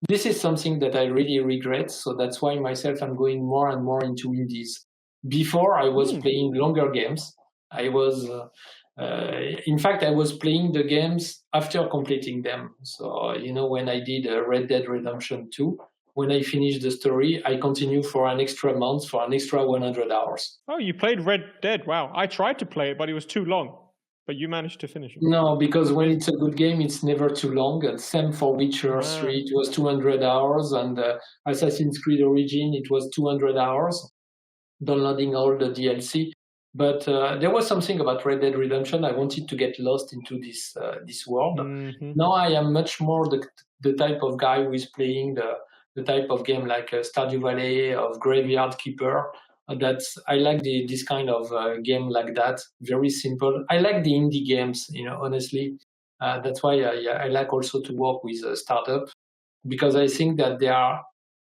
this is something that I really regret. So that's why myself, I'm going more and more into indies. Before I was playing longer games. I was, in fact, I was playing the games after completing them. So, when I did Red Dead Redemption 2, when I finished the story, I continue for an extra month, for an extra 100 hours. Oh, you played Red Dead. Wow. I tried to play it, but it was too long. But you managed to finish it. No, because when it's a good game, it's never too long. And same for Witcher 3, it was 200 hours. And Assassin's Creed Origin, it was 200 hours, downloading all the DLC. But there was something about Red Dead Redemption. I wanted to get lost into this world. Mm-hmm. Now I am much more the type of guy who is playing the type of game like Stardew Valley, of Graveyard Keeper. I like this kind of game like that. Very simple. I like the indie games, honestly. That's why I like also to work with a startup, because I think that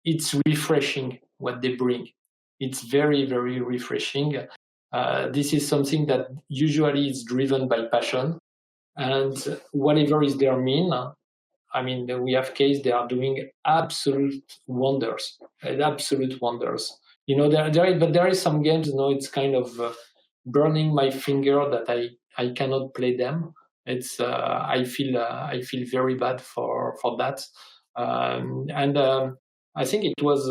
it's refreshing what they bring. It's very, very refreshing. This is something that usually is driven by passion, and whatever is their mean. I mean, we have case they are doing absolute wonders. But there is some games, it's kind of burning my finger that I cannot play them. It's I feel very bad for that, and I think it was.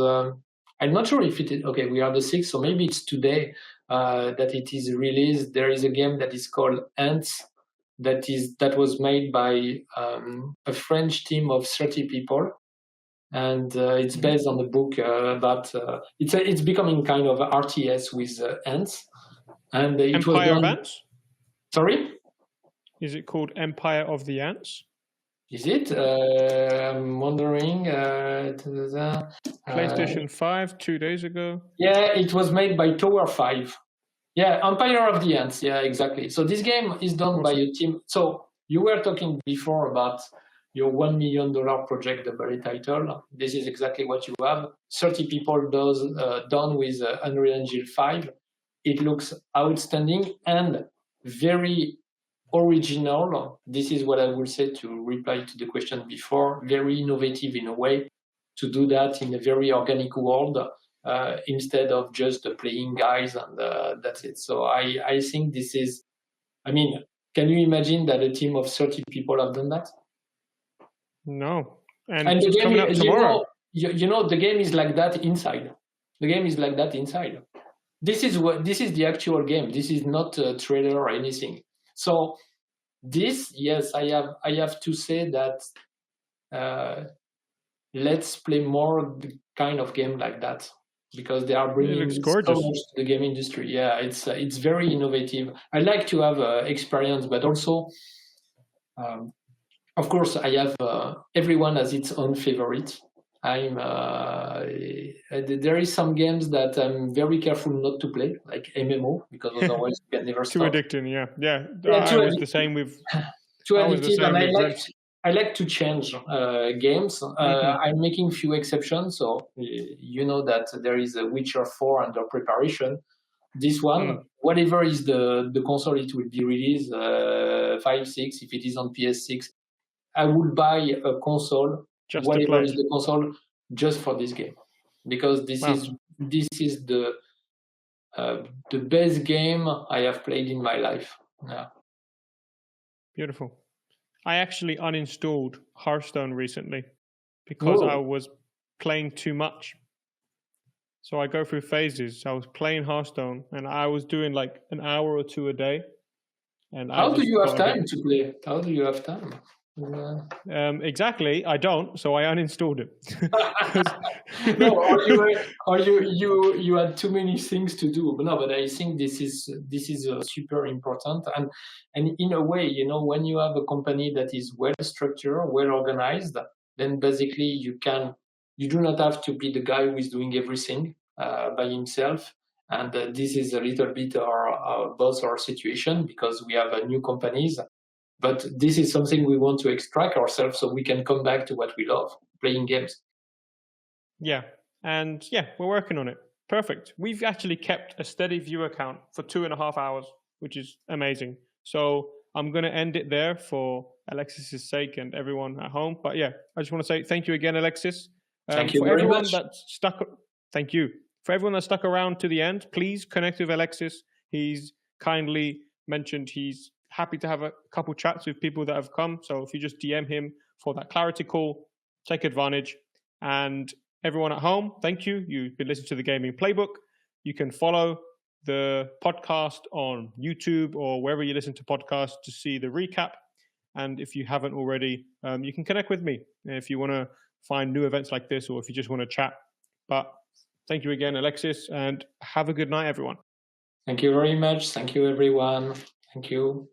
I'm not sure if it is okay. We are the 6th, so maybe it's today that it is released. There is a game that is called Ants that was made by a French team of 30 people. And it's based on the book about it's becoming kind of RTS with ants, and it Empire was done... of Ants. Sorry, is it called Empire of the Ants? Is it? I'm wondering. PlayStation 5 2 days ago. Yeah, it was made by Tower 5. Yeah, Empire of the Ants. Yeah, exactly. So this game is done by a team. So you were talking before about your $1 million project, the very title. This is exactly what you have. 30 people done with Unreal Engine 5. It looks outstanding and very original. This is what I will say to reply to the question before. Very innovative in a way to do that in a very organic world instead of just playing guys and that's it. So I think this is, can you imagine that a team of 30 people have done that? No. And the it's game, coming up tomorrow. The game is like that inside. The game is like that inside. This is the actual game. This is not a trailer or anything. So this, yes, I have to say that let's play more the kind of game like that, because they are bringing so much to the game industry. Yeah, it's very innovative. I like to have experience, but also, of course, I have everyone has its own favorite. There is some games that I'm very careful not to play, like MMO, because otherwise you can never stop. Too addicting, yeah. I was the same with. Too addictive, and I like to change games. I'm making few exceptions, so you know that there is a Witcher 4 under preparation. This one, whatever is the console it will be released, 5, 6, if it is on PS6, I would buy a console, just whatever is the console, just for this game, because this is the best game I have played in my life. Yeah. Beautiful. I actually uninstalled Hearthstone recently because I was playing too much. So I go through phases. I was playing Hearthstone and I was doing like an hour or two a day. And how do you have time to play? How do you have time? Exactly, I don't. So I uninstalled it. No, or you had too many things to do. No, but I think this is super important. And in a way, you know, when you have a company that is well structured, well organized, then basically you do not have to be the guy who is doing everything by himself. And this is a little bit our situation, because we have new companies. But this is something we want to extract ourselves so we can come back to what we love, playing games. Yeah. And yeah, we're working on it. Perfect. We've actually kept a steady viewer count for 2.5 hours, which is amazing. So I'm going to end it there for Alexis's sake and everyone at home. But yeah, I just want to say thank you again, Alexis. Thank you very much. Thank you. For everyone that stuck around to the end, please connect with Alexis. He's kindly mentioned he's happy to have a couple chats with people that have come. So if you just DM him for that clarity call, take advantage. And everyone at home, thank you. You've been listening to the Gaming Playbook. You can follow the podcast on YouTube or wherever you listen to podcasts to see the recap. And if you haven't already, you can connect with me if you want to find new events like this, or if you just want to chat. But thank you again, Alexis, and have a good night, everyone. Thank you very much. Thank you, everyone. Thank you.